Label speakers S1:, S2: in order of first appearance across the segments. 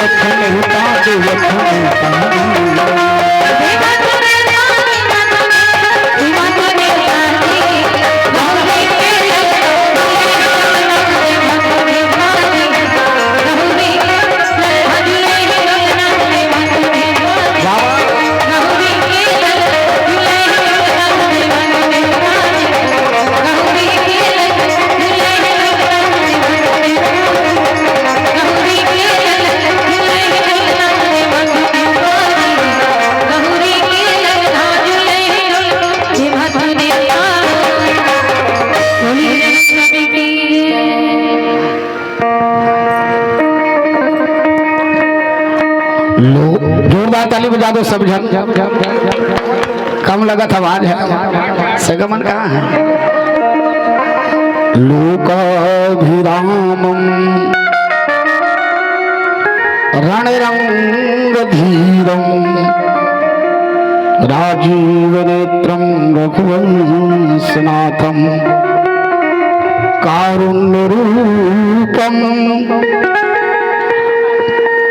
S1: लखन उतारे लखन जोरदार ताली बजा दो सब जन। कम लगा था आवाज है, सगमन कहाँ है? लोकाभिरामं रणरंग धीरं राजीव नेत्रं रघुवंशनाथं कारुण्य रूपं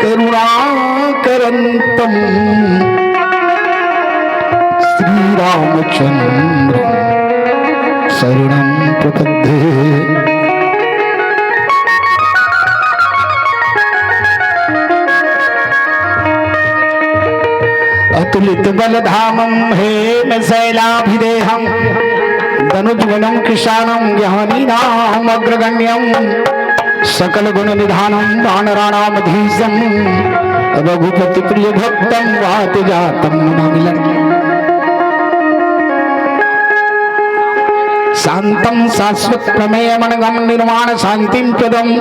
S1: करुणाकरन्तं श्रीरामचंद्र शरणं प्रपद्ये। अतुलित बलधामं हेम शैलाभिदेहं धनुज्वलं किशानं ज्ञानिनाम् अग्रगण्यं सकल गुण निधानं वानराणामधीशं रघुपति प्रिय भक्तं वात जातं नमामि। शांतं शाश्वत प्रमेयमनगम निर्माण शांतिं पदं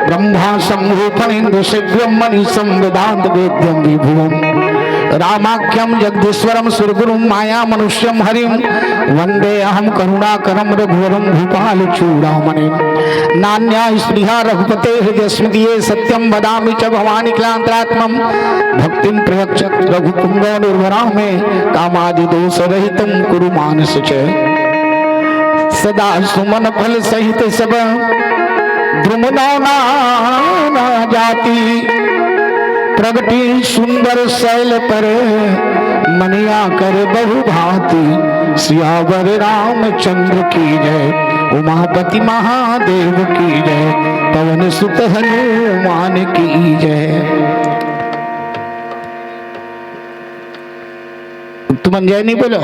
S1: ब्रह्मा संभूतनेन्द्र शिव्यं मनीषं वेदांत वेद्यं विभुवं रामाख्यं जगदीश्वरं सुरगुरुं माया मनुष्यं हरिं वंदे अहं करुणाकरं रघुवरं भूपालचूडामणिं। नान्या स्पृहा रघुपते हृदय स्मृतिये सत्यं वदामि च भवानि क्लांतरात्मं भक्तिं प्रयच्छ रघुपुंगव निर्भरा मे कामादिदोषरहितं कुरु मानस च सदा सुमन फल सहित सब द्रुमना जाति प्रगति सुंदर शैल पर मनिया कर बहु भांति सियावर रामचंद्र की जय उमापति महादेव की जय पवन सुत हनुमान की जय। तुम जय नहीं बोलो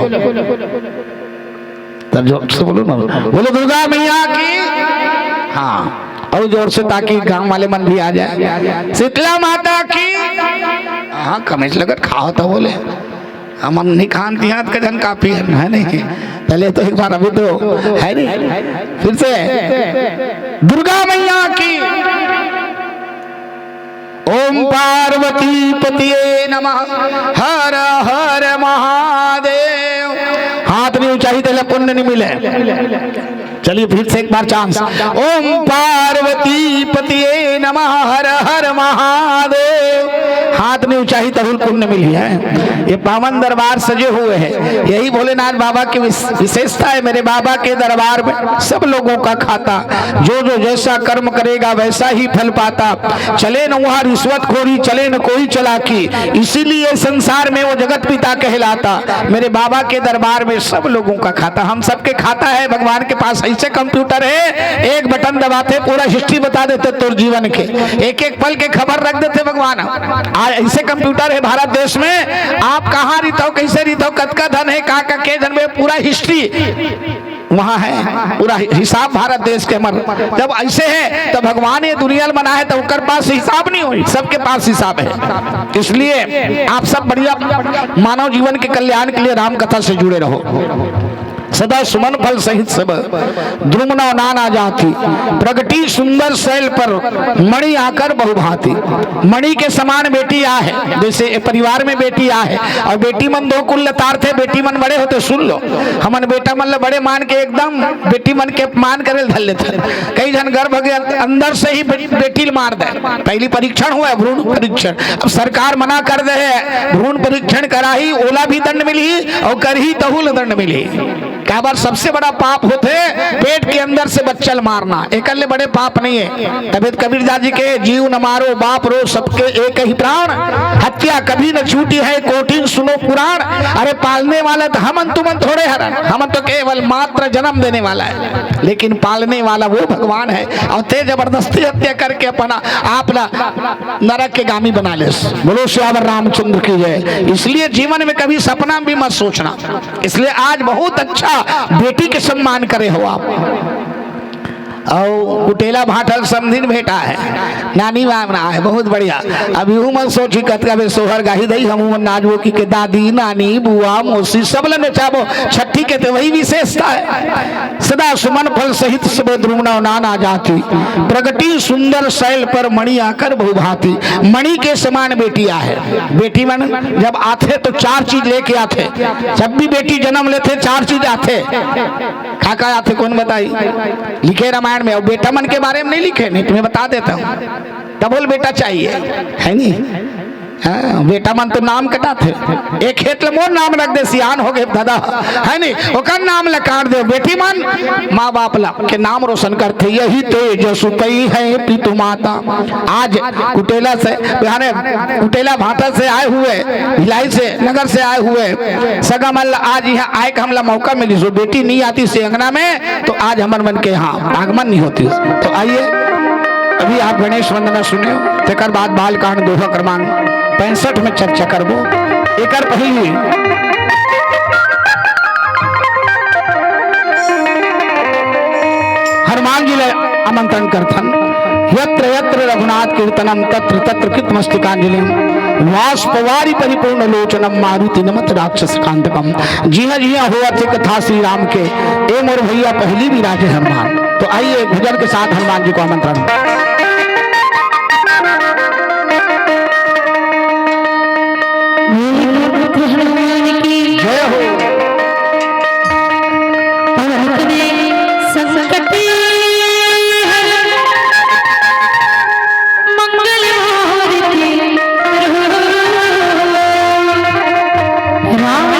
S1: जोर से बोलो ना, बोलो दुर्गा मैया की। हाँ और जोर से ताकि गांव वाले मन भी आ जाए। शीतला माता की। हाँ कमेज लगत खाओ तो बोले हम नहीं खान की हाथ का जन काफी है नहीं। पहले तो एक बार अभी तो है नहीं, फिर से दुर्गा मैया की। ओम पार्वती पतिये नमः हर हर महादेव। हाथ नहीं ऊंचाई तेले पुण्य नहीं मिले। चलिए फिर से एक बार चांस। ओम पार्वती पतिये नमः हर हर महादेव। हाथ नहीं ऊंचाई तहुल पुण्य मिली है। ये पावन दरबार सजे हुए हैं, यही भोलेनाथ बाबा की विशेषता है। मेरे बाबा के दरबार में सब लोगों का खाता, जो जो जैसा कर्म करेगा वैसा ही फल पाता। चले न वहाँ रिश्वतखोरी, चले न कोई चालाकी, इसीलिए संसार में वो जगत पिता कहलाता। मेरे बाबा के दरबार में सब लोगों का खाता, हम सबके खाता है। भगवान के पास ऐसे कंप्यूटर है, एक बटन दबाते पूरा हिस्ट्री बता देते तोर जीवन के, एक एक पल के खबर रख देते भगवान। आज ऐसे कंप्यूटर है भारत देश में, आप कहाँ रहते हो, कैसे रहते हो, कतका धन है, का के धन में पूरा हिस्ट्री वहाँ है, पूरा हिसाब भारत देश के। मर जब ऐसे है तो भगवान ये दुनिया बना है तो उनके पास हिसाब नहीं हुई, सबके पास हिसाब है। इसलिए आप सब बढ़िया मानव जीवन के कल्याण के लिए राम कथा से जुड़े रहो। सदा सुमन फल सहित सब द्रुमना नाना जाति प्रगति सुंदर शैल पर मणि आकर बहुभांति। मणि के समान बेटी आ है, जैसे परिवार में बेटी आ है और बेटी मन दो कुल लतार थे, बेटी मन बड़े होते। सुन लो, हमन बेटा मन बड़े मान के एकदम बेटी मन के मान करे धर लेते। कई जन गर्भ के अंदर से ही बेटी मार दे। पहली परीक्षण हुआ भ्रूण परीक्षण, अब सरकार मना कर दे भ्रूण परीक्षण करा ही ओला भी दंड मिली और कर ही तहुल दंड मिली। क्या बार सबसे बड़ा पाप होते पेट के अंदर से बच्चल मारना, एकल्ले बड़े पाप नहीं है। तबियत कबीरदास जी के जीव न मारो बाप रो सबके एक ही प्राण, हत्या कभी न छूटी है कोटिन सुनो पुराण। अरे पालने वाला तो हमन तुमन थोड़े हरन, हमन तो केवल मात्र जन्म देने वाला है, लेकिन पालने वाला वो भगवान है। और ते जबरदस्ती हत्या करके अपना आप नरक के गामी बना ले। बोलो श्यावर रामचंद्र की जय। इसलिए जीवन में कभी सपना भी मत सोचना। इसलिए आज बहुत अच्छा बेटी के सम्मान करे हो आप। और कुटेला भाटल समधिन भेटा है, नानी मामना है, बहुत बढ़िया। अभी मत सोची कतका बे सोहर गाही दई हम नाचबो की के दादी नानी बुआ मौसी सब ल नचाबो। छठी के तो वही विशेषता है। सदा सुमन फल सहित सब द्रुमना नाना जाति, प्रगति सुंदर शैल पर मणि आकर बहुभांति। मणि के समान बेटिया है। बेटी मन जब आते तो चार चीज लेके आते। जब भी बेटी जन्म लेते चार चीज आते। खाका आते कौन बताई? लिखे रामायण में। और बेटा मन के बारे में नहीं लिखे, नहीं तुम्हें बता देता हूँ। डबल बेटा चाहिए है नहीं? हाँ, बेटा मन तो नाम कटा थे। एक खेत मोर नाम रख दे सियान हो गए दादा है नहीं, ओकर नाम ला काट दे। बेटी मन माँ बाप ला के नाम रोशन करते। यही तेज सुतई है पितु माता। आज कुटेला से कुटेला भाटा से आए हुए, भिलाई से नगर से आए हुए सगा मल्ल आज यहाँ आए का हमला मौका मिली। सो बेटी नहीं आती से अंगना में तो आज हमर मन के यहाँ आगमन नहीं होती। तो आइए अभी आप गणेश वंदना सुने, तेकर बाद बाल कांड दोहा क्रमांक 65 में चर्चा करबो। एकर पहली हनुमान जी ले आमंत्रण करथन। यत्र यत्र रघुनाथ कीर्तनम तत्र तत्र कृतमस्तकांजलिम वाष्पवारी परिपूर्ण लोचनम मारुति नमत राक्षस कांतकम। जिया जिया हुआ थे कथा श्री राम के ए मोर भैया पहली भी राजे हनुमान। तो आइए भजन के साथ हनुमान जी को आमंत्रण। जय हो।
S2: राम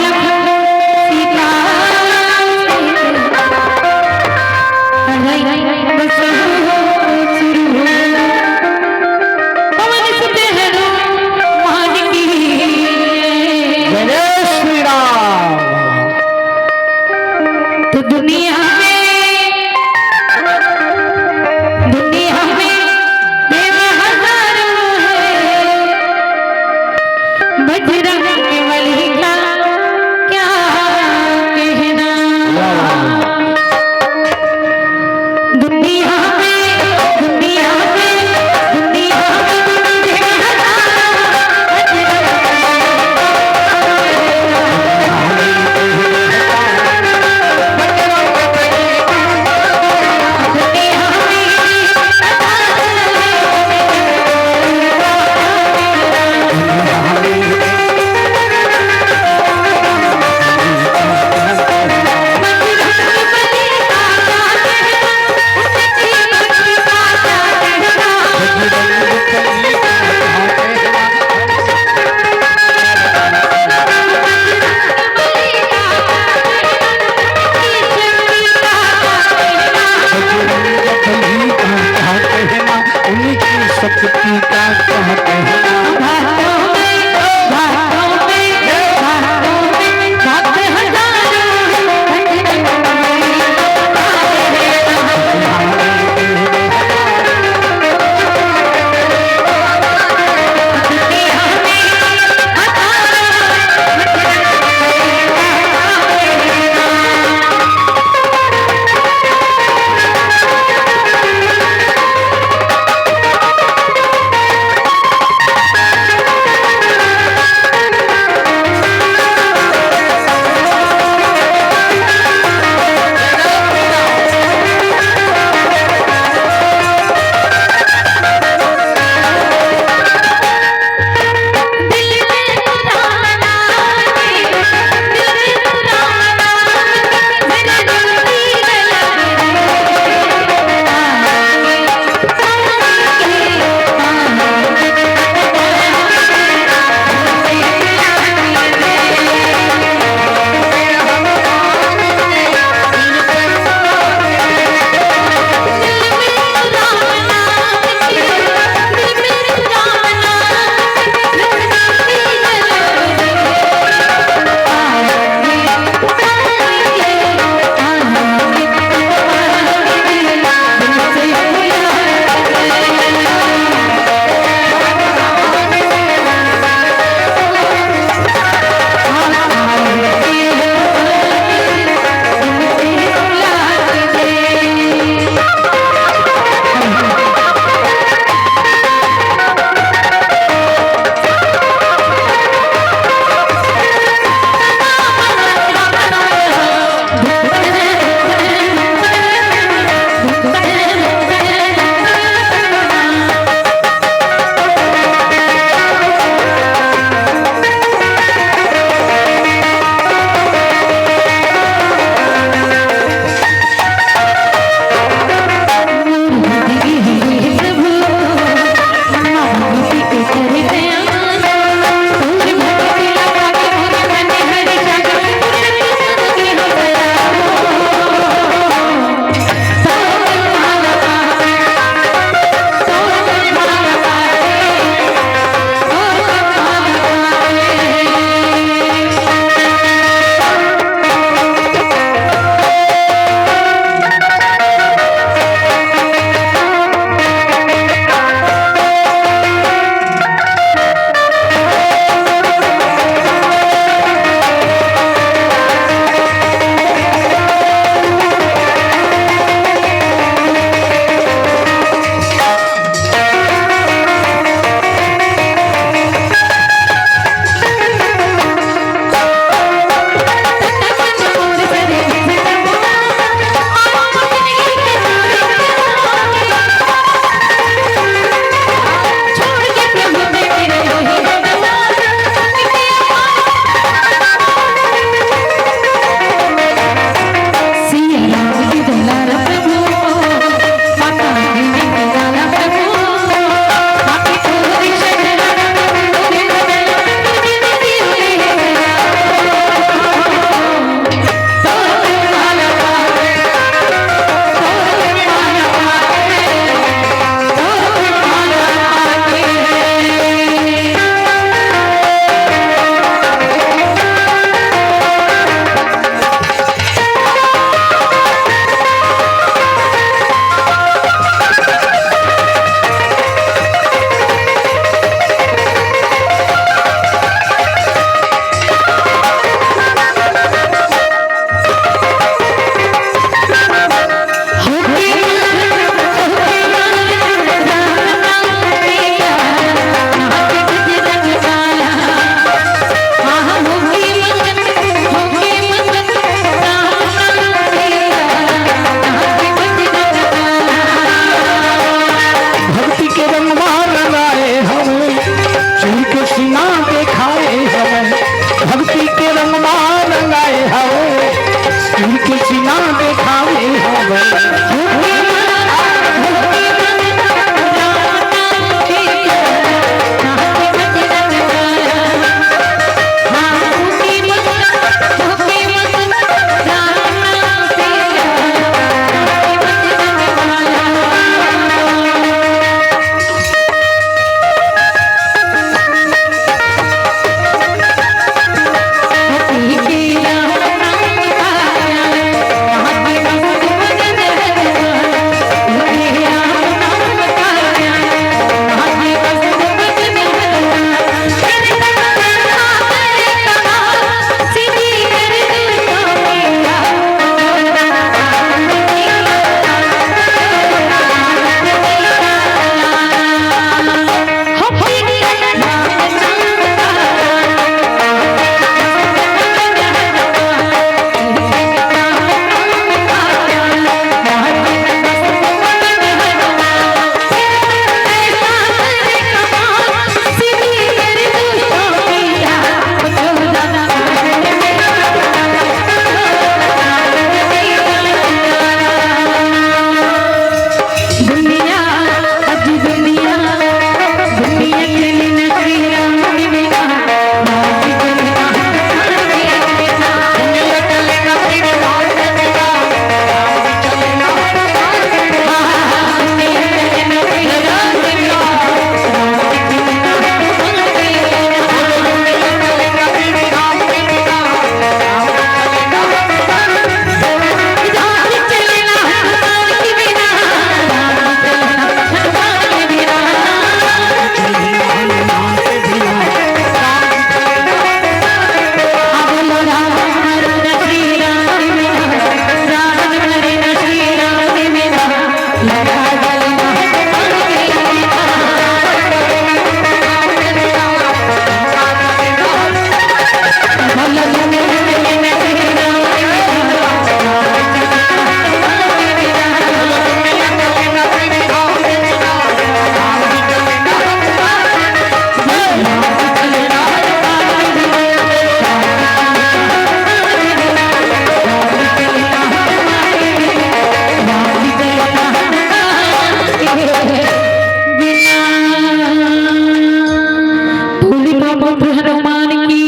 S2: पुत्र हनुमान की।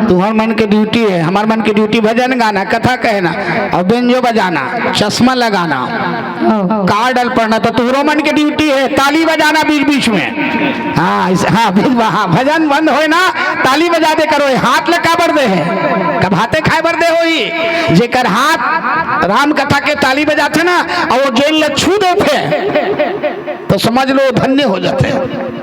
S1: तुम्हार मन के ड्यूटी है, हमार मन की ड्यूटी भजन गाना, कथा कहना और बेंजो बजाना, चश्मा लगाना, कार डल पड़ना। तो तुम्हारो मन की ड्यूटी है ताली बजाना बीच बीच में। हाँ हाँ भजन बंद होए ना ताली बजा दे करो। हाथ लगा बर दे है कब हाथे खाए बर दे होई जेकर हाथ राम कथा के ताली बजाते ना और वो जेल ले छू देते तो समझ लो धन्य हो जाते।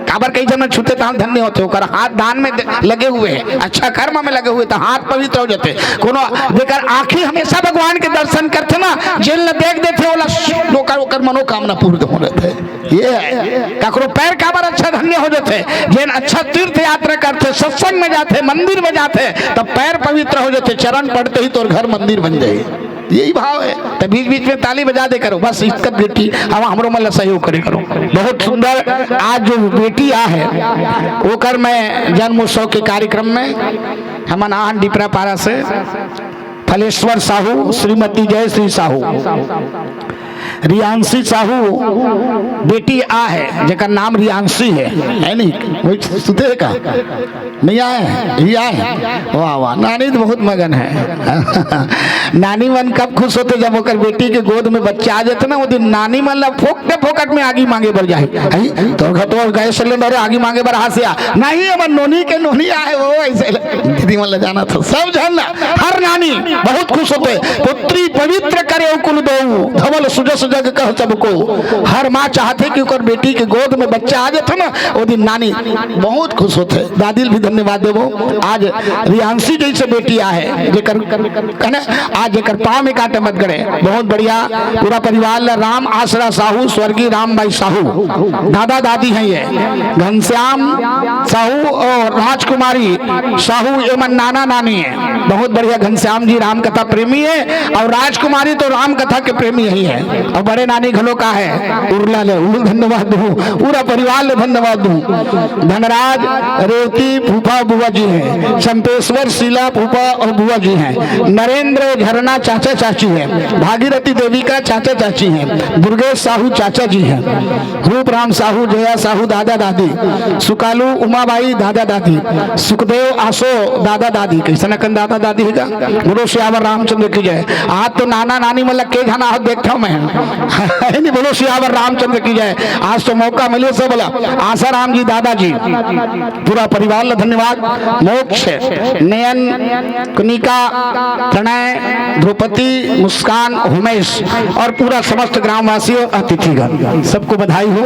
S1: काबर कई जन छूते तो धन्य होते होकर हाथ दान में लगे हुए हैं, अच्छा कर्म में लगे हुए तो हाथ पवित्र हो जाते। कोनो जेकर आंखें हमेशा भगवान के दर्शन करते ना जेल ले देख देते ओला लोकर मनोकामना पूर्ण हो जाते। ये है ककरो पैर काबर अच्छा धन्य हो जाते। जेन अच्छा तीर्थ यात्रा करते, सत्संग में जाते, मंदिर में जाते तब पैर पवित्र हो जाते। चरण पड़ते ही तो घर मंदिर बन जाए। यही भाव है। तो बीच बीच में ताली बजा दे करो बस इसका बेटी अब हमरो मन सहयोग करे करो। बहुत सुंदर आज जो बेटी आ है वो कर मैं जन्मोत्सव के कार्यक्रम में हम नाहन डिपरा पारा से फलेश्वर साहू, श्रीमती जय श्री साहू, रियांशी साहू बेटी आ है जेकर नाम रियांशी है नहीं वही सुते का नहीं आए ही आए। वाह वाह नानी तो बहुत मगन है। नानी मन कब खुश होते जब होकर बेटी के गोद में बच्चा आ जाते ना वो दिन नानी मन ला फोकते फोकट में आगे मांगे बर जाए तो घटो गैस सिलेंडर आगे मांगे बर हासिया नहीं अब नोनी के नोनी आए वो ऐसे दीदी मन ला जाना था सब जानना। हर नानी बहुत खुश होते पुत्री पवित्र करे कुल दो धवल सुजस जग कह सबको। हर माँ चाहते कि उकर बेटी के गोद में बच्चा आ जाते ना वो दिन नानी बहुत खुश होते। दादी भी धन्यवाद देवो। आज रियांशी जैसे बेटी आ है जेकर कहने आज जेकर पाँव में काटे मत करे। बहुत बढ़िया पूरा परिवार राम आसरा साहू, स्वर्गीय राम भाई साहू दादा दादी हैं ये, घनश्याम साहू और राजकुमारी साहू एवं नाना नानी है। बहुत बढ़िया घनश्याम जी राम कथा प्रेमी है और राजकुमारी तो राम कथा के प्रेमी ही है। और बड़े नानी घलो का है उर्ला ले उर्ल धन्यवाद दूं, पूरा परिवार ले धन्यवाद दूं। धनराज रेवती फूफा बुआ जी हैं, चंपेश्वर शीला फूफा और बुआ जी हैं, नरेंद्र झरना चाचा चाची हैं, भागीरथी देवी का चाचा चाची हैं, दुर्गेश साहू चाचा जी हैं, रूप राम साहू, जया साहू दादा दादी, सुकालू उमाबाई दादा दादी, सुखदेव आसो दादा दादी। कैसा नकन दादा दादी है गुरु श्यावर रामचंद्र की जय। आज तो नाना नानी मतलब के जाना हो देखता मैं नहीं बोलो श्यावर रामचंद्र की जय। आज तो मौका मिले से बोला आशा राम जी दादाजी पूरा परिवार ला धन्यवाद। मोक्ष नयन कनिका प्रणय ध्रुपति मुस्कान उमेश और पूरा समस्त ग्रामवासियों अतिथिगण सबको बधाई हो।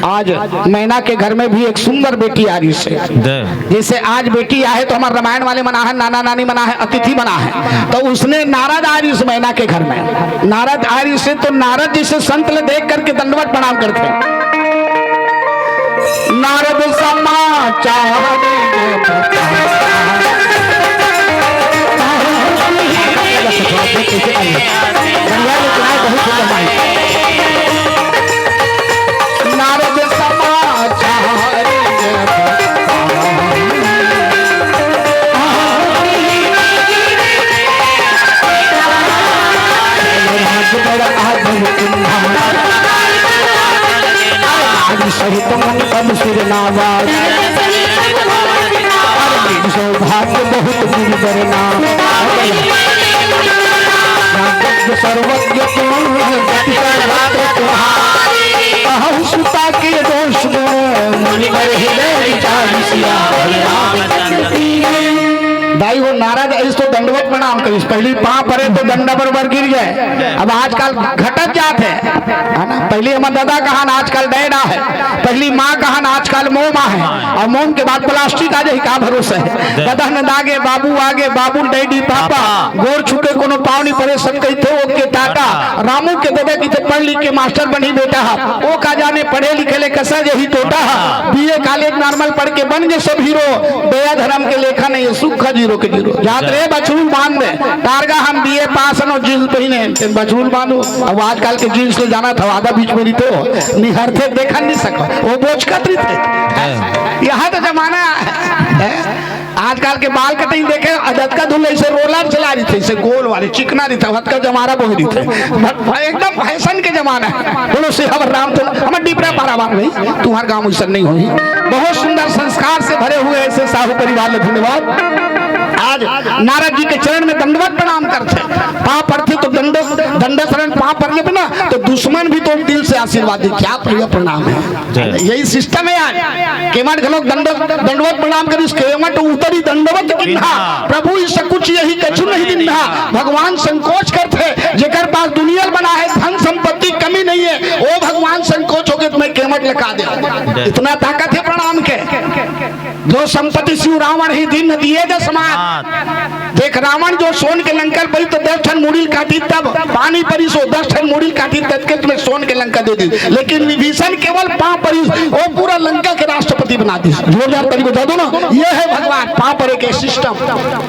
S1: आज मैना के घर में भी एक सुंदर बेटी आ रही है। जैसे आज बेटी आए तो हमारे रामायण वाले मना है, नाना नानी मना है, अतिथि बना है तो उसने नारद आ रही उस मैना के घर में। नारद आ रही से तो नारद जिसे संत ले देख करके दंडवत प्रणाम करते। नारद समाचार नारद समाचार सहित मन पद सिर नावाज सौभाग्य बहुत गिरधर नाम सर्वज्ञ सुता के दोष भाई वो नाराज ऐस तो दंडवत प्रणाम करिस। पहली पाँव परे तो दंडा बरबर गिर जाए। अब आजकल घटत जात है ना। पहले हमारे दादा कहान आजकल डैडा है, पहली माँ कहान आजकल मोमा है और मोम के बाद प्लास्टिक आ जाए का भरोसा है। दादा ने दागे बाबू आगे बाबू डैडी पापा गोर छुके कोनो पाव नहीं पड़े सब कहते ओके टाटा। रामू के दादा की पढ़ लिख के मास्टर बनी बेटा वो का जाने पढ़े लिखे ले कसा यही टोटा बीए कॉलेज नॉर्मल पढ़ के बन गए सब हीरो। दया धर्म के लेखा नहीं सुख जीरो के जीरो याद रहे बचरूल बांध दे टारगा हम बीए पास और जींस पहने बचरूल बांधो। अब आजकल के जींस ले जाना था आधा बीच में तो निहरते देखा नहीं सको वो बोझ कतरी थे। यहाँ तो जमाना है आजकल के बाल कटिंग देखे अदत का धुल ऐसे रोलर चला रही थे, ऐसे गोल वाले चिकना रही था, हद का जमाना बोल रही थे, एकदम फैशन के जमाना है। बोलो से हमारे राम तो हमारे डिपरा पारा बात नहीं, तुम्हारे गाँव ऐसा नहीं होगी। बहुत सुंदर संस्कार से भरे हुए ऐसे साहू परिवार में धन्यवाद। आज नारद जी के चरण में दंडवत प्रणाम करते, पाँव पड़ते तो दंड शरण पाँव पड़ने पे ना तो दुश्मन भी तो दिल से आशीर्वाद दे, क्या प्रिय प्रणाम है। यही सिस्टम है आज। केवट के लोग दंडवत प्रणाम कर, केवट उतरी दंडवत किन्हा, प्रभु इस कुछ यही कछु नहीं दिन्हा। भगवान संकोच करते, जेकर पास दुनिया बना है, धन संपत्ति कमी नहीं है, वो भगवान संकोच हो गए तो मैं केवट लगा दे, इतना ताकत है प्रणाम के। जो संपत्ति शिव रावण ही दिन दिए दे समाज। देख रावण जो सोन के लंका पड़ी तो 10 ठन मुड़िल काटी, तब पानी परी सो 10 ठन मुड़िल काटी तब के तुम्हें सोन के लंका दे दी, लेकिन विभीषण केवल 5 परी वो पूरा लंका के राष्ट्रपति बना दी। जोरदार ताली बजा दो ना, ये है भगवान 5 परे के सिस्टम।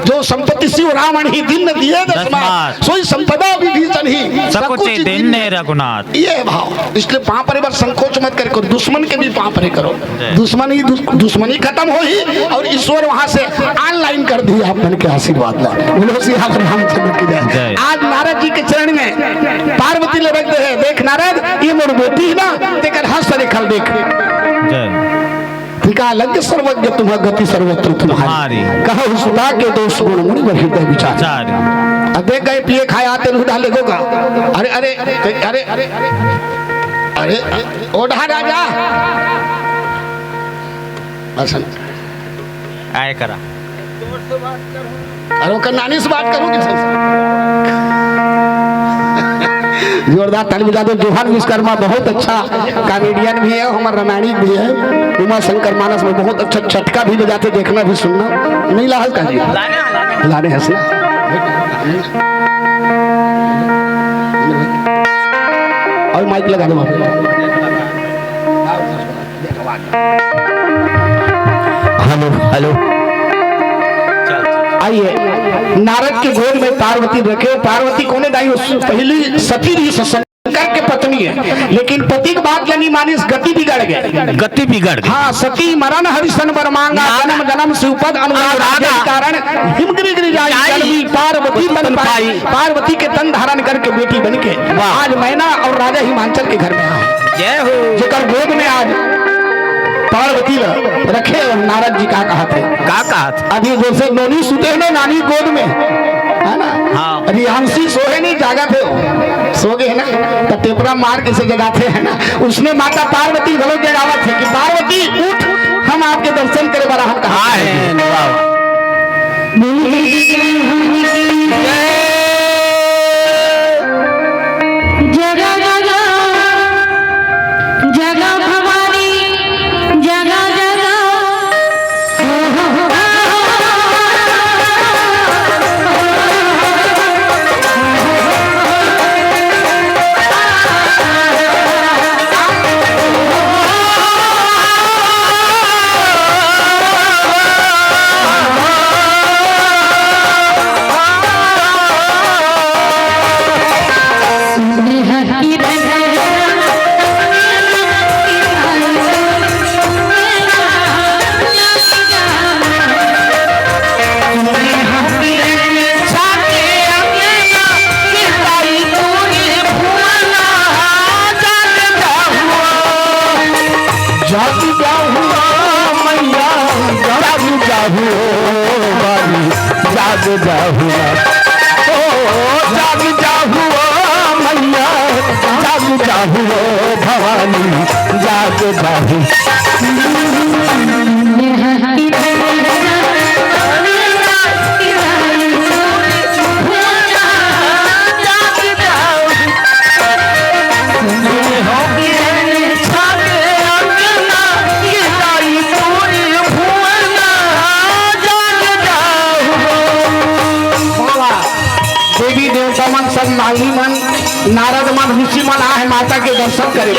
S1: जो संपत्ति शिव रावण ही दिन दिए दसमात, सोई संपदा विभीषण ही सब कुछ देने रघुनाथ। ये भाव, इसलिए 5 परे पर संकोच मत करो, दुश्मन के भी 5 परे करो, दुश्मनी खत्म हो ही, और ईश्वर वहां से ऑनलाइन कर दी आप मन के आशीर्वाद ला। बोलो श्री रामचंद्र की जय। आज नारद जी के चरण में पार्वती ले रखते हैं, देख नारद ये मोर बेटी ना, तेकर हंस रेखल देख टीका लग सर्वज्ञ तुम्हारा गति सर्वत्र तुम्हारी, कहो सुधा के दोष गुण मुनि हृदय विचार। अब देख गए पिए खाए आते लुढ़ा लेगोगा, अरे अरे अरे अरे अरे ओढ़ा राजा
S2: आए करा,
S1: अरे वो नानी से बात करूँ जोरदार ताली बजा दो। जोहान विश्वकर्मा बहुत अच्छा कॉमेडियन भी है, हमारा रामायणिक भी है, उमा शंकर मानस में बहुत अच्छा छटका भी बजाते, देखना भी सुनना नहीं लाहल का जी लाने हंसना। और माइक लगा दो। हेलो हेलो, आइए नारद के गोद में पार्वती रखे। पार्वती कोने दाई पहली सती थी, शंकर के पत्नी है, लेकिन पति की बात नहीं मानी, गति बिगड़ गए। हाँ, सती मरण हरिशन बर मांगा, जन्म जन्म शिवपद अनुराग राजा कारण हिमगिरी गिरी जाई, पार्वती बन पाई। पार्वती के तन धारण करके बेटी बन के आज मैना और राजा हिमांचल के घर में आए। जय हो। जेकर गोद में आज पार्वती रखे, नारद जी का कहा थे अभी जैसे नोनी सुते ना नानी गोद में है ना, हाँ। अभी हंसी सोए नहीं जागा थे, सो गए ना तो टेपरा मार के से जगाते हैं ना, उसने माता पार्वती गलो जगावत है कि पार्वती उठ, हम आपके दर्शन करे बड़ा हम कहा है। भवानी जाग जाहू देवी देवता मन सब नाली मन नारद मन ऋषि मन आए माता के दर्शन करे।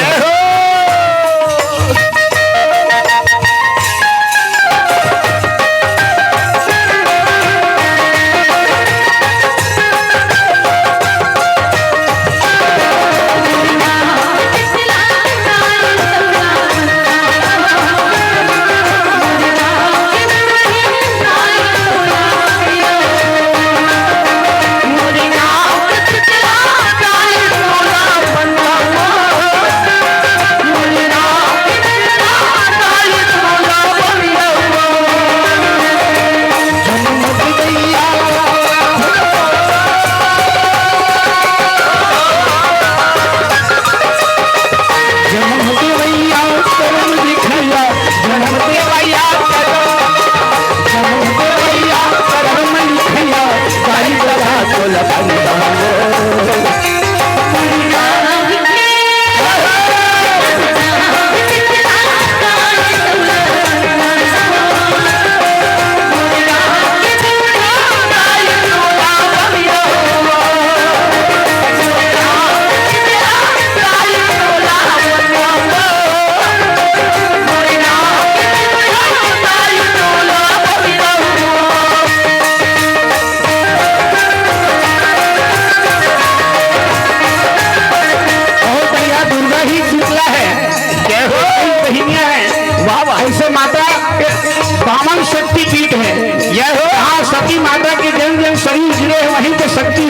S1: जैसे माता बामन शक्ति पीठ है, यह हाँ सती माता के जन जन शरीर गिरे है वहीं पे शक्ति,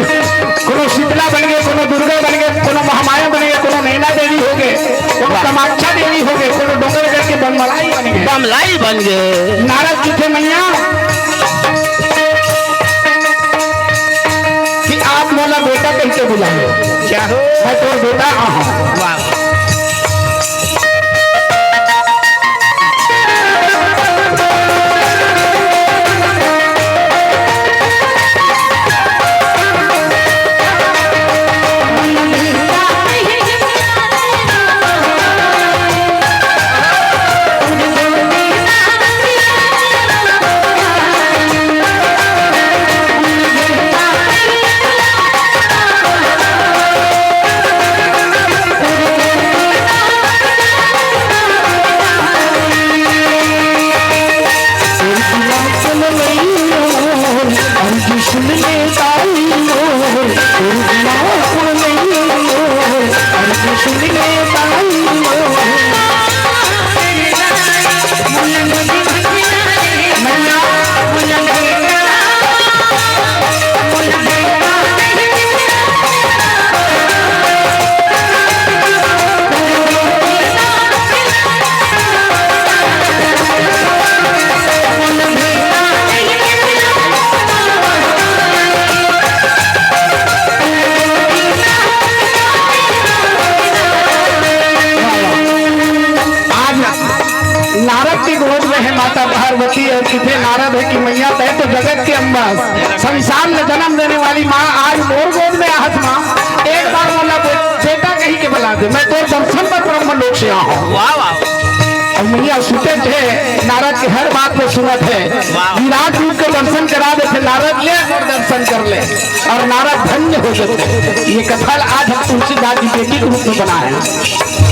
S1: कोनो शीतला बन गए, कोनो दुर्गा बन गए, कोनो महामाया बन गए, कोनो नैना देवी हो गए, कोनो कामाक्षा देवी हो गए, कोनो डोंगरगढ़ के बमलाई बन गए,
S2: बमलाई बन गए।
S1: नारद जी थे मैया कि आप मोला बेटा कहते बुलाए,
S2: क्या हो?
S1: मैं तो बेटा
S2: वाह
S1: पार्वती और कितने नारद है कि मैया तय तो जगत के अम्बा संसार में जन्म देने वाली माँ आज मोर गोद में आहत माँ एक बार बोला बेटा कहीं के बुला दे, मैं तो दर्शन पर ब्रह्म लोक से आऊँ।
S2: वाह वाह
S1: और मैया सुते थे, नारद की हर बात में सुनत है, विराट रूप के दर्शन करा देते, नारद ले और दर्शन कर ले और नारद धन्य हो जाते। ये कथा आज हम तुलसीदास जी बेटी के रूप में बना है।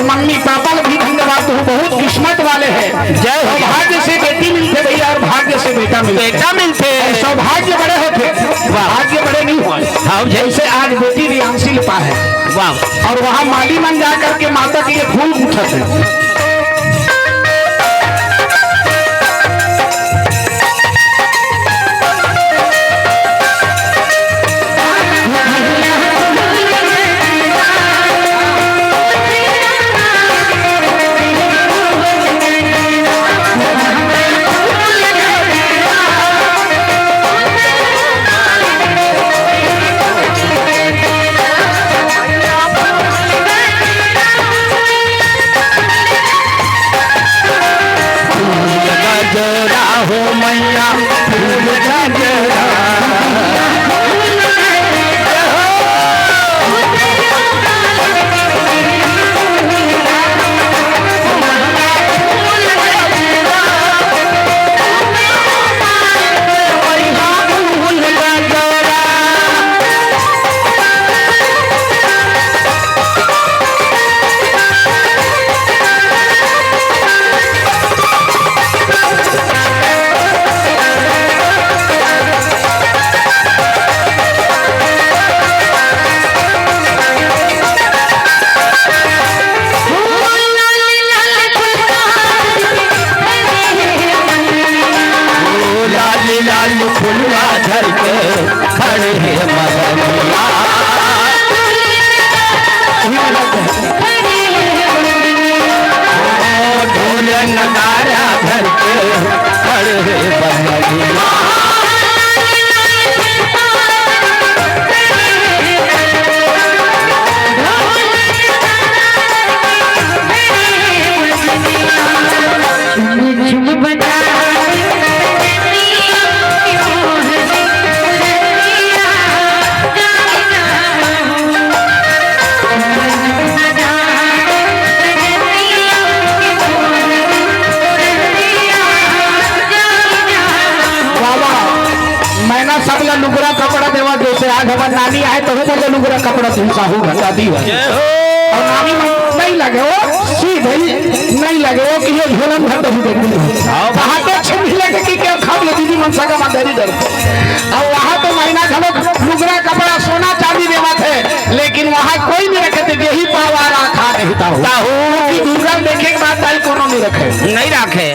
S1: मम्मी पापा भी धन्यवाद हो, बहुत किस्मत वाले हैं। जय हो, भाग्य से बेटी मिलते भैया और भाग्य से बेटा मिलते। सौभाग्य बड़े होते, भाग्य बड़े नहीं हुए। हाँ, जैसे आज बेटी रियांशी लिपा है, वाह, और वहाँ माली मन जा करके माता के लिए फूल उठत है। घमन नानी आए तो हो बोले लुगरा कपड़ा तुम साहू घटा दी है
S2: जय हो
S1: और नानी नहीं लगे वो सीधे नहीं लगे वो कि ये झोलन भर दही देख ली वहां तो अच्छे भी लगे कि क्या खा ले दीदी मनसा का माधेरी दर और वहां तो महीना घलो लुगरा कपड़ा सोना चांदी देवा थे लेकिन वहां कोई नहीं रखे थे यही पावा रखा नहीं था कि दुर्गा देखे के बाद ताई कोनो नहीं रखे
S2: नहीं रखे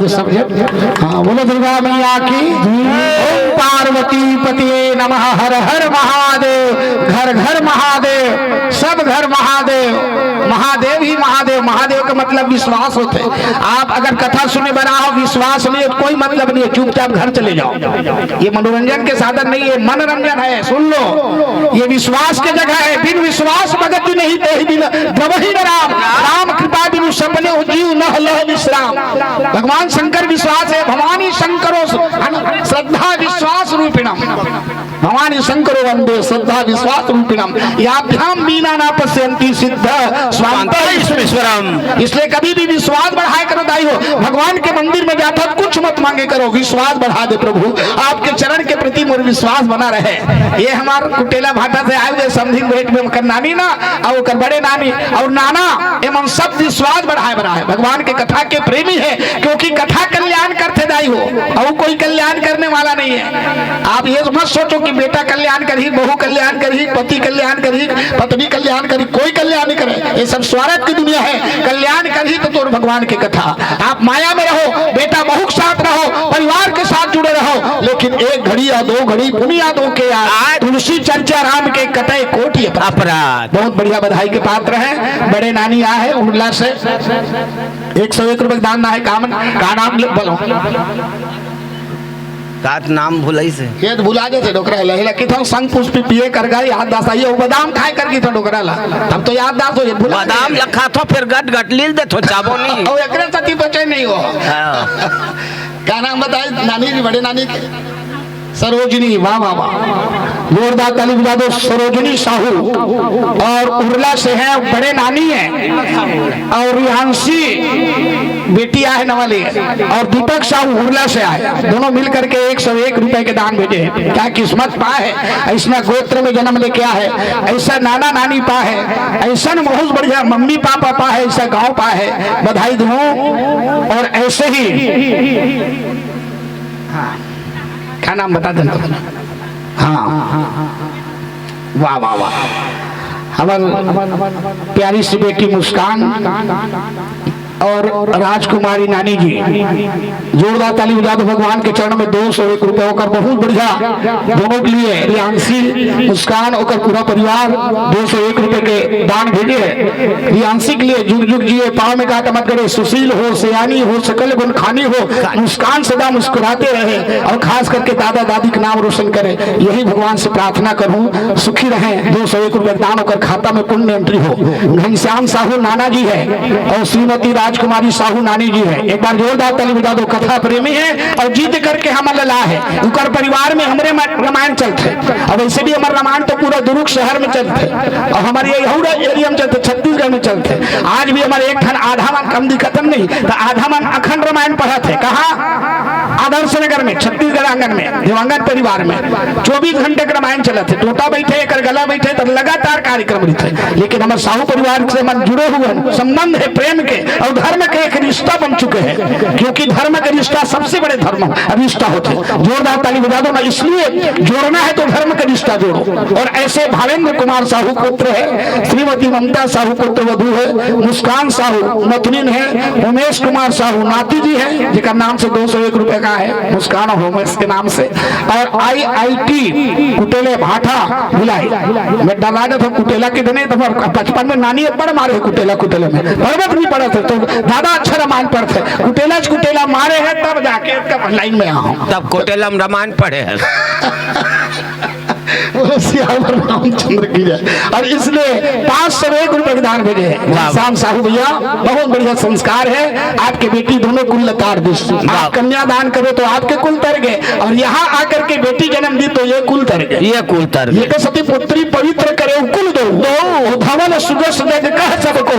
S1: समझे हाँ बोलो दुर्गा मैया की ओम पार्वती पतिये नमः हर हर महादेव घर घर महादेव सब घर महादेव महादेव ही महादेव महादेव का मतलब विश्वास होते आप अगर कथा सुने बना हो विश्वास नहीं तो कोई मतलब नहीं है चुपचाप घर चले जाओ ये मनोरंजन के साधन नहीं है मनोरंजन है सुन लो ये विश्वास की जगह है बिन विश्वास भगत नहीं तो ही द्रवही राम राम कृपा बिनु सपने हो जीव न लह विश्राम भगवान शंकर विश्वास है भवानी शंकरो श्रद्धा विश्वास रूपिणम भवानी शंकरो वंदे श्रद्धा विश्वास रूपिणम याभ्याम बीना ना पश्यन्ति सिद्ध स्वांतरीश्वरम। इसलिए कभी भी विश्वास बढ़ाए करो दाई हो, भगवान के मंदिर में जाता कुछ मत मांगे करो, विश्वास बढ़ा दे प्रभु, आपके चरण के प्रति मोर विश्वास बना रहे। ये हमारे कुटेला भाटा से आए हुए समधिंग भेंट में कर नानी ना और बड़े नानी और नाना एवं सब विश्वास बढ़ाए बढ़ाए भगवान के कथा के प्रेमी है, क्योंकि कथा कल्याण करते दाई हो और कोई कल्याण करने वाला नहीं है। आप ये मत सोचो कि बेटा कल्याण करी, बहू कल्याण करी, पति कल्याण करी, पत्नी कल्याण करी, कोई कल्याण नहीं करे, ये सब स्वार्थ की दुनिया है। कल्याण करी तो भगवान की कथा, आप माया में रहो, बेटा बहू के साथ रहो, परिवार के साथ जुड़े रहो, लेकिन एक घड़ी या दो घड़ी बुनियादों के तुलसी चर्चा राम के कतई कोटि अपराध। बहुत बढ़िया बधाई के पात्र हैं। बड़े नानी आए हैं उड़ला से 101 रुपए दान ना है कामन का नाम बोलो
S2: तात नाम भुलाई से
S1: ये तो भुला गए थे डोकरा लहेला कि था संग पुष्प पिए कर गए याद दास आइए वो बादाम खाए कर की था डोकरा ला तब तो याद दास हो भुला
S2: बादाम लखा तो फिर गट गट लील दे तो चाबो नहीं
S1: और एकरे सती बचे नहीं हो। क्या नाम बताए नानी जी, बड़े नानी के सरोजनी, वाह वाह वाह, जोरदार ताली बजा दो। सरोजनी साहू और उर्ला से है, बड़े नानी है, और रिहांसी बेटी आए नवाली और दीपक साहू उर्ला से आए, दोनों मिलकर के 101 रुपए के दान भेजे हैं। क्या किस्मत पा है, ऐसा गोत्र में जन्म लेके आया है, ऐसा नाना नानी पा है, ऐसा बहुत बढ़िया मम्मी पापा पा है, ऐसा गाँव पा है, बधाई दूं। और ऐसे ही क्या नाम बता देना। हाँ वाह वाह वाह, हमारी प्यारी सी बेटी मुस्कान और राजकुमारी नानी जी, जोरदार ताली बजा दो। भगवान के चरण में 201 रुपए होकर बहुत बढ़िया दोनों के लिए, रियांशी मुस्कान होकर पूरा परिवार 201 रुपए के दान भेजे है। रियांशी के लिए जुग जुग जिए, पाँव में कांटा मत करे, सुशील हो, सयानी हो, सकल गुण खानी हो, मुस्कान सदा मुस्कुराते रहे और खास करके दादा दादी का नाम रोशन करे, यही भगवान से प्रार्थना करूं। सुखी रहे। 201 रुपए दान होकर खाता में पुण्य एंट्री हो। घनश्याम साहू नाना जी है और श्रीमती राजकुमारी साहू नानी जी है। एक बार जोरदार ताली बजा दो। कथा प्रेमी है और जीत करके हमारे ला है, उनकर परिवार में हमरे रामायण चलते, अब ऐसे भी हमारे रामायण तो पूरा दुर्ग शहर में चलते और हमारे एरिया में चलते, छत्तीसगढ़ में चलते। आज भी हमारे एक ठन आधा मन कम दिखतन नहीं तो आधा मन अखंड रामायण पढ़ा थे। कहा? आदर्श नगर में, छत्तीसगढ़ आंगन में, दिवंगत परिवार में 24 घंटे रामायण चला थे। टोटा बैठे, एक गला बैठे तो लगातार कार्यक्रम थे। लेकिन हमारे साहू परिवार से मन जुड़े हुए संबंध है प्रेम के और धर्म के एक रिश्ता बन चुके हैं, क्योंकि धर्म का रिश्ता सबसे बड़े धर्म रिश्ता होते हैं। जोरदार ताली बजा दो ना, इसलिए जोड़ना है तो धर्म का रिश्ता जोड़ो। और ऐसे भावेंद्र कुमार साहू पुत्र है, श्रीमती ममता साहू पुत्र वधु है, मुस्कान साहू नतनीन है, उमेश कुमार साहू नाती जी है जिनका नाम से 201 रुपए का है, मुस्कान और उमेश के नाम से। और IIT कुटेले भाटा भिलाई मैं डला था कुटेला के दिन, तो 55 में नानी बड़ मारे कुटेला कुटेले में पर्वत नहीं पड़े थे, तो दादा अच्छा रामायण पढ़ते, कुटेला मारे हैं तब जाके लाइन में आऊं,
S2: तब कुटेला में रामायण पढ़े हैं।
S1: रामचंद्र की जय। और इसलिए 501 रुपए दान भेजे हैं। शाम साहू भैया बहुत बढ़िया संस्कार है, आपके बेटी दोनों कुल लतार दृष्टि, आप कन्या दान करो तो आपके कुल तर गए, और यहाँ आकर के बेटी जन्म दी तो ये कुल तर गए,
S2: ये कुल तर
S1: ये तो सती पुत्री पवित्र करे कुल दो धवल सुगस कह सबको,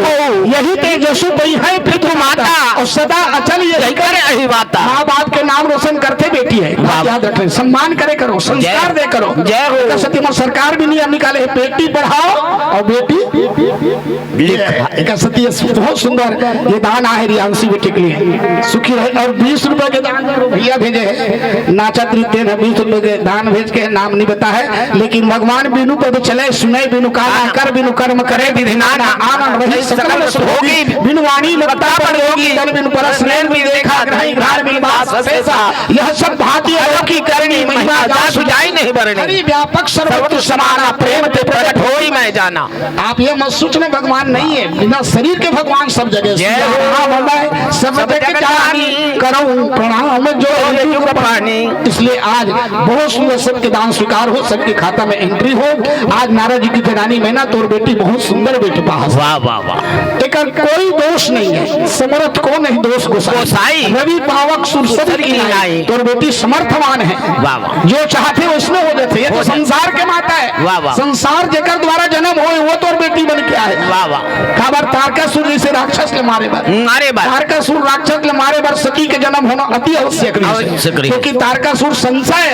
S1: यही तेजस्वी पई है पितृ माता और सदा अचल ये करे माता। माँ बाप के नाम रोशन करते बेटी है, याद रखें, सम्मान करे करो, संस्कार दे करो। जय हो। सती सरकार भी नियम निकाले है, बेटी पढ़ाओ और बेटी सती बहुत सुंदर ये दान आहे रियांशी बेटी के लिए, सुखी रहे। और 20 रुपए के दान भैया भेजे है, नाचा तृतीय 20 रुपए के दान भेज के, नाम नहीं बता है, लेकिन भगवान बिनु पद चले, सुने बिनु कान, कर बिनु कर्म करे, विधिनाना आनंद रही सकल होगी, बिनु वाणी लगता पर होगी, तन बिनु परस नैन भी देखा ग्रही घार बिनु बास अशेषा, यह सब भांति अलौकिक करनी महिमा जा सुजाई नहीं बरनी, व्यापक सर्वत्र समाना प्रेम ते प्रकट होई मैं जाना। आप ये मत सोचना भगवान नहीं है, बिना शरीर के भगवान सब जगह सब जगह जानी, करूं प्रणाम जो
S2: ये जुग पानी।
S1: इसलिए आज बहुत सुंदर सबके दान स्वीकार हो, सबके खाता में एंट्री हो। आज नारद जी की जनानी मैना तोर बेटी बहुत सुंदर बेटी पास,
S2: वाह वाह वाह,
S1: एकर कोई दोष नहीं है, समर्थ को नहीं दोष
S2: गोसाई।
S1: रवि पावक सुरसर की नाई, तोर बेटी समर्थवान है,
S2: वाह वाह,
S1: जो चाहते उसमें हो जाते। ये तो संसार के माता है,
S2: वाह वाह,
S1: संसार जेकर द्वारा जन्म हो वो तोर बेटी बन के आए,
S2: वाह वाह।
S1: काबर तारकासुर जैसे राक्षस ले मारे बार,
S2: मारे बार
S1: तारकासुर राक्षस ले मारे बार सती के जन्म होना अति आवश्यक है, क्योंकि तारकासुर संशय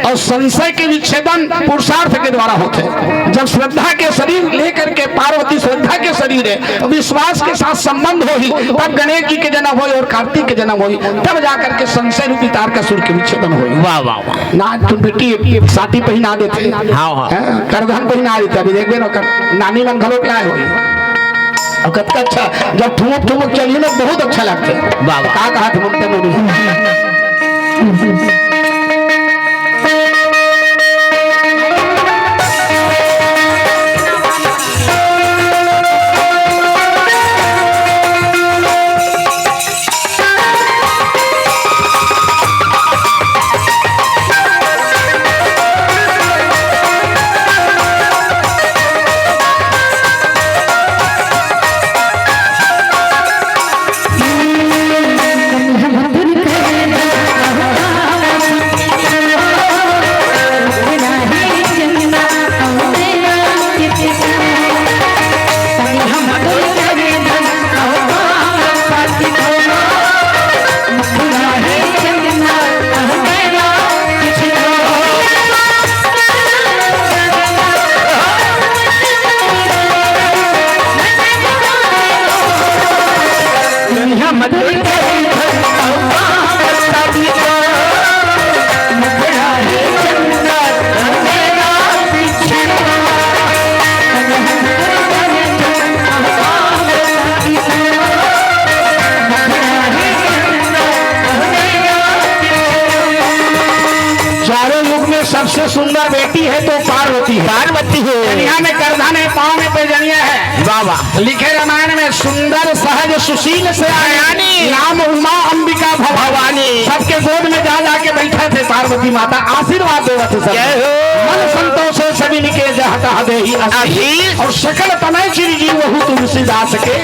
S1: और संशय के विच्छेदन पुरुषार्थ के द्वारा होते हैं। जब श्रद्धा के शरीर लेकर के पार्वती श्रद्धा के शरीर है, विश्वास के साथ संबंध हो ही तब गणेश जी के जन्म हो और कार्तिक के जन्म हो, तब जाकर के संशय रूपी तारकासुर के विच्छेदन हो।
S2: वाह वाह वाह,
S1: ना तुम बेटी साथी पहना देते,
S2: हाँ हाँ,
S1: करधन पहना देते, अभी देखबे ना नानी मन घलो क्या हो और कतका अच्छा, जब ठुमक ठुमक चलिए ना बहुत अच्छा लगता है।
S2: बाबा
S1: का कहा ठुमकते में सबसे सुंदर बेटी है तो पार्वती है,
S2: पार्वती है,
S1: दुनिया में करधन है, पाँव में पैजनिया है।
S2: वाह वाह,
S1: लिखे रामायण में सुंदर सहज सुशील से आयानी, नाम उमा अंबिका भवानी, सबके गोद में जा जाके बैठे थे पार्वती माता, आशीर्वाद देवा थे सब, मन संतोष से सभी निके जहता दे और सकल तनय चिरंजीव वहु तुलसीदास के।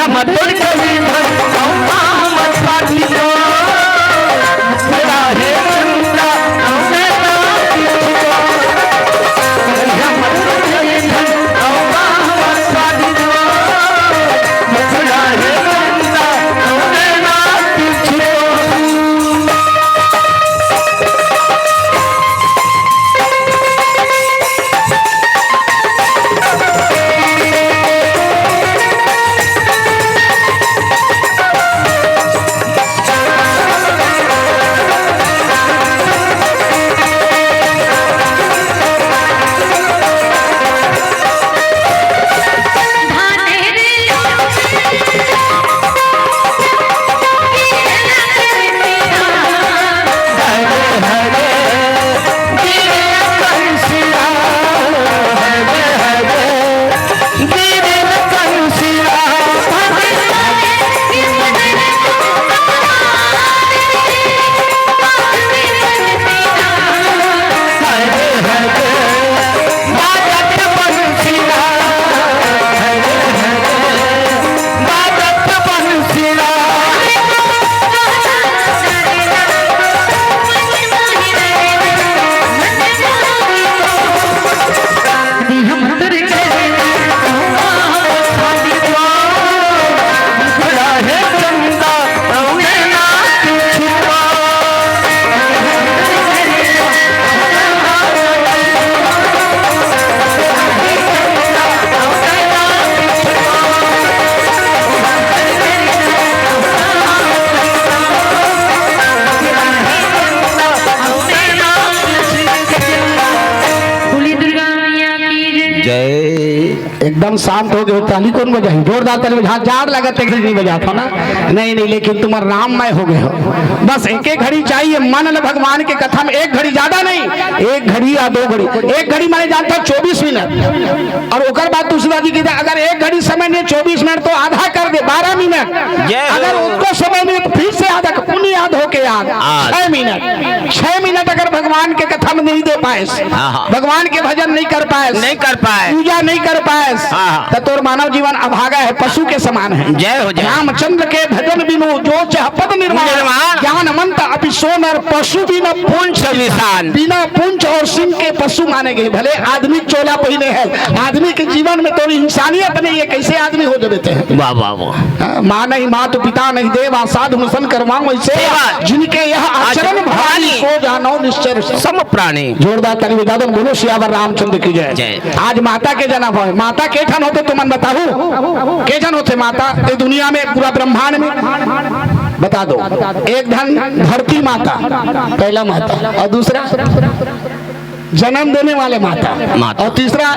S2: हम तुर कहीं धन औका हम पाटी को मुखड़ा है चंदा औने ना किछको हम तुर कहीं धन औका हम पाटी को मुखड़ा है चंदा औने ना किछको
S1: एकदम शांत हो गए ताली कौन बजाई जोरदार ताली बजा जार लगा तक नहीं बजा था ना नहीं नहीं लेकिन तुम राममय हो गए हो बस एक एक घड़ी चाहिए मन ल भगवान के कथा में एक घड़ी ज्यादा नहीं एक घड़ी या दो घड़ी एक घड़ी मैंने जानता 24 मिनट और ओकर बाद दूसरा जी कहते अगर एक घड़ी समय नहीं 24 मिनट तो आधा कर दे 12 मिनट अगर उसको समय नहीं तो फिर से आधा उन्हीं याद हो के याद 6 मिनट अगर भगवान के कथा में नहीं दे पाए भगवान के भजन नहीं कर पाए पूजा नहीं कर पाए तो तोर मानव जीवन अभागा है पशु के समान है
S2: जय हो जय
S1: रामचंद्र के भजन बिनु जो चाह पद निर्माण ज्ञान मंत अभी सोनर पशु बिना पुंछ विशान बिना पुंछ और सिंह के पशु माने गए भले आदमी चोला पहने है आदमी के जीवन में तो इंसानियत नहीं है कैसे आदमी हो देते हैं
S2: वाह वाह वाह
S1: माँ नहीं मात पिता नहीं देव साधु मुसन करवाओ ऐसे जिनके यह आचरण भवानी सो जानो निश्चय
S2: सम प्राणी
S1: जोरदार ताली बजा दो बोलो सियावर रामचंद्र की जय आज माता के जन्म हो माता के ठन होते तुमन बताओ के जन होते माता इस दुनिया में पूरा ब्रह्मांड में बता दो एक धन धरती माता पहला माता और दूसरा जन्म देने वाले माता और तीसरा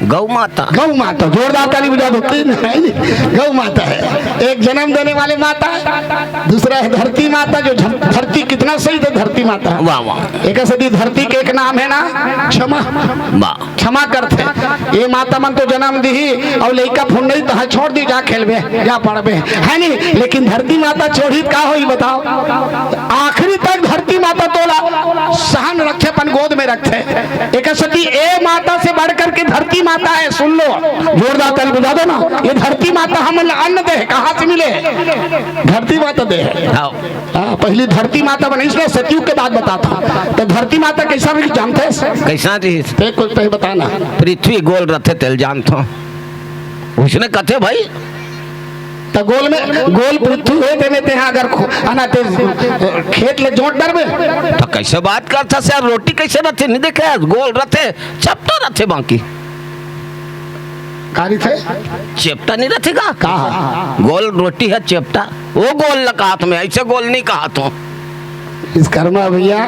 S2: गौ माता
S1: जोरदार ताली बजा दो तीन गौ माता है एक जन्म देने वाले माता दूसरा है धरती माता जो धरती कितना सही तो धरती माता
S2: वाह वाह
S1: एक सदी धरती के एक नाम है ना क्षमा करते ये माता मन तो जन्म दी और लड़का फुन नहीं तो छोड़ दी जा खेलबे जा पढ़बे है नहीं लेकिन धरती माता छोड़ी का हो बताओ आखिरी तक धरती माता तोला सहन रखे अपन गोद में रखे एक सदी ए माता से बढ़ करके धरती माता है सुन लो जोरदार ताली बजा दो ना ये धरती माता हम अन्न दे कहाँ से मिले धरती माता दे पहली धरती माता बनी इसलिए सतयुग के बाद बताता तो धरती माता कैसा भी जानते
S2: कैसा थी
S1: कुछ बताना
S2: पृथ्वी गोल रथे तेल जानता उसने कथे भाई
S1: तो गोल में गोल पृथ्वी हुए देते हैं अगर अनाते खेत ले जोट डरबे
S2: तो कैसे बात करता से रोटी कैसे रथे नहीं देखे गोल रथे चपटा रथे बाकी
S1: कारी थे
S2: चेपटा नहीं रखेगा
S1: कहा
S2: गोल रोटी है चेपटा वो गोल लगा हाथ में ऐसे गोल नहीं कहा तो
S1: इस कर्मा भैया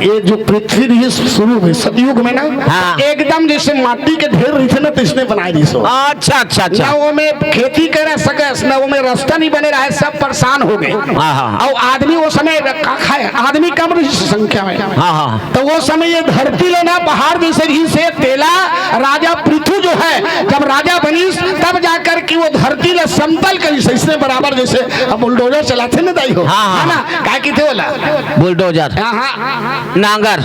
S1: ये जो पृथ्वी रही शुरू हुई सतयुग में ना एकदम जैसे माटी के ढेर रही थे ना तो इसने बनाई दी सो
S2: अच्छा
S1: ना वो में खेती करे सके ना वो में रास्ता नहीं बने रहा है सब परेशान हो गए और आदमी वो समय आदमी कम रही संख्या में तो वो समय ये धरती लेना पहाड़ जैसे रही से तेला राजा पृथ्वी जो है जब राजा बनी तब जाकर की वो धरती ले समतल करी से इसने बराबर जैसे बुलडोजर चलाते ना दाई हो ना क्या की थे बोला
S2: बुलडोजर नांगर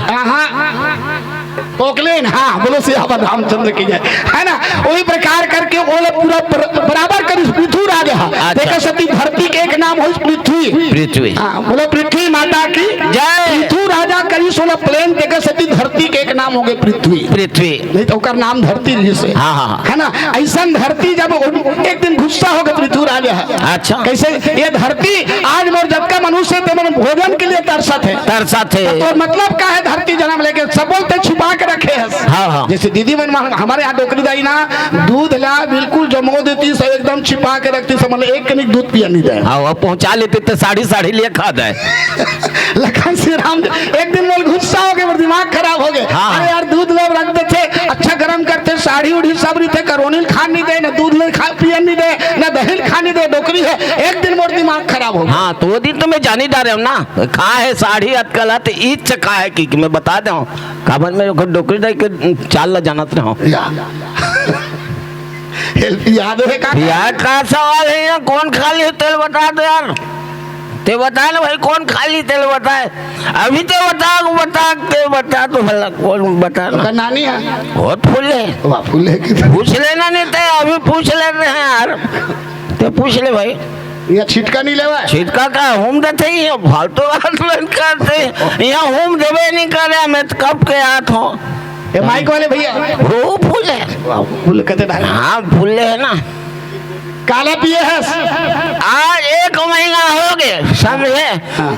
S1: पोकलेन, हाँ बोलो सियावर रामचंद्र की जय, है ना। वही प्रकार करके वो लोग पूरा बराबर कर पृथ्वी राजा देखा सती धरती के एक नाम हो पृथ्वी,
S2: पृथ्वी,
S1: हाँ बोलो पृथ्वी माता की
S2: जय।
S1: पृथ्वी राजा करी 16 प्लेन देखा सती धरती के एक नाम हो गए पृथ्वी,
S2: पृथ्वी
S1: नहीं तो ओकर नाम धरती जैसे,
S2: हाँ हाँ
S1: है ना। ऐसा धरती जब एक दिन गुस्सा हो गया पृथ्वी राजा,
S2: अच्छा
S1: कैसे ये धरती आज मोर जब का मनुष्य थे मन भोजन के लिए तरसा थे,
S2: तरसा थे,
S1: तो मतलब क्या है धरती जन्म लेके सब बोलते छुपा के रखे है,
S2: हाँ हाँ।
S1: जैसे दीदी बहन हमारे यहाँ डोकरी दाई ना दूध ला बिल्कुल जमो देती सब एकदम छिपा के रखती, सब मतलब एक कनिक दूध पिया नहीं दे,
S2: हाँ वो पहुंचा लेते तो साड़ी लिए खा दे।
S1: लखन श्री राम एक दिन बोल गुस्सा हो गए, दिमाग खराब हो गए,
S2: हाँ।
S1: अरे यार दूध लोग रखते थे अच्छा गर्म करते, साड़ी उड़ी सब रही थे, करोनील खान नहीं दे, न दूध ले खा पियन नहीं दे, न दही खाने दे, डोकरी है, एक दिन मोर दिमाग खराब हो गया।
S2: हाँ तो वो दिन तो मैं जान ही डाले हूँ ना, कहा है साड़ी अटकल है तो ईद से कहा है कि मैं बता दे काबन में डोकरी दाई के चाल ला जानत रहा
S1: याद है का
S2: यार का सवाल है यार, कौन खाली तेल बता दो यार, ते बता ना भाई कौन खाली तेल बताए, अभी तो बता तो भला कौन बता ना।
S1: नानी है
S2: बहुत फूल है,
S1: वाह फूल है
S2: पूछ लेना नहीं तो अभी पूछ लेते हैं यार, तो पूछ ले भाई।
S1: या छिटका नहीं लेवा
S2: छिटका का होम देते ही फालतू बात करते, यहाँ होम देवे नहीं करे, मैं तो कब के हाथ हूँ
S1: ये माइक वाले भैया
S2: वो फूल है,
S1: फूल कहते डाले
S2: हाँ फूल है ना,
S1: काला पिए है
S2: आज 1 महीना हो गए समझे,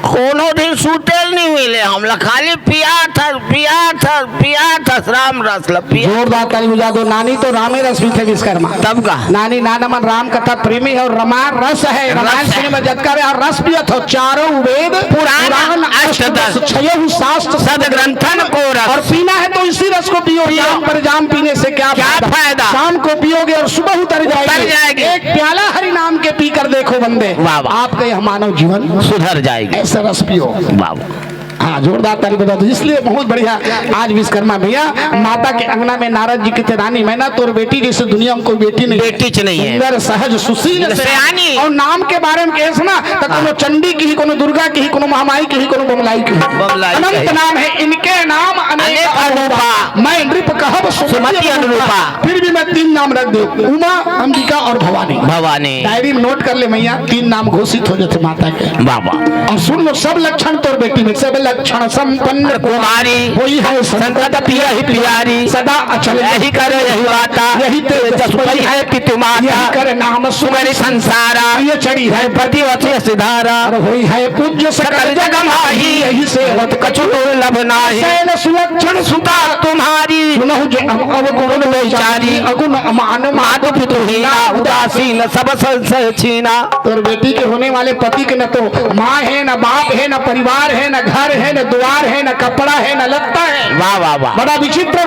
S2: कोनो दिन सुतेल नहीं मिले, हमला खाली पिया था राम रस पिया।
S1: जोरदार ताली बजा दो। नानी तो रामे रस भी थे विश्वकर्मा,
S2: तब का
S1: नानी नानमन राम कथा प्रेमी है और रामायण रस है, रामायण सुनने में जगकर और रस पिया था, चारों वेद
S2: पुराण अष्टदश
S1: छयहु शास्त्र
S2: सदग्रंथन को रस,
S1: और पीना है तो इसी रस को पियो, जाम पर जाम पीने से क्या
S2: फायदा,
S1: शाम को पियोगे और सुबह उतर जाएगी, एक प्याला हरि नाम के पीकर देखो बंदे, आपका यह मानव जीवन
S2: सुधर जाएगी,
S1: ऐसा रस पियो।
S2: बाबा
S1: हाँ जोरदार ताली बजा दो। इसलिए बहुत बढ़िया आज विश्वकर्मा भैया माता के अंगना में नारद जी की रानी मैना तोर बेटी जैसे दुनिया में कोई बेटी नहीं,
S2: बेटी नहीं है,
S1: सुंदर सहज सुशील
S2: सयानी,
S1: और नाम के बारे में कहे ना तो कोनो चंडी की ही, कोनो दुर्गा की ही, कोनो महामाई की ही, कोनो बमलाई की अनंत नाम है इनके नाम अनेक अनुरूपा, मैं नृप कहब सुमति अनुरूपा, फिर भी मैं 3 नाम रख दूं, उमा अंबिका और भवानी। डायरी में नोट कर ले मैया, 3 नाम घोषित हो जाते माता के
S2: बाबा,
S1: और सुन लो सब लक्षण तोर बेटी में, सब लक्षण संपन्न
S2: कुमारी,
S1: वही है संतत पिया ही प्यारी, सदा अचल
S2: यही करे यही बाता,
S1: यही तेजस्वी
S2: है पितुमाता,
S1: यही कर नाम सुमरि
S2: संसारा,
S1: ये चढ़ी है
S2: प्रतिवती सिधारा,
S1: और वही है पूज्य सकल जग माही, यही सेवत
S2: कछु दुर्लभ नाही,
S1: सैन सुलक्षण सुता
S2: तुम्हारी,
S1: सुनहु जो अवगुण विचारी, अगुण अमान
S2: मातु पितुहीना, उदासीन सब संशय छीना।
S1: और बेटी के होने वाले पति के न तो माँ है, न बाप है, न परिवार है, न घर है, न द्वार है, न कपड़ा है, न लत्ता है,
S2: वाह वाह वाह,
S1: बड़ा विचित्र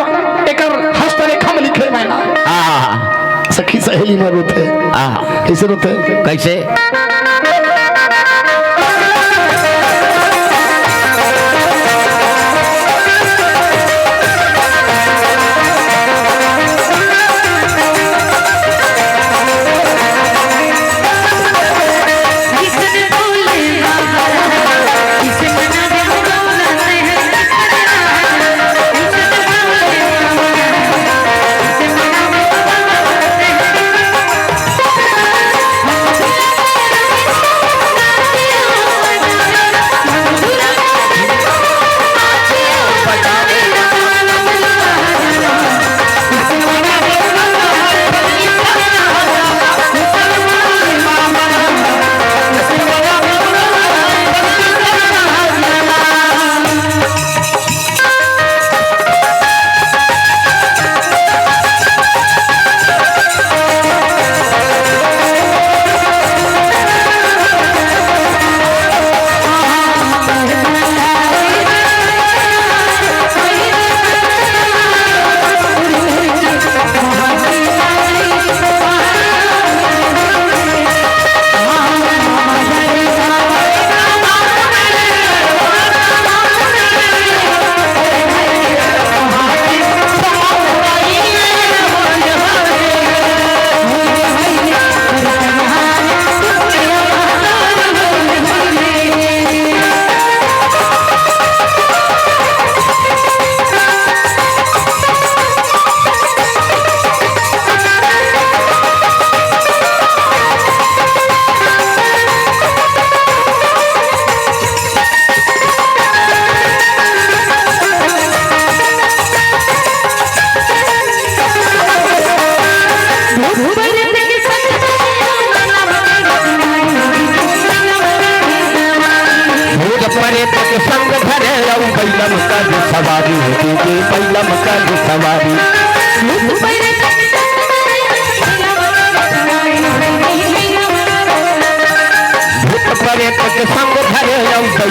S1: एक हस्तरेखा में लिखे मैना, सखी सहेली में रोते, कैसे रोते,
S2: कैसे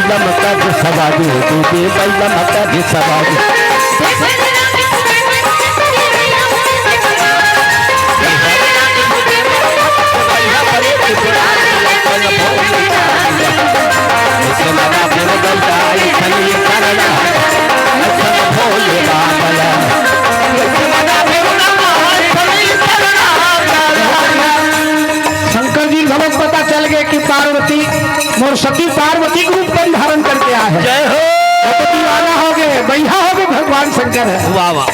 S2: बैलम कद सवारी दीदी बैलम कद सवारी
S1: शंकर जी भगवत पता चल गए कि पार्वती मोर सती पार्वती को रूप पर धारण करके आया है।
S2: जय हो
S1: तो दीवाना हो गए, बैहा हो गए भगवान शंकर है।
S2: वाह वाह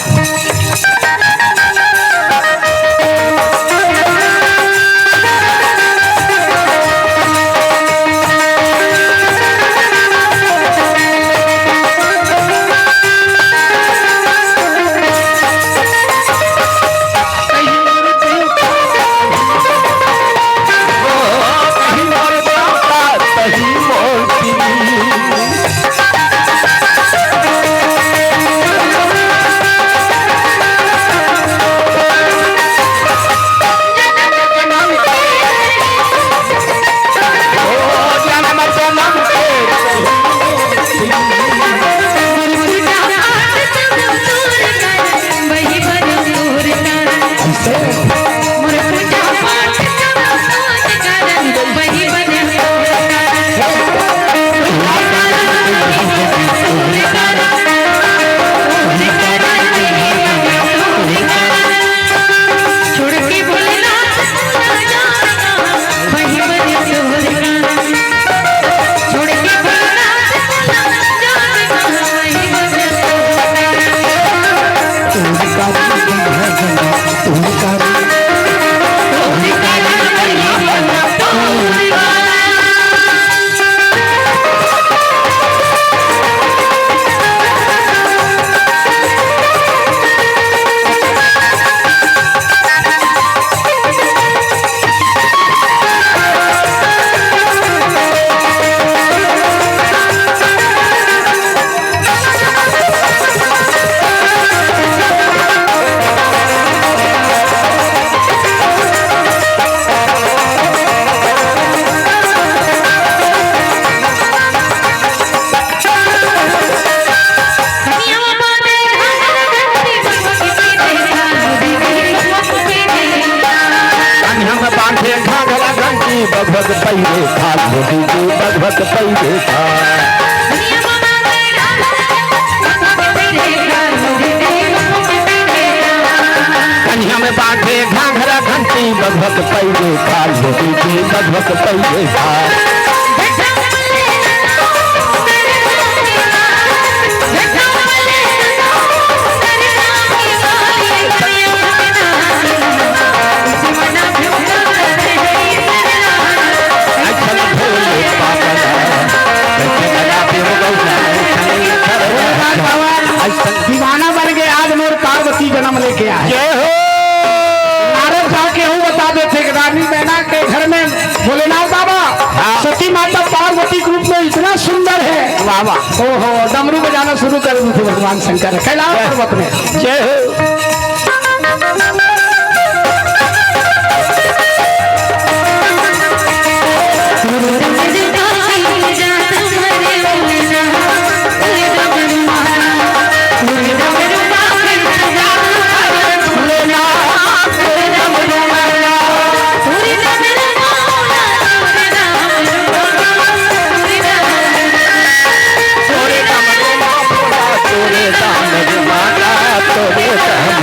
S2: भगवत पहले था दीदी भगवत पहले था कन्या में बांधे घाघरा घंटी भगवत पहले था दीदी भगवत पहले था
S1: दीवाना बन गए आज मोर पार्वती जन्म लेके आए।
S2: जय हो
S1: नारद जाके हूँ बता देते कि रानी मैना के घर में भोलेनाथ बाबा सती माता पार्वती के रूप में इतना सुंदर है।
S2: वाह वाह
S1: ओहो डमरू बजाना शुरू कर दी थी भगवान शंकर कैलाश पर्वत में।
S2: जय हो तोरे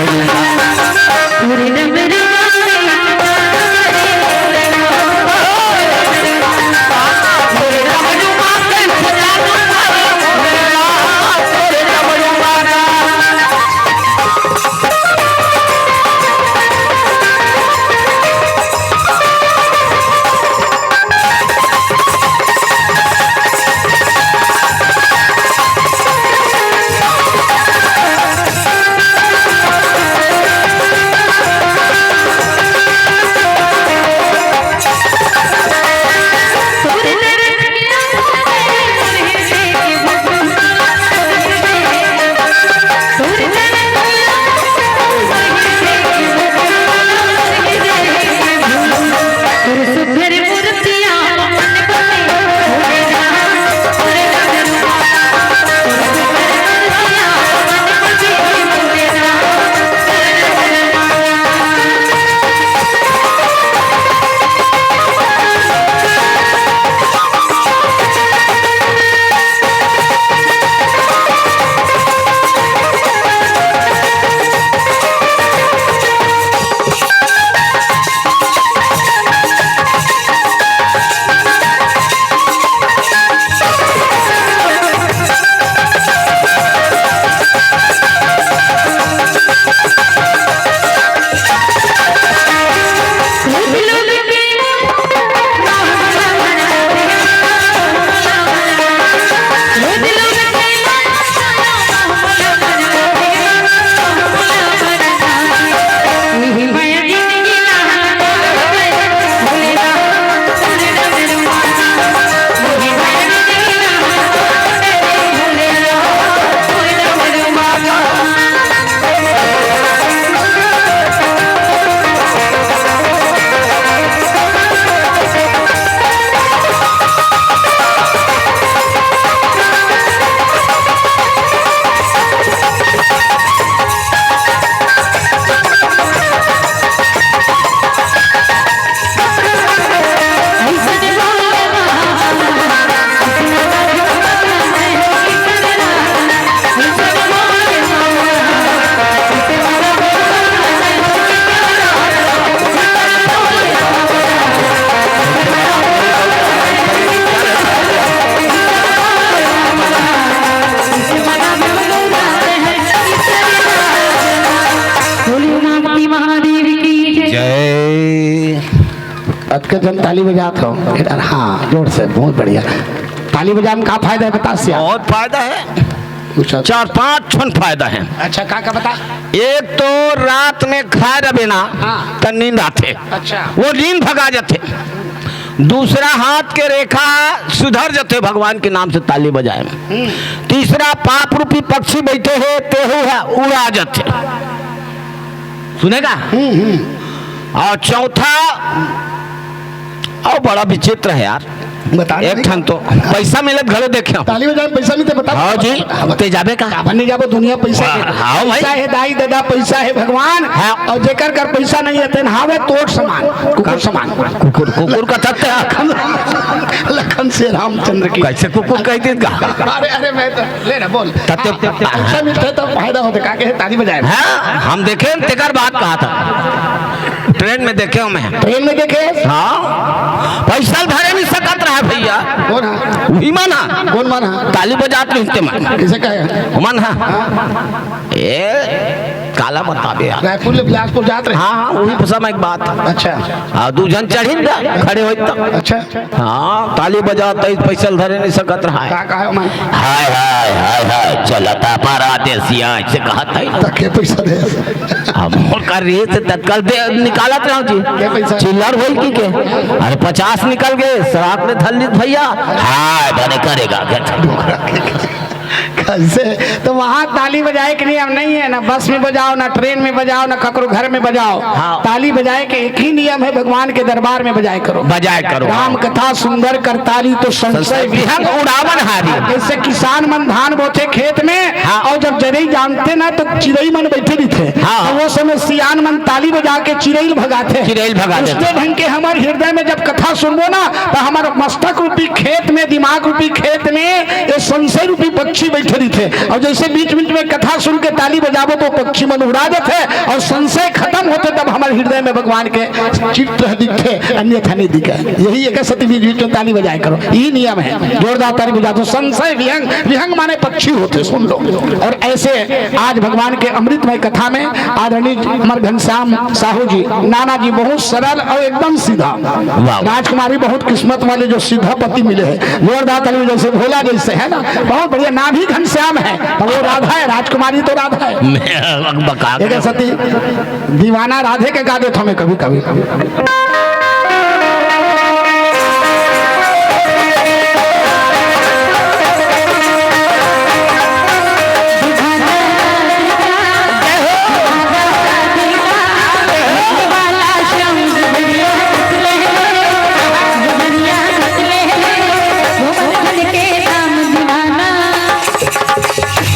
S1: अटके जन ताली बजात हो इधर, हाँ जोर से, बहुत बढ़िया। ताली बजा में का फायदा है बता सिया?
S2: बहुत फायदा है,
S1: पूछा।
S2: 4-5 ठन फायदा है।
S1: अच्छा का बता?
S2: एक तो रात में खाए रहे ना
S1: हाँ।
S2: तो नींद आते,
S1: अच्छा।
S2: वो नींद भगा जाते। दूसरा हाथ के रेखा सुधर जाते भगवान के नाम से ताली बजाए में। तीसरा पाप रूपी पक्षी बैठे हैं तेहू है उड़ा जाते, सुनेगा। और चौथा और बड़ा विचित्र है यार,
S1: बता
S2: एक ठन तो पैसा मिलत घरे देखे हो।
S1: ताली बजाए में पैसा नहीं थे बता?
S2: हाँ जी, ते जाबे का
S1: बनी जाबो दुनिया पैसा है।
S2: हाँ भाई।
S1: पैसा है दाई दादा, पैसा है भगवान।
S2: हाँ।
S1: और जेकर कर पैसा नहीं है तेन हावे तोड़ समान, कुकुर समान।
S2: कुकुर का तत्व है।
S1: लखन से रामचंद्र की।
S2: कैसे कुकुर कहते का?
S1: अरे मैं तो ले ना बोल।
S2: तत्व
S1: पैसा मिलता है तो फायदा होता है, का ताली बजाए।
S2: हाँ, हम देखे तेकर बात कहा था, ट्रेन में देखे हो मैं।
S1: ट्रेन में देखे?
S2: हाँ, पैसा भरे नहीं सकत रहा भैया।
S1: कौन है?
S2: वही माना
S1: कौन माना?
S2: ताली बजाते रहते मन।
S1: किसे कहे?
S2: मन है ए काला बताबे यार।
S1: रायपुर ले बिलासपुर जात रहे?
S2: हाँ हाँ, वही समय एक बात।
S1: अच्छा।
S2: हाँ, 2 जन चढ़ी ना खड़े हो तो।
S1: अच्छा।
S2: हाँ, ताली बजाते पैसा धरे नहीं सकत रहा है।
S1: का कहा मैं?
S2: हाय हाय हाय हाय चलता परदेसिया ऐसे कहता है।
S1: तक के पैसा दे।
S2: हम और कर रही थे तत्काल दे निकालत रहो
S1: क्या पैसा?
S2: जी चिल्लर होई की के अरे 50 निकल गए सराक ने धर ली भैया। हाय बने करेगा
S1: कैसे? तो वहाँ ताली बजाए के नियम नहीं है, ना बस में बजाओ, ना ट्रेन में बजाओ, ना ककरो घर में बजाओ।
S2: हाँ।
S1: ताली बजाए के एक ही नियम है, भगवान के दरबार में बजाए करो।
S2: बजाए करो।
S1: राम कथा सुंदर कर ताली तो संशय
S2: विहंग उड़ावन हारी।
S1: जैसे किसान मन धान बोते खेत में।
S2: हाँ।
S1: और जब जरई जानते ना तो चिड़ई मन बैठे नहीं थे।
S2: हाँ।
S1: तो वो समय सियान मन ताली बजा के चिड़ई भगाते।
S2: चिड़ैल भगाते।
S1: उसके ढंग के हमारे हृदय में जब कथा सुनबो ना तो हमारे मस्तक रूपी खेत में, दिमाग रूपी खेत में ये संशय रूपी पक्षी बैठे नहीं थे। और जैसे बीच बीच में कथा सुन के ताली बजाबो तो पक्षी मन उड़ा देते और संशय खत्म होते, तब हमारे हृदय में भगवान के चित्र दिखे, अन्यथा नहीं दिखे। यही एक सती बीच बीच में ताली बजाए करो, यही नियम है। जोरदार ताली बजा दो। संशय विहंग, विहंग माने पक्षी होते, सुन लो। और ऐसे आज भगवान के अमृतमय कथा में आदरणीय हमारे घनश्याम साहू जी, नाना जी बहुत सरल और एकदम सीधा। राजकुमारी बहुत किस्मत वाले जो सीधा पति मिले हैं। जोरदार ताली जैसे भोला जैसे है ना, बहुत बढ़िया। ना भी घनश्याम है तो वो राधा है, राजकुमारी तो राधा है। एक सती दीवाना राधे के गा देता हमें कभी कभी।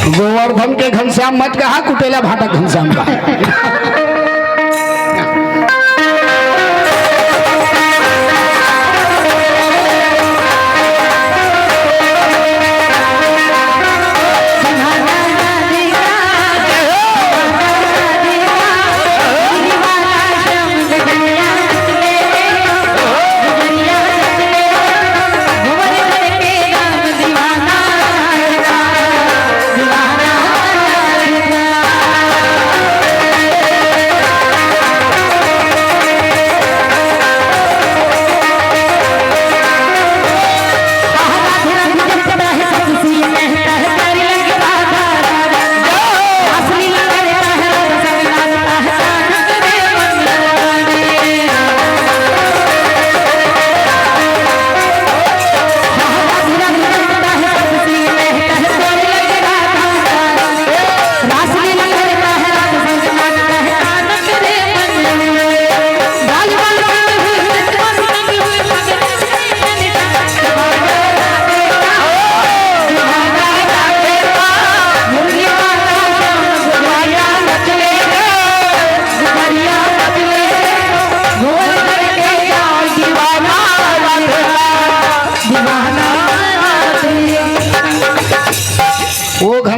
S1: गोवर्धन के घनश्याम मत कहा, कुटेला भाटक घनश्याम का।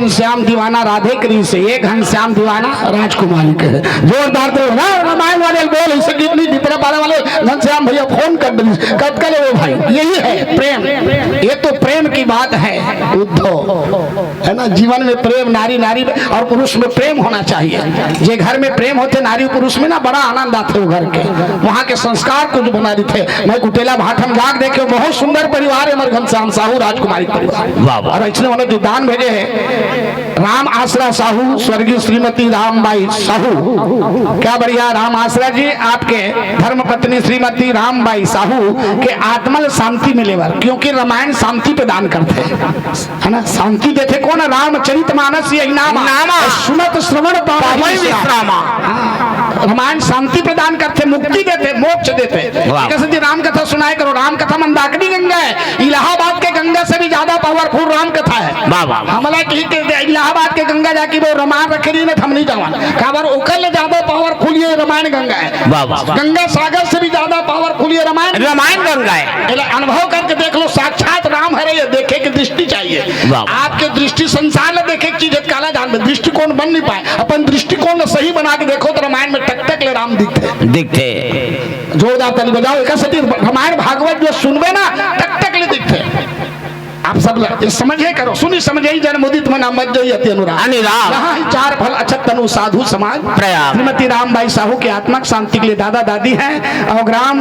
S1: घनश्याम दीवाना राधे कृष्ण से, एक घनश्याम दीवाना राजकुमारी के है। जोरदार तो ना रामायण वाले बोल इसे कितनी दीपरा पाला वाले घनश्याम भैया फोन कर दे कब कल वो भाई, यही है प्रेम। ये तो प्रेम की बात है उद्धव, है ना। जीवन में प्रेम, नारी नारी और पुरुष में प्रेम होना चाहिए। जे घर में प्रेम होते नारी पुरुष में ना बड़ा आनंद आते वो घर के, वहाँ के संस्कार कुछ बना देते। मैं कुटेला भाठम जाग देखे, बहुत सुंदर परिवार है हमारे घनश्याम साहू राजकुमारी परिवार। और इसने उन्होंने जो दान भेजे हैं, राम आसरा साहू स्वर्गीय श्रीमती रामबाई साहू, क्या बढ़िया। राम आसरा जी आपके धर्म पत्नी श्रीमती रामबाई साहू के आत्मा शांति मिलेगा, क्योंकि रामायण शांति प्रदान करते है ना। शांति देते कौन? रामचरित मानस यही नाम सुनत श्रवण पावई विश्रामा। रामायण शांति प्रदान करते, मुक्ति देते, मोक्ष देते। जैसे राम कथा सुनाए करो, राम कथा मंदाकिनी गंगा है, इलाहाबाद के गंगा से भी ज्यादा पावरफुल राम कथा है। हमला की इलाहाबाद के गंगा जाके वो रामायण रखे रही हम नहीं जावा खबर ओकर ले ज्यादा पावरफुल ये रामायण गंगा है। गंगा सागर से भी ज्यादा पावरफुल ये रामायण गंगा है। अनुभव करके देख लो, साक्षात राम है ये देखे की दृष्टि चाहिए। आपके दृष्टि संसार में देखे चीज काला जान में दृष्टिकोण बन नहीं पाए, अपन दृष्टिकोण सही बना के देखो तो रामायण में टक टक ले राम दिखते। जोरदार ताली बजाओ। एक रामायण भागवत जो सुनबे ना टक टक ले दिखते। आप सब समझे करो, सुनी समझे जन्मोदित मना मत जो अनुराग यहाँ चार फल अछत तनु साधु समाज प्रयाग। श्रीमती रामबाई साहू की आत्मक शांति के लिए दादा दादी हैं और ग्राम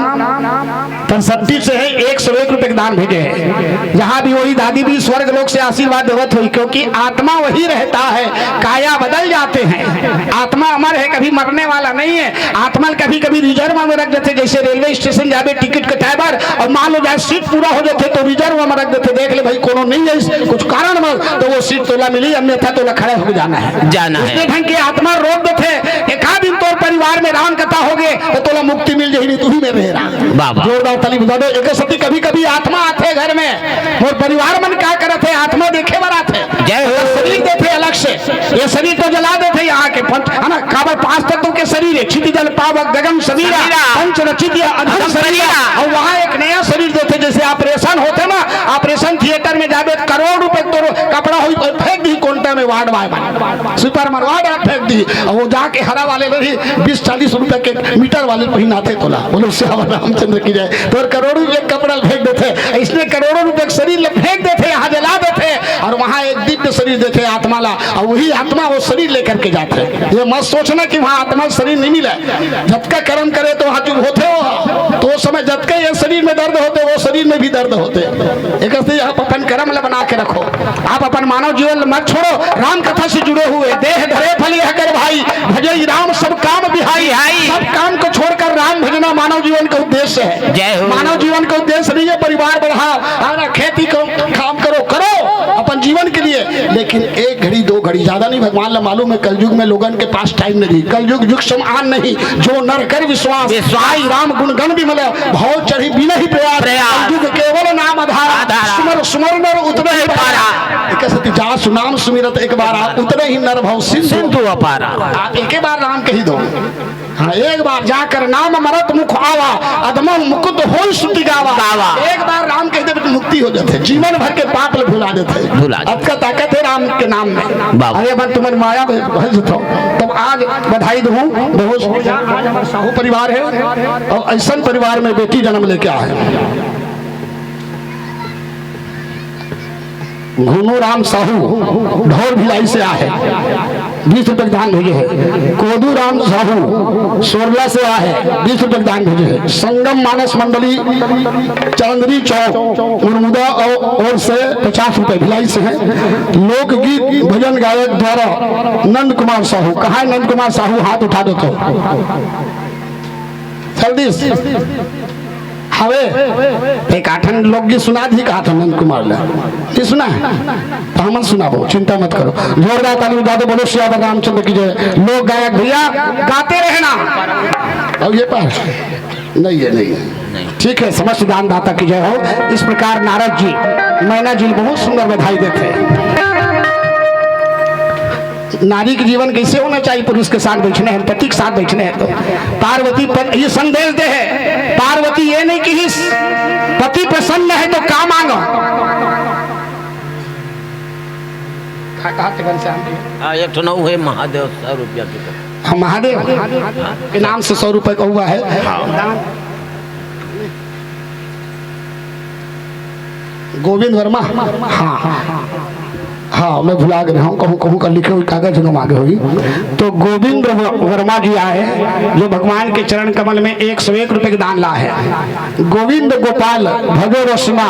S1: तनसट्टी से है 101 रुपए दान भेजे हैं। जहाँ भी वही दादी भी स्वर्ग लोक से आशीर्वाद देवत हुई, क्योंकि आत्मा वही रहता है, काया बदल जाते हैं। आत्मा अमर है, कभी मरने वाला नहीं है। आत्मा कभी कभी रिजर्व में रख देते, जैसे रेलवे स्टेशन जावे टिकट कटाए बार और मान लो जाए सीट पूरा हो जाते तो रिजर्व में रख देते, देख ले भाई कोनो नहीं है कुछ कारण में तो वो सीट तोला मिली, अन्यथा तोला खड़े हो जाना है उसने ढंग के आत्मा रोक देते। एक आध दिन तोर परिवार में राम कथा हो गए तो तोला मुक्ति मिल जाएगी, तू ही में रह रहा। जोरदार ताली बजा दो। एक सती कभी कभी आत्मा आते घर में और परिवार में क्या करते, आत्मा देखे बार आते शरीर देते अलग से, ये शरीर तो जला देते यहाँ के है ना। काबर 5 तत्वों के शरीर है, क्षिति जल पावक गगन शरीरा पंच रचित अधम शरीरा, और वहाँ एक नया शरीर देते। जैसे ऑपरेशन होते ना, ऑपरेशन थिएटर में जावे करोड़ रुपए तो कपड़ा हुई फेंक दी कोंटा में वार्ड वार्ड सुपर मरवाड़ फेंक दी, और वो जाके हरा वाले रही 20-40 रुपए के मीटर वाले पहनाते तोला बोलो श्याम रामचंद्र की जाए तो करोड़ों रुपए कपड़ा फेंक देते। इसलिए करोड़ों रुपए शरीर फेंक देते, यहाँ जला देते और वहाँ एक दिव्य शरीर देते आत्मा ला, और वही आत्मा वो शरीर लेकर के जाते। ये मत सोचना कि वहाँ आत्मा शरीर नहीं मिला, जब का कर्म करे तो वहाँ चुप होते हो तो समय जब के ये शरीर में दर्द होते वो शरीर में भी दर्द होते। एक आप अपन कर्म बना के रखो, आप अपन मानव जीवन मत छोड़ो। राम कथा से जुड़े हुए देह धरे फली कर भाई भजई राम सब काम बिहाई, सब काम को छोड़कर राम भजना मानव जीवन का उद्देश्य है। मानव जीवन का उद्देश्य नहीं है परिवार बढ़ाओ, खेती करो, काम करो अपन जीवन के लिए, लेकिन एक घड़ी 2 घड़ी ज्यादा नहीं। भगवान ला मालूम है कलयुग में लोगन के पास टाइम नहीं, कलयुग युग समान नहीं। जो नर कर विश्वास आई राम गुणगण भी मिले भाव चढ़ी बिना ही प्रयास, युग केवल नाम आधार सुमर नर उतने ही पारा। जा सुनाम सुमिरत एक बार उतने ही नर भाव सिंधु अपारा। आप एक बार राम कही दो, हाँ एक बार जाकर नाम मरत मुख आवा अदम मुकुद हो सुति गावा। एक बार राम कह दे मुक्ति हो जाते, जीवन भर के पाप भुला देते। अब का ताकत है राम के नाम में। अरे बार तुम्हारी माया तब आज बधाई दूं, बहुत आज साहू परिवार है और ऐसा परिवार में बेटी जन्म लेके आए। घुनो राम साहू ढोर भिलाई से आए 20 रुपए दान भेजे है। कोदू राम साहू सोरला से आए 20 रुपए दान भेजे है। संगम मानस मंडली चंद्री चौक मुर्मुदा और से 50 रुपए भिलाई से है। लोकगीत भजन गायक द्वारा नंद कुमार साहू, कहा है नंद कुमार साहू, हाथ उठा दो तो जल्दी हवे एक 8 लोकगीत सुना दी, कहा था नंद कुमार ने सुना है तो हम सुना वो चिंता मत करो। जोरदार ताली बजा दो, बोलो श्री रामचंद्र की जय। लोक गायक भैया गाते रहना। अब ये पर नहीं है, नहीं है, ठीक है। समस्त दानदाता की जय हो। इस प्रकार नारद जी मैना जी बहुत सुंदर बधाई देते हैं। नारी के जीवन कैसे होना चाहिए, पुरुष के साथ बैठने हैं, पति के साथ बैठने हैं। तो पार्वती पर ये संदेश दे है, पार्वती ये नहीं कि पति प्रसन्न है तो काम मांगो, कहा थे घनश्याम जी?
S2: एक ठो नौ है महादेव 100 रुपया की
S1: हाँ, महादेव के नाम से 100 रुपए का हुआ है दान। गोविंद वर्मा, हाँ हाँ मैं भुला गया हूँ, कहूँ कहूँ का लिखे हुए कागज हम आगे हुई। तो गोविंद वर्मा जी आए जो भगवान के चरण कमल में 101 रुपए के दान ला है। गोविंद गोपाल भगो रसना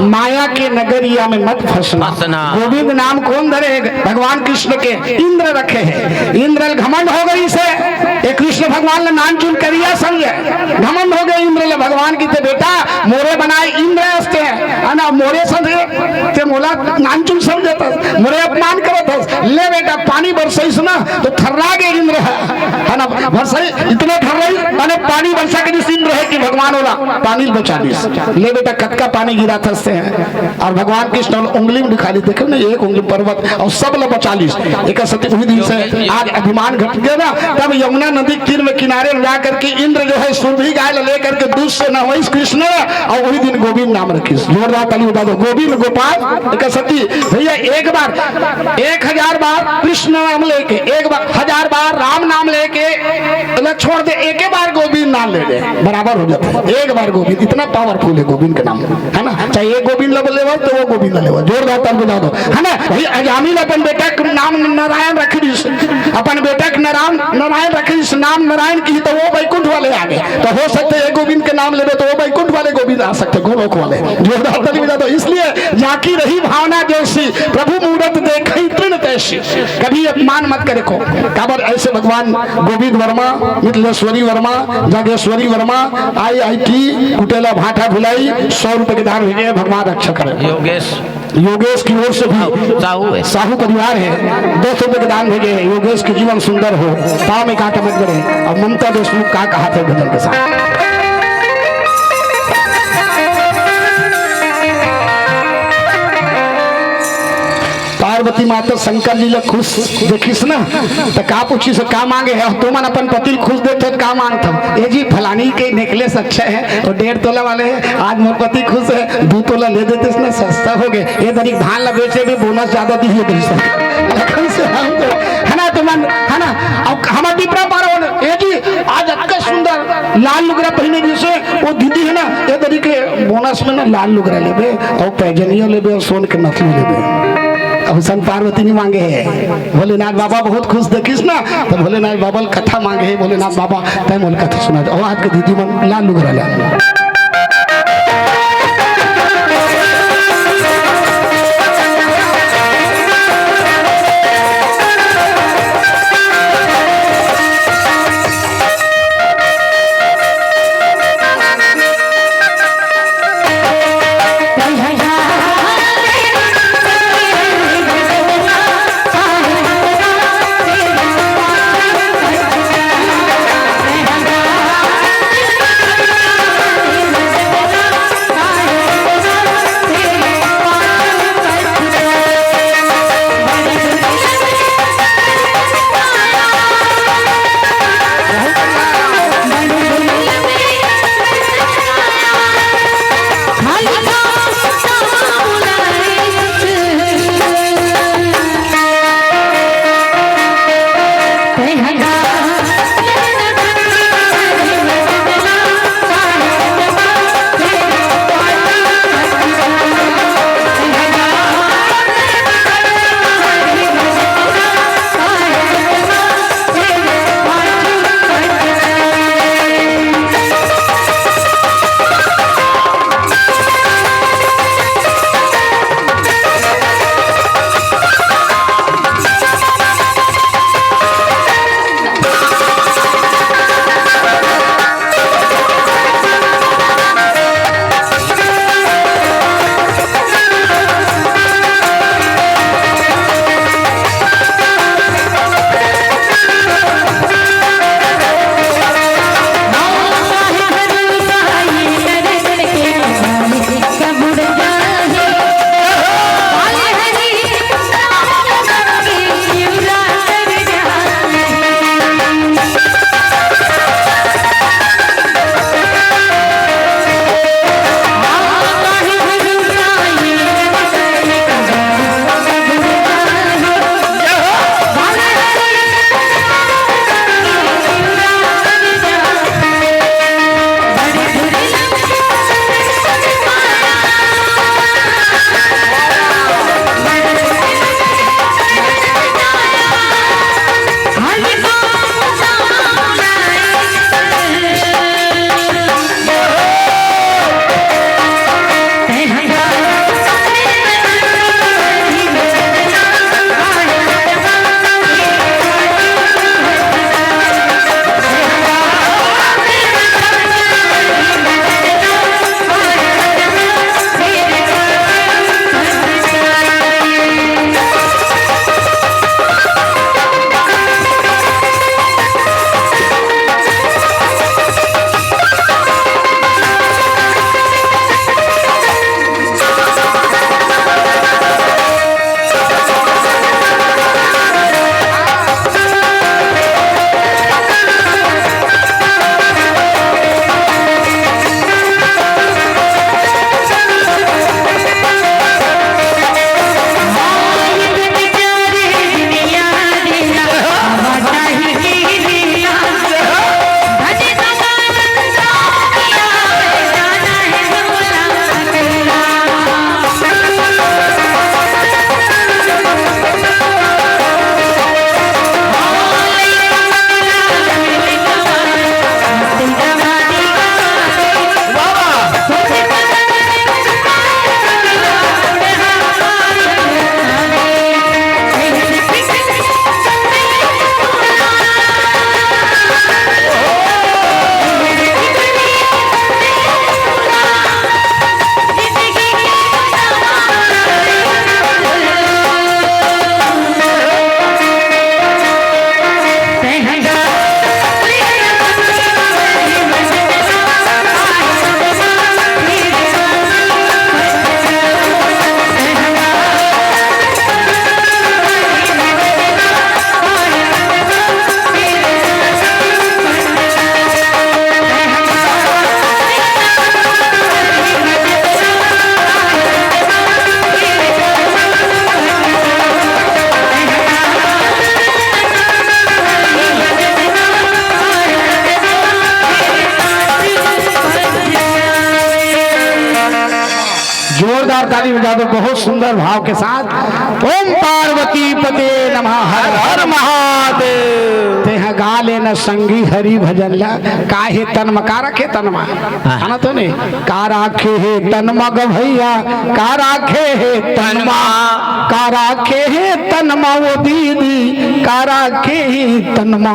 S1: माया के नगरिया में मत फंसना। गोविंद नाम कौन धरे? भगवान कृष्ण के इंद्र रखे हैं। इंद्र घमंड हो गई से कृष्ण भगवान ने नाम चुन करिया समझे, घमंड हो गए इंद्र भगवान की। बेटा मोरे बनाए इंद्र हंसते है ना, मोरे समझे मोला नाम चुन समझे मोरे अपमान करत ले बेटा पानी बरसाइस ना तो थर्रा के इंद्र है ना, बरसाई इतने थर्राई माने पानी बरसा के जिस इंद्र है कि भगवान होला पानी बचा दिस। ले बेटा कटका पानी गिरा थसते हैं और भगवान कृष्ण उंगली में दिखा ली, देखे ना एक उंगली पर्वत और सब लोग 40 एक सत्य हुई दिन से आज अभिमान घट गया ना। तब यमुना नदी तीर में किनारे में जाकर के इंद्र जो है सुरभि गाय लेकर के दूध से नहवाई कृष्ण और वही दिन गोविंद नाम रखी। जोरदार ताली बजा दो। गोविंद गोपाल एक सती भैया एक बार 1000 बार कृष्ण नाम लेके, एक बार 1000 बार राम नाम लेके छोड़ दे, एक बार गोविंद नाम ले दे बराबर हो जाता है। एक बार गोविंद इतना पावरफुल है गोविंद का नाम है ना, चाहे एक गोविंद ले तो वो गोविंद ले। जोरदार ताली बजा दो है ना। भैया अजामिल अपन बेटा का नाम नारायण रख दी, अपन बेटा का नारायण रख दी, नाम नारायण की तो वो वैकुंठ वाले आ गए। तो हो सकते है गोविंद के नाम ले तो वो वैकुंठ वाले गोविंद आ सकते, गोलोक वाले। जोरदार ताली बजा दो। इसलिए जाकी रही भावना जैसी प्रभु मूरत देखई तृण तैसी, कभी अपमान मत करे को। काबर ऐसे भगवान गोविंद वर्मा, मिथिलेश्वरी वर्मा, जागेश्वरी वर्मा, IIT कुटेला भाटा भिलाई 100 रुपए के दान भेजे, भगवान रक्षा करे। योगेश की ओर से भी साहू परिवार है 200 रुपए के दान भेजे हैं। योगेश के जीवन सुंदर हो, पाँव में कांटा मत करे। और ममता देशमुख का कहा था भजन के साथ पार्वती माता शंकर जी लोग खुश देखिस ना तो का पूछी से का मांगे है, तुम अपन पति खुश देते तो का मांगता ये जी फलानी के नेकलेस अच्छे है तो 1.5 तोला वाले है, आज मोर पति खुश है 2 तोला ले देते ना सस्ता हो गए। ये तरीक धान ला बेचे भी बोनस ज्यादा दी है ना तुम है ना। अब हमारा डिपरा पारा ये जी आज अच्छा सुंदर लाल लुगरा पहने जैसे वो दीदी है ना, ये तरीके बोनस में ना लाल लुगरा लेबे और पैजनिया लेबे और सोन के नथली लेबे। हुसन पार्वती नहीं मांगे है, भोलेनाथ बाबा बहुत खुश देखिस ना तो भोलेनाथ बाबा कथा मांगे है। भोलेनाथ बाबा तय मोल कथा सुना और आपके दीदी मन लाल लुगरा ला जोरदार ताली बजा दो बहुत सुंदर भाव के साथ। ओम पार्वती पते नमः हर हर महादेव। ते हैं गा लेना संगी हरि भजन ला काहे तनमा का रखे तनमा है ना तो नहीं का राखे है तनमा ग भैया का राखे है तनमा का राखे है तनमा वो दीदी का राखे है तनमा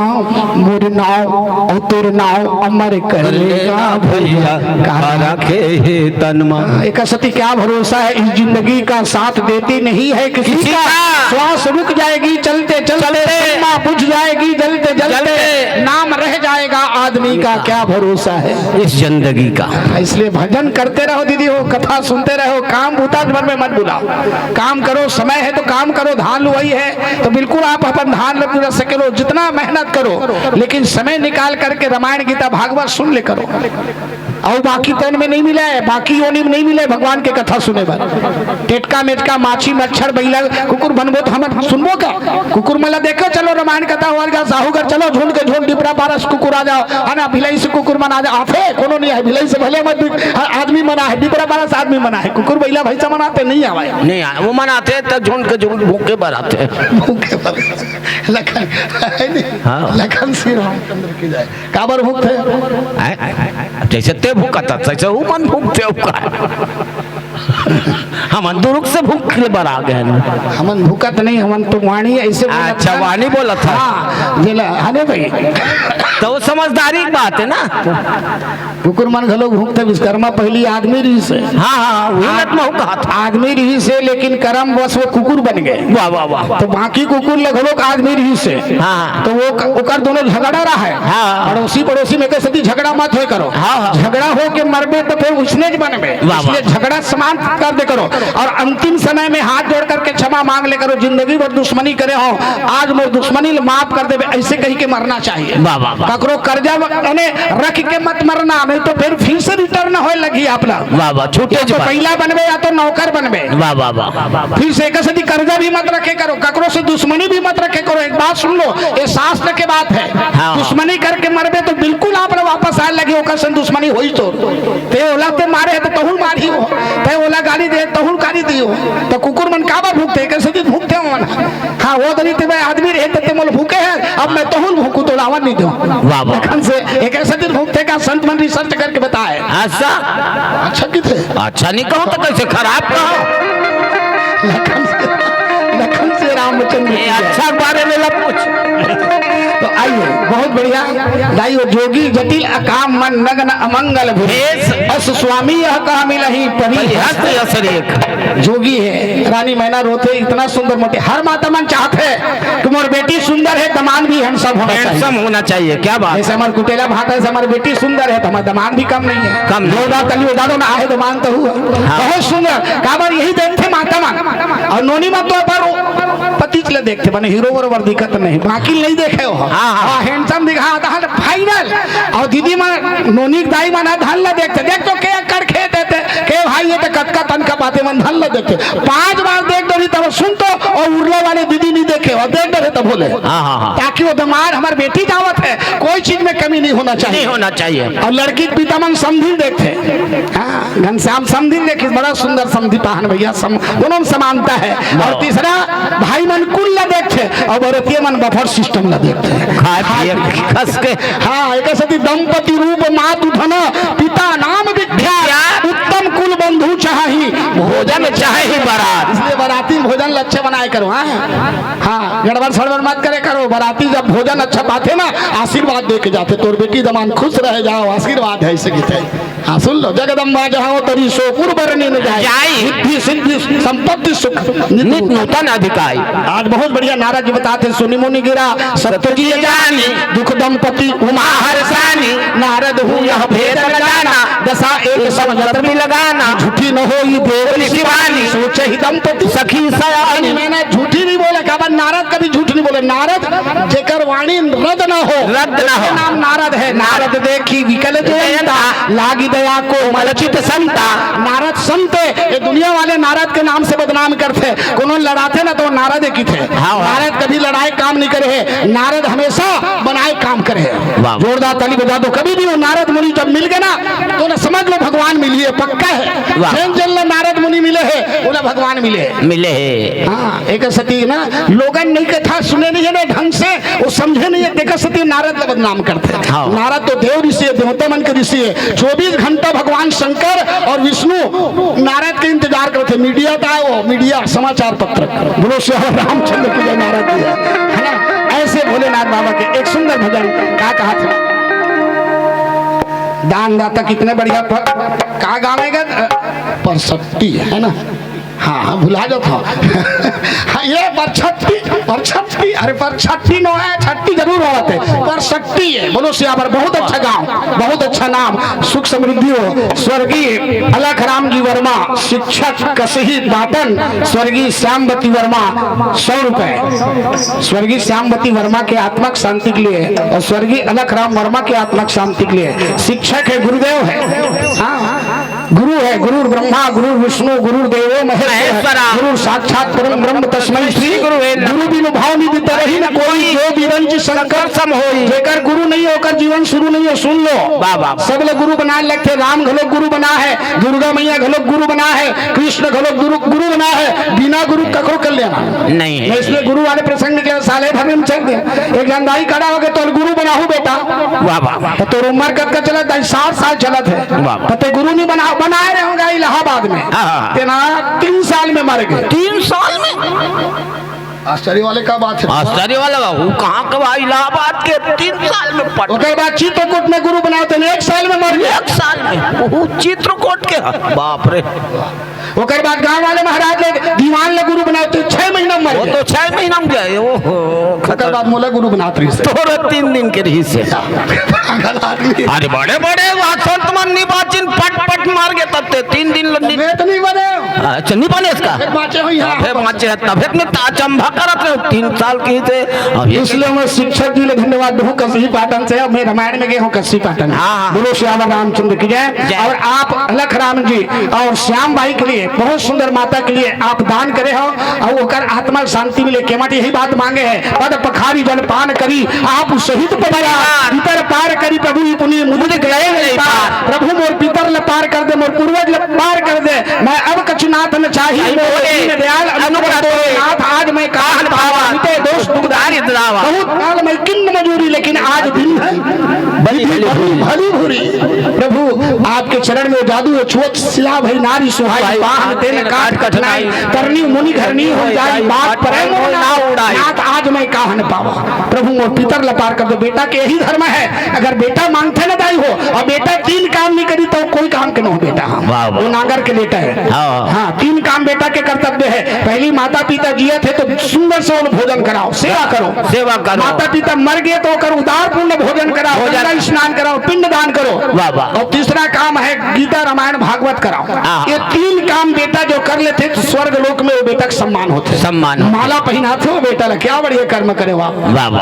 S1: मोर नाव और तेरे नाव अमर कर लेगा भैया का
S2: रखे हे तनमा।
S1: एक सती क्या भरोसा है इस जिंदगी का साथ देती नहीं है किसी का। श्वास रुक जाएगी चलते चलते बुझ जाएगी जलते जलते नाम रह जाएगा आदमी का क्या भरोसा है
S2: इस जिंदगी का।
S1: इसलिए भजन करते रहो दीदी हो कथा सुनते रहो काम बूता मन में मत बुलाओ। काम करो समय है तो काम करो धान वही है तो बिल्कुल आप अपन धान पूरा सके लो जितना मेहनत करो लेकिन समय निकाल करके रामायण गीता भागवत सुन ले करो। और बाकी तन में नहीं मिला है बाकी योनि में नहीं मिले भगवान के कथा सुने पर टेटका मेटका माछी मच्छर बैला कुकुर बनबो तो हम सुनबो का कुकुर मला देखो चलो रामायण कथा हुआ जा साहूगर चलो झुंड के झुंड डिपरा पारस कुकुर आ जाओ है ना भिलाई से कुकुर मना जा आफे कोनो नहीं है भिलाई से भले मत आदमी मना है डिपरा पारस आदमी मना है कुकुर बैला भैसा मनाते नहीं आवा
S2: नहीं आ, वो मनाते तो झुंड के झुंड भूखे बनाते
S1: भूखे लखन
S2: हाँ।
S1: लखन श्री रामचंद्र की जाए काबर भूखे
S2: जैसे ते भूखा था तैसे वो मन भूखते हम दुरुक से भूख बरा गए
S1: हमन भूखत नहीं हमन तो वाणी ऐसे
S2: अच्छा वाणी बोला था
S1: हाँ भाई
S2: तो वो समझदारी की बात है ना।
S1: कुकुर मन घलो भूखते विश्वकर्मा पहली आदमी रही से
S2: हाँ
S1: आदमी रही से लेकिन कर्म बस वो कुकुर बन गए
S2: वाह वाह वाह।
S1: तो बाकी कुकुर लगभग आदमी रही से
S2: हाँ
S1: तो वो ओकर दोनों झगड़ा रहा है
S2: हाँ।
S1: पड़ोसी पड़ोसी में कैसे झगड़ा मत हो करो
S2: हाँ।
S1: झगड़ा हो के मरबे तो फिर उसने बनबे इसलिए झगड़ा समाप्त कर दे करो और अंतिम समय में हाथ जोड़ करके क्षमा मांग ले करो जिंदगी भर दुश्मनी करे हो आज मोर दुश्मनी माफ कर दे ऐसे कहीं के मरना चाहिए ककरो कर्जा रख के मत मरना नहीं तो फिर से रिटर्न हो लगी आप लोग
S2: छूटे
S1: तो पहला बनबे या तो नौकर बनबे फिर से कसदी कर्जा भी मत रखे करो ककरो से दुश्मनी भी मत रखे करो। एक बात सुन लो ये शास्त्र के बात है दुश्मनी करके मरबे तो बिल्कुल आप लोग वापस आए लगे ओकर से दुश्मनी होई तो ते ओला ते मारे तो तहुल मारी हो ते ओला गाली दे तहुल गाली दियो तो कुकुर मन काबा भूखते कसदी भूखते हो मन हाँ वो दरी ते आदमी रहे ते मोल भूखे है अब मैं तहुल भूखू तो लावन नहीं दो लखन से एक ऐसा दिन भूखते का संत मन रिसर्च करके बताए
S2: ऐसा
S1: अच्छा किथे
S2: अच्छा नहीं कहो तो कैसे खराब कहो
S1: लखन से रामचंद्र
S2: अच्छा बारे में पूछ
S1: तो आइए बहुत बढ़िया दाइयो जोगी जटिल अकाम मन नग्न अमंगल भेष अस स्वामी यह कहा मिलही परी जोगी है रानी मैना रोते इतना सुंदर मोटे हर माता मन चाहते है कि मोर बेटी सुंदर है दमान भी हैंडसम
S2: होना चाहिए क्या बात
S1: जैसे हमारे कुटेला भाता है हमारी बेटी सुंदर है तो हमारा दमान भी कम नहीं है
S2: कम
S1: दादो ना आहे दमान तो हुआ बहुत सुंदर काबर यही देखते माता मन और नोनी मत तो पर पति चले देखते बने हीरो बरोबर दिक्कत नहीं बाकी नहीं देखे हो हाँ हैंडसम दिखा फाइनल और दीदी मन नोनी दाई मन धन ला देखते देख तो के कर खे देते के भाई ये तो कतका तन का बातें मन धन ला देखते 5 बार देख दो तब सुन तो और उर्ला वाले दीदी नहीं देखे और देख दो तब बोले ताकि वो दमार हमारी बेटी दावत है कोई चीज में कमी नहीं होना चाहिए और लड़की के पिता मन समझी देखते घनश्याम समझी देखी बड़ा सुंदर समझी पाहन भैया दोनों समानता है और तीसरा भाई मन कुल ला देखते और भारतीय मन बफर सिस्टम ला देखते
S2: खस के
S1: हाँ एक सती दंपति रूप मातु धन पिता नाम विद्या उत्तम कुल बंधु चाही भोजन चाहे बारात इसलिए बाराती भोजन अच्छे बनाए करो हाँ गड़बड़ सड़बड़ मत करे करो बाराती जब भोजन अच्छा पाते ना आशीर्वाद दे के जाते तोर बेटी दमान खुश रह जाओ आशीर्वाद है इसे गीत है हाँ सुन लो जगदम्बा जहाँ तरी सोपुर बरने न जाए सिद्धि संपत्ति सुख
S2: नूतन अधिकारी।
S1: आज बहुत बढ़िया नारद जी बताते सुनि मुनि गिरा सत्य जी जानी दुख दंपति उमा हर्षानी नारद हूँ यह भेद लगाना दशा एक समझत भी लगाना झूठी न हो देवली शिवानी सोचे ही दंपति सखी सयानी मैंने झूठी नहीं बोले कहा नारद कभी झूठ नहीं बोले नारद जेकर वाणी रद्द न हो नाम नारद है नारद देखी विकल देवता लागी दया को मलचित संता नारद संत ये दुनिया वाले नारद के नाम से बदनाम करते कोनो लड़ाते ना तो नारद की थे नारद कभी लड़ाई काम नहीं करे है नारद हमेशा बनाए काम करे है जोरदार ताली बजा दो कभी भी वो नारद मुनि जब मिल गए ना तो ना समझ लो भगवान मिलिए पक्का है जन नारद मुनि ला भगवान मिले
S2: मिले।
S1: हाँ एक सती ना लोगन नहीं कथा सुने नहीं है ना ढंग से, वो समझे नहीं है। देखा सती नारद का बदनाम करते हैं।
S2: हाँ।
S1: नारद तो देव ऋषि है, देवता मन के ऋषि है। 24 घंटा भगवान शंकर और विष्णु नारद के इंतजार करते। मीडिया था वो, मीडिया समाचार पत्र, बोलो श्री रामचंद्र की जय। नारद की है ना। ऐसे भोलेनाथ बाबा के एक सुंदर भजन क्या कहा था, दान दाता कितने बढ़िया कहा गावेगा पर शक्ति है ना। हाँ हाँ भुला जाता हाँ ये पर छठी अरे पर छठी नो है, छठी जरूर होते पर शक्ति है। बोलो सियावर बहुत अच्छा गांव, बहुत अच्छा नाम, सुख समृद्धि हो। स्वर्गीय अलख राम जी वर्मा शिक्षक कसही दातन, स्वर्गीय श्यामवती वर्मा 100 रुपए स्वर्गीय श्यामवती वर्मा के आत्मक शांति के लिए और स्वर्गीय अलख राम वर्मा के आत्मक शांति के लिए। शिक्षक है, गुरुदेव है, हाँ गुरु है, गुरु ब्रह्मा गुरु विष्णु गुरु देवो महेश्वरा, गुरु साक्षात परम ब्रह्म तस्मै श्री गुरु। गुरु बिनु भाव निधि तरही न कोई, जो बिरंज शंकर सम होई। जेकर गुरु नहीं होकर जीवन शुरू नहीं हो। सुन लो बाबा, सब लोग गुरु बनाने लगते। राम घलोक गुरु बना है, दुर्गा मैया घलोक गुरु बना है, कृष्ण घलोक गुरु बना है। बिना गुरु ककरो कर लेना
S2: नहीं है।
S1: इसलिए गुरु वाले प्रसंग में साले भर में चल गए। एक लंदाई खड़ा हो गया तो गुरु बना हूँ बेटा। वाह तो उम्र कब का चला था, 60 साल चला थे। तो गुरु नहीं बनाए रहे होंगे इलाहाबाद में। 3 साल में मर गए।
S2: 3 साल में?
S1: आश्चर्य वाले का बात है।
S2: आश्चर्य वाला वो कहाँ का, इलाहाबाद के 3 साल में पढ़।
S1: उसके बाद चित्रकूट में गुरु बनाते हैं, 1 साल में मर गए।
S2: 1 साल में वो चित्रकूट के, बाप रे।
S1: उसके बाद गांव वाले महाराज ने दीवान ले गुरु बनाते 6 महीना में मर
S2: वो
S1: गए।
S2: तो 6 महीना में गए। ओहो
S1: उसके बाद मोला गुरु बनाते रही
S2: थोड़ा 3 दिन के रही से।
S1: पागल आदमी।
S2: अरे बड़े बड़े संत मन निबाचिन पट मार के तब 3 दिन
S1: वेत नहीं बने।
S2: अच्छा नहीं बने इसका
S1: फिर बाचे हुई यहाँ।
S2: फिर बाचे है तब में अचंभा करत रहे 3 साल की थे।
S1: इसलिए मैं शिक्षक जी ले धन्यवाद दूं कसी पाटन से। मैं रामायण में गए हूँ कसी पाटन।
S2: हाँ।
S1: बोलो श्याम रामचंद्र की जय। और आप अलख राम जी और श्याम भाई के लिए, बहुत सुंदर माता के लिए आप दान करे हो और ओकर आत्मा शांति मिले। केवट यही बात मांगे है, पद पखारी जल पान करी आप सहित पदया पितर पार करी प्रभु पुनि मुझे गए नहीं पार। प्रभु मोर पितर ल पार कर दे, मोर पूर्वज ल पार कर दे। मैं अब कछुनाथ न चाहिए दयाल अनुग्रह नाथ। आज मैं काहन भावा मिटे दोष दुखदारी दरावा। बहुत काल मैं किन्न मजूरी, लेकिन आज दिन है भली भूरी। प्रभु आपके चरण में जादू है, छुअत सिला भई नारी सुहाई। बाहन तेन काट कठनाई करनी मुनि घरनी हो जाई। बात पर ना उड़ाई नाथ आज मैं काहन पावा। प्रभु मोर पितर ल पार कर दो। बेटा के यही धर्म है, अगर बेटा मांगते न दाई हो और बेटा 3 काम नहीं करी तो कोई काम के न हो बेटा। वो नागर के बेटा है। हाँ 3 काम बेटा के कर्तव्य है। पहली माता पिता जिए थे तो सुंदर से भोजन कराओ, सेवा करो, सेवा करो। माता पिता मर गए तो कर उदार पूर्ण भोजन कराओ, गंगा स्नान कराओ, पिंड दान करो। और तीसरा काम है गीता रामायण भागवत कराओ। ये 3 काम बेटा जो कर लेते तो स्वर्ग लोक में वो बेटा का सम्मान होते। सम्मान माला पहनाते हो बेटा ले, क्या बढ़िया कर्म करे। वाह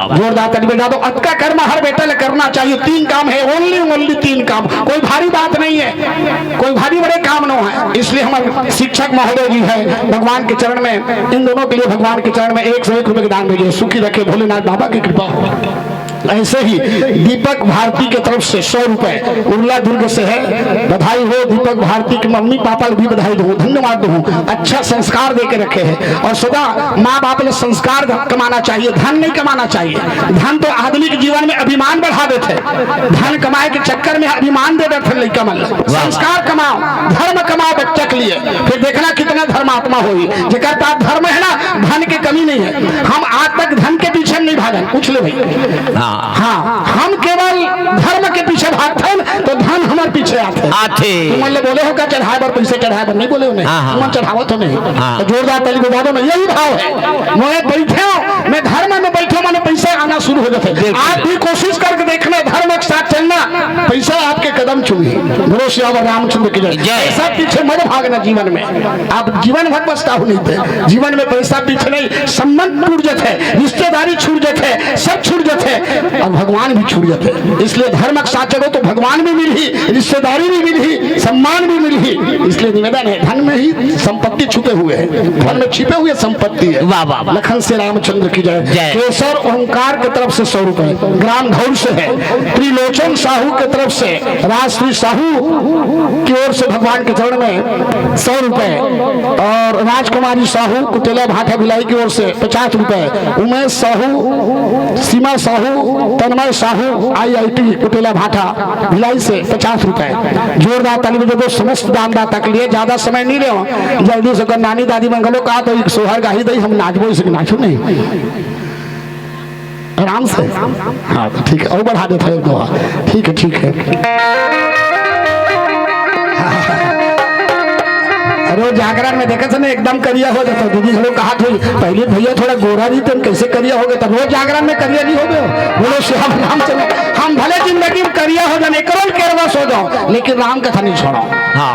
S1: जोरदार ताली बजा दो। अतका कर्म हर बेटा ले करना चाहिए। 3 काम है, ओनली 3 काम। कोई भारी बात नहीं है, कोई भारी बड़े काम न है। इसलिए हमारे शिक्षक महोदय जी है भगवान के चरण में, इन दोनों के लिए भगवान के चरण में 1 से 1 रुपए के दान भेजिए। सुखी रखे भोलेनाथ बाबा की कृपा हो। ऐसे ही दीपक भारती की तरफ से 100 रुपए उर्ला दुर्ग से है। बधाई हो दीपक भारती के मम्मी पापा भी बधाई दूं, धन्यवाद दूं। अच्छा संस्कार दे के रखे हैं और सदा माँ बाप ने संस्कार कमाना चाहिए, धन नहीं कमाना चाहिए। धन तो आदमी के जीवन में अभिमान बढ़ा देते, धन कमाए के चक्कर में अभिमान दे देते। लड़का मन संस्कार कमाओ, धर्म कमाओ बच्चा के लिए, फिर देखना कितना धर्मात्मा होगी। जेकर पास धर्म है ना, धन की कमी नहीं है। हम आज तक धन के पीछे नहीं भागन, पूछ ले भाई। हाँ हम केवल धर्म के पीछे भागते हैं तो धन हमारे पीछे आते। तुम बोले हो क्या चढ़ाए पर पैसे चढ़ाए पर नहीं बोले हो, नहीं तुम चढ़ावो तो नहीं। तो जोरदार ताली बजा दो ना, यही भाव है। मैं बैठे हूँ, मैं धर्म में बैठे मैंने पैसे आना शुरू हो जाते। आप भी कोशिश करके देखना, धर्म के साथ चलना, पैसा आपके कदम चुमी। बोलो श्री रामचंद्र की जय। सब पीछे मत भागना जीवन में, आप जीवन भर पछताओ नहीं थे। जीवन में पैसा पीछे नहीं, संबंध टूट जाते, रिश्तेदारी छूट जाते, सब छूट जाते और भगवान भी छूट जाते। इसलिए धर्म के साथ चलो तो भगवान भी मिल ही, रिश्तेदारी भी मिल ही, सम्मान भी मिल ही। इसलिए निवेदन है, धन में ही संपत्ति छुपे हुए है, धन में छिपे हुए संपत्ति है। लखन से रामचंद्र की जय। केसर ओंकार की तरफ से 100 रुपए, ग्राम घौर से है। त्रिलोचन साहू की तरफ से राजश्री साहू की ओर से भगवान के चरण में 100 रुपए, और राजकुमारी साहू कुटेला भाटा भिलाई की ओर से 50 रुपए, उमेश साहू, सीमा साहू, तन्मय साहू IIT कुटेला भाटा भिलाई से 50 रुपए। जोरदार ताली बजाओ समस्त दानदाता के लिए। ज्यादा समय नहीं ले, जल्दी से नानी दादी मंगलो कहा तो एक सोहर गाही दई, हम नाचबो इसे नाचो नहीं आराम से। हाँ ठीक है, और बढ़ा देते हैं दो। ठीक है ठीक है। रोज जागरण में देखे ना एकदम करिया हो जाता। दीदी लोग कहा थे पहले भैया थोड़ा गोरा नहीं थे, कैसे करिया हो गए? तब रोज जागरण में करिया नहीं हो गए। बोलो श्याम राम चलो, हम भले जिंदगी में करिया हो जाने, करोड़ केरवश हो जाओ, लेकिन राम कथा नहीं छोड़ो।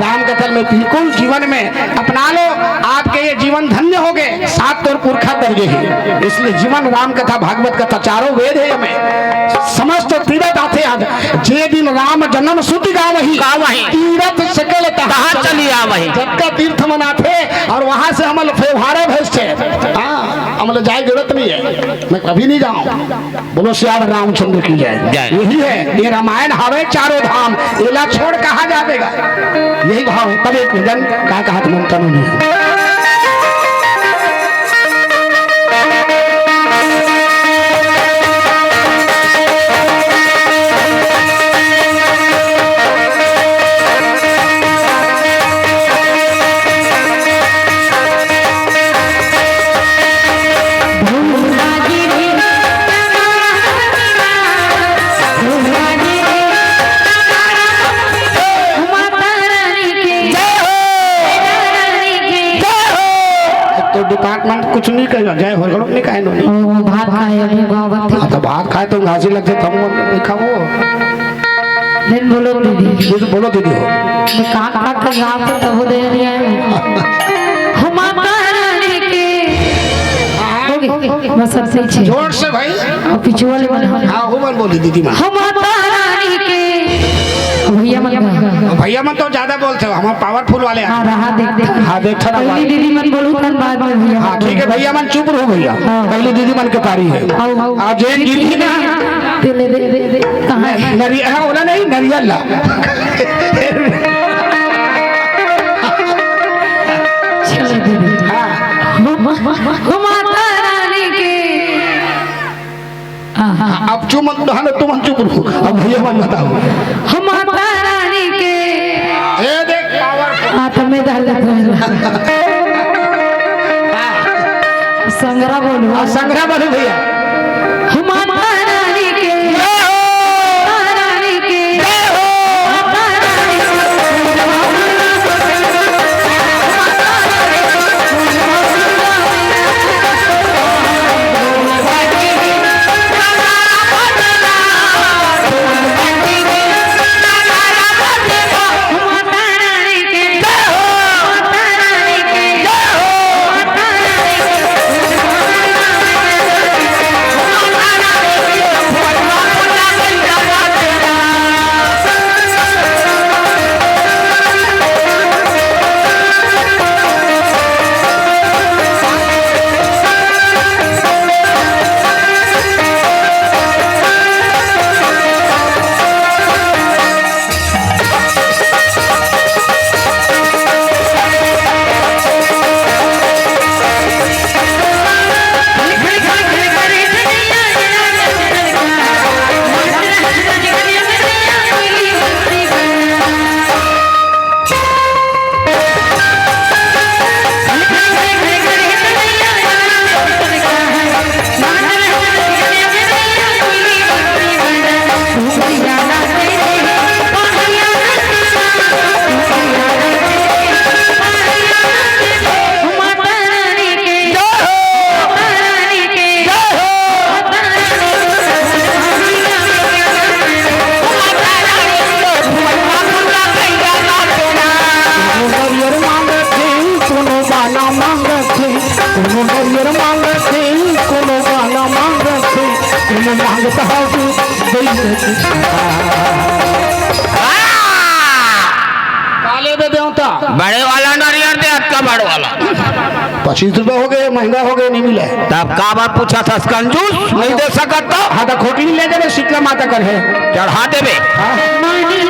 S1: राम कथा में बिल्कुल जीवन में अपना लो, आपके ये जीवन धन्य हो गए। 7 तौर पुरखा दर्जे है, इसलिए जीवन राम कथा भागवत कथा चारों वेद है। हमें समस्त तीरथ आते आज जे दिन राम जन्म सुति गावही तीरथ सकल तहाँ चली आवही। जबका तीर्थ मनाथे और वहां से हमल फेवहारे भेजते। हाँ हमल जाए जरूरत नहीं है, मैं कभी नहीं जाऊं। बोलो श्याम रामचंद्र की जय। यही है ये रामायण हवे चारों धाम, एला छोड़ कहा जाएगा। यही भाव है। तब एक जन का कहा मनता नहीं। डिपार्टमेंट कुछ नहीं कहेगा, जय हो गलो नहीं कहे नहीं।
S3: भात खाए अभी गावत
S1: हाँ तो भात खाए तो घासी लगते तुम देखा वो
S3: दिन बोलो दीदी।
S1: बोलो दीदी हो
S3: मैं का कर गाँव से तब दे रही है हम रानी के बस सबसे अच्छे
S1: जोर से भाई।
S3: और पीछे वाले मन
S1: हाँ वो मन बोली दीदी मन।
S3: हम रानी के भैया मन,
S1: भैया मन तो ज्यादा बोलते हो, हमारे पावरफुल वाले।
S3: हाँ रहा देख
S1: हाँ देख
S3: पहली दीदी मन बोलू तन बाद में भैया।
S1: हाँ ठीक है भैया मन चुप रहो भैया, पहली दीदी मन के तारी है। और जैन गिरी ना
S3: दे दे दे दे कहाँ है
S1: नरिया है ओला नहीं नरियला।
S3: चलो दीदी हम रानी के।
S1: अब चुप मत हाँ तुम चुप रहो, अब भैया मन बताओ।
S3: हम रानी के
S1: ये देख पावरफुल।
S3: हाँ तो मैं दर्द संग्रह बोलो।
S1: संग्रह बोलो भैया।
S3: हम रानी के रानी के
S1: जूता
S2: बड़े वाला नारियल दे अटका बड़ वाला
S1: 25 रुपए हो गए, महंगा हो गए, नहीं मिले।
S2: तब का बात पूछा था कंजूस नहीं दे सकत तो
S1: हाँ तो खोटी ले जावे, शीतला माता कर है
S2: चढ़ा देबे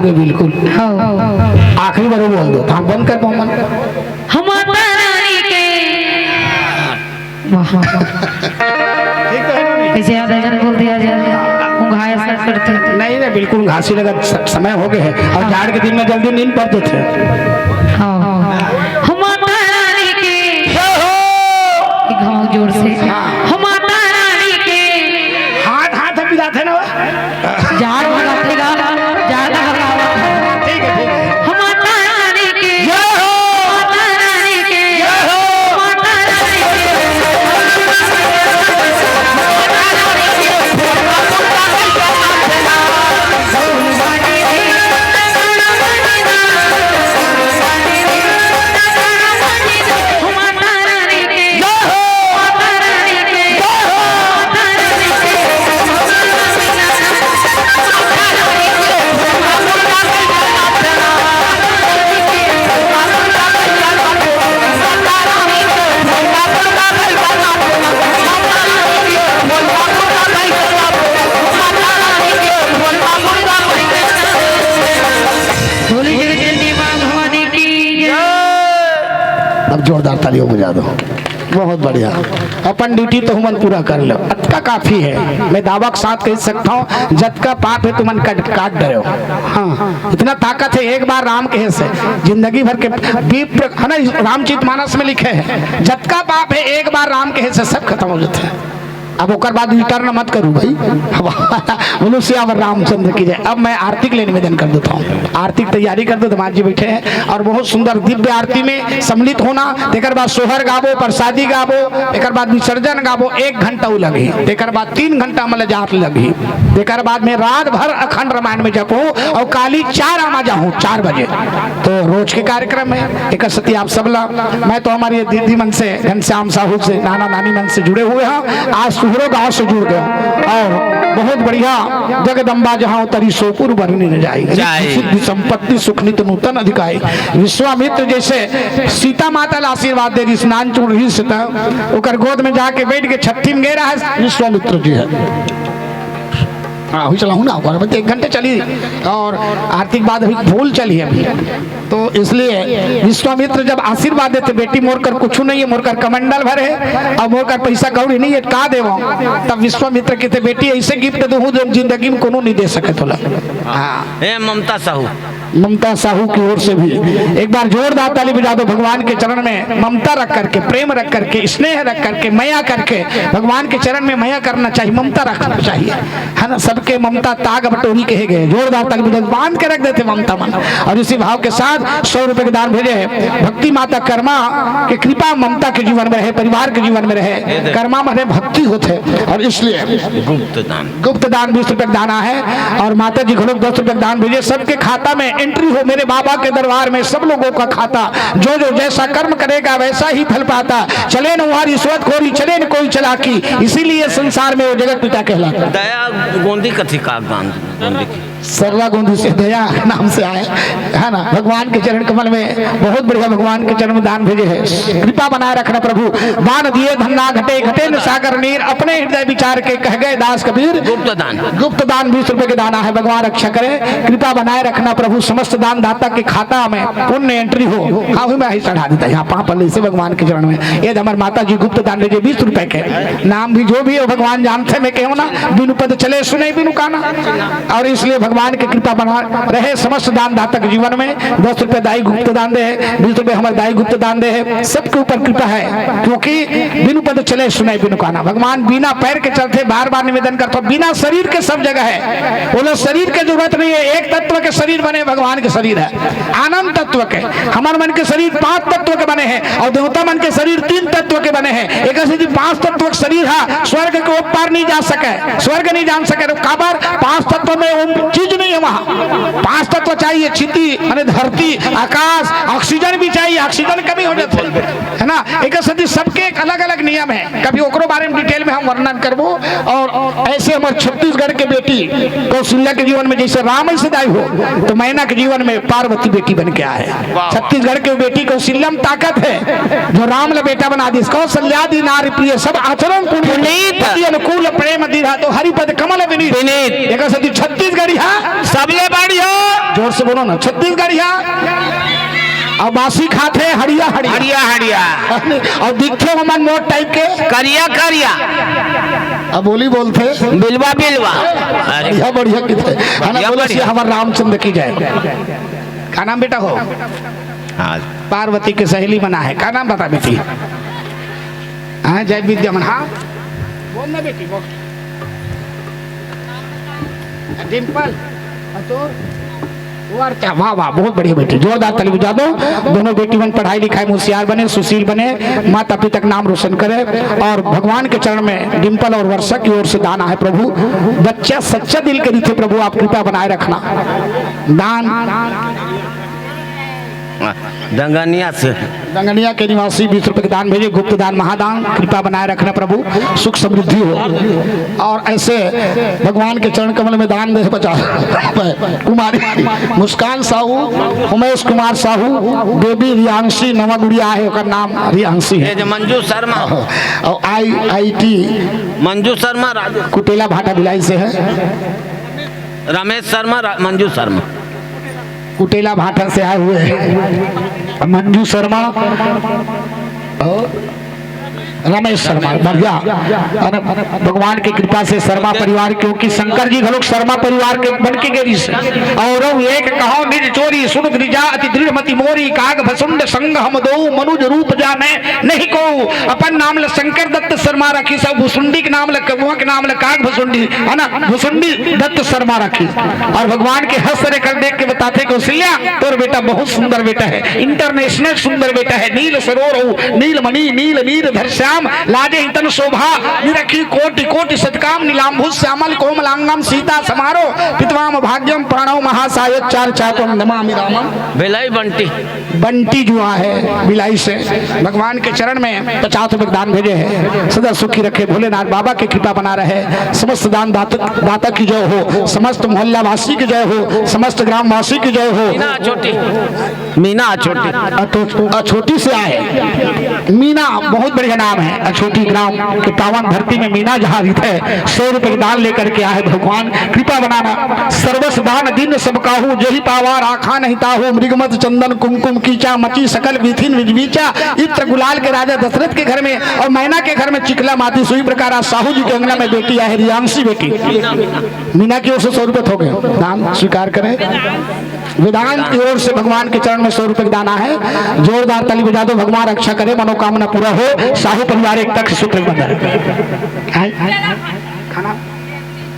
S1: दे बिल्कुल
S3: हो
S1: आखिरी बार वो बोल दो हम बंद कर मोहम्मद
S3: हम माता रानी के वाह कैसे आधा जन बोल दिया जाए घाय सर करते
S1: नहीं नहीं बिल्कुल घासी लगा समय हो गए है और जाड़ के दिन में जल्दी नींद पड़ते थे
S3: हम माता रानी के घाव जोर से हम माता रानी के
S1: हाथ हाथ पिला थे ना
S3: जाड़ लगातेगा जाड़ लगा
S1: ठीक है
S3: हम माता रानी के माता रानी के माता रानी
S1: अब जोरदार तालियों बजा दो बहुत बढ़िया अपन ड्यूटी तो हमन पूरा कर लो अतका काफी है मैं दावा के साथ कह सकता हूँ जत का पाप है तुमन काट दे हो हाँ इतना ताकत है एक बार राम कहे से जिंदगी भर के है ना रामचरित मानस में लिखे है जत का पाप है एक बार राम कहे से सब खत्म हो जाते हैं अब ओकर बाद रिटर्न मत करूँ भाई मनुष्य अब रामचंद्र की जय अब मैं आरती के लिए निवेदन कर देता हूँ आरती की तैयारी कर दो धमाल जी बैठे हैं और बहुत सुंदर दिव्य आरती में सम्मिलित होना तेकर बाद सोहर गाबो प्रसादी गाबो तेकर बाद विसर्जन गाबो 1 घंटा लगी तेकर बाद 3 घंटा मतलब जाप लगी तेकर बाद में रात भर अखंड रामायण में जपो और काली 4 आमा जाऊँ 4 बजे तो रोज के कार्यक्रम है एक सती आप सबला मैं तो हमारी दीदी मन से घनश्याम साहू से नाना नानी मन से जुड़े हुए हैं आज सुहरो गांव से जुड़ गए और बहुत बढ़िया जगदम्बा जहाँ उतरी सोपुर बरनी न जाएगी सिद्धि संपत्ति सुखनित नूतन अधिकारी विश्वामित्र जैसे सीता माता ला आशीर्वाद दे रही स्नान चूड़ रही सीता ओकर गोद में जाके बैठ के छठी में गेरा है विश्वामित्र जी है हाँ हुई चला हूँ ना 1 घंटे चली और आरती के बाद अभी भूल चली अभी तो इसलिए विश्वामित्र जब आशीर्वाद देते बेटी मोर कर कुछ नहीं है मोर कर कमंडल भर है और मोर कर पैसा कौड़ी नहीं है का देवो तब विश्वामित्र कहते बेटी ऐसे गिफ्ट दूँ जो जिंदगी में कोनो नहीं दे सके तोला हाँ ममता साहू की ओर से भी एक बार जोरदार ताली बजा दो भगवान के चरण में ममता रख करके प्रेम रख करके स्नेह रख करके माया करके भगवान के चरण में माया करना चाहिए ममता रखना चाहिए है ना सबके ममता ताग बटोरी कहे गए जोरदार ताली बजा बांध के रख देते ममता मन और इसी भाव के साथ 100 रुपए के दान भेजे है भक्ति माता कर्मा के कृपा ममता के जीवन में रहे परिवार के जीवन में रहे कर्मा में भक्ति होते और इसलिए गुप्त दान 20 रुपए का दाना है और माता जी घोड़ों 10 रुपए का दान भेजे सबके खाता में एंट्री हो मेरे बाबा के दरबार में सब लोगों का खाता जो जो जैसा कर्म करेगा वैसा ही फल पाता चले न वहां रिश्वत खोरी चले न कोई चलाकी इसीलिए संसार में वो जगत पिता कहलाता
S2: दया गोंदी कथी का दान
S1: सरला गोंदी से दया नाम से आए है ना भगवान के चरण कमल में बहुत बढ़िया भगवान के चरण में दान भेजे है कृपा बनाए रखना प्रभु दान दिए धन्ना घटे घटे न सागर नीर अपने हृदय विचार के कह गए दास कबीर गुप्त दान 20 रुपए के दाना है भगवान रक्षा करे कृपा बनाए रखना प्रभु समस्त दान दाता के खाता में पुण्य एंट्री हो हाँ मैं ही चढ़ा देता यहाँ पापल से भगवान के चरण में ये हमारे माता जी गुप्त दान भेजे 20 रुपए के नाम भी जो भी हो भगवान जानते मैं कहूँ ना बिनु पद चले सुने बिनु काना और इसलिए भगवान की कृपा बना रहे समस्त दान दाता के जीवन में 10 रुपए दाई गुप्त दान दे 20 रुपए हमारे दाई गुप्त दान दे सबके ऊपर कृपा है क्योंकि बिनु पद चले सुने बिनु काना भगवान बिना पैर के चलते बार बार निवेदन करते बिना शरीर के सब जगह है बोलो शरीर की जरूरत नहीं है एक तत्व के शरीर बने भगवान के शरीर है आनंद तत्व के हमारे मन के शरीर 5 तत्व के बने हैं और देवता मन के शरीर 3 तत्व के बने हैं एक 5 तत्व के शरीर है स्वर्ग के ऊपर नहीं जा सके स्वर्ग नहीं जान सके काबर 5 तत्व में चीज नहीं है वहां 5 तत्व चाहिए क्षिति माने धरती आकाश ऑक्सीजन भी चाहिए ऑक्सीजन कमी हो जाते है ना एक सबके एक अलग अलग नियम है कभी ओकरो बारे में डिटेल में हम वर्णन करबो और ऐसे हमारे छत्तीसगढ़ के बेटी कौशल्या के जीवन में जैसे राम ऐसे दाई हो तो मैना के जीवन में पार्वती बेटी बन के आए छत्तीसगढ़ के बेटी कौशल्या में ताकत है जो राम ला बेटा बना दी कौशल्यादि नारी प्रिय सब आचरण पुनीत अति अनुकूल प्रेम दीधा तो हरिपद कमल विनीत एक सती छत्तीसगढ़िया
S2: सबले बढ़िया
S1: जोर से बोलो ना छत्तीसगढ़िया और बासी खाते हरिया हरिया
S2: हरिया हरिया
S1: और दिखते हमारे मोट टाइप के
S2: करिया करिया
S1: अब बोली बोलते
S2: बिलवा बिलवा
S1: बढ़िया बढ़िया कितने है ना बोलो से हमारे रामचंद्र की जय क्या नाम बेटा हो पार्वती की सहेली बना है क्या नाम बता बेटी हाँ जय विद्यमन हाँ बोल ना बेटी बोल डिम्पल तो वाह वाह बहुत बढ़िया बेटी जोरदार ताली बजा दो दोनों बेटी बन पढ़ाई लिखाई होशियार बने सुशील बने माता पिता का नाम रोशन करे और भगवान के चरण में डिम्पल और वर्षा की ओर से दान है प्रभु बच्चा सच्चा दिल के रीते प्रभु आप कृपा बनाए रखना दान
S2: दंगनिया से
S1: दंगनिया के निवासी 20 रुपए के दान भेजे गुप्त दान महादान कृपा बनाए रखना प्रभु सुख समृद्धि हो और ऐसे भगवान के चरण कमल में दान दे बचा कुमारी मुस्कान साहू उमेश कुमार साहू बेबी रियांशी नवा गुड़िया है ओकर नाम रियांशी है
S2: मंजू शर्मा
S1: और IIT
S2: मंजू शर्मा
S1: कुटेला भाटा भिलाई से है
S2: रमेश शर्मा मंजू शर्मा
S1: कुटेला भाटा से आए हुए हैं मंजू शर्मा रमेश शर्मा बढ़िया भगवान की कृपा से शर्मा परिवार क्योंकि शंकर जी घलोक शर्मा परिवार के बन के गेरी से और एक कहो निज चोरी सुन गिरिजा अति दृढ़ मति मोरी काग भसुंड संग हम दो मनुज रूप जाने नहीं को अपन नाम ल शंकर दत्त शर्मा रखी सब भुसुंडी के नाम ल कबुआ के नाम ल काग भसुंडी है ना भुसुंडी दत्त शर्मा रखी और भगवान के हंस कर देख के बताते कौशल्या तोर बेटा बहुत सुंदर बेटा है इंटरनेशनल सुंदर बेटा है नील सरोवर नील मणि नील नीर धरश्याम लाजे इतन शोभा निरखी कोटि कोटि सत्काम नीलांभुज श्यामल कोमलांगम सीता समारो पितवाम भाग्यम प्राणव महासायक चार चातम नमामि रामम
S2: भिलाई बंटी
S1: बंटी जुआ है बिलाई से भगवान के चरण में 50 रुपए दान भेजे हैं सदा सुखी रखे भोलेनाथ बाबा की कृपा बना रहे समस्त दान दाता की जय हो समस्त मोहल्ला वासी की जय हो समस्त ग्राम वासी की जय हो
S2: मीना छोटी
S1: छोटी से आए मीना बहुत बढ़िया नाम है अछोटी ग्राम के पावन धरती में मीना जहाँ है 100 रुपए दान लेकर के आए भगवान कृपा बनाना सर्वस दान दिन सब काहू जही पावा राखा नहीं ताहू मृगमत चंदन कुमकुम कीचा मची सकल विथिन विजबीचा इत्र गुलाल के राजा दशरथ के घर में और मैना के घर में चिकला माती सुई प्रकार साहू जी के अंगना में बेटी है रियांशी बेटी मीना की ओर से 100 रुपए हो गए दान स्वीकार करें वेदांत की ओर से भगवान के चरण में 100 रुपए दाना है जोरदार ताली बजा दो भगवान रक्षा करे मनोकामना पूरा हो साहू परिवार एक तक सूत्र बंधन खाना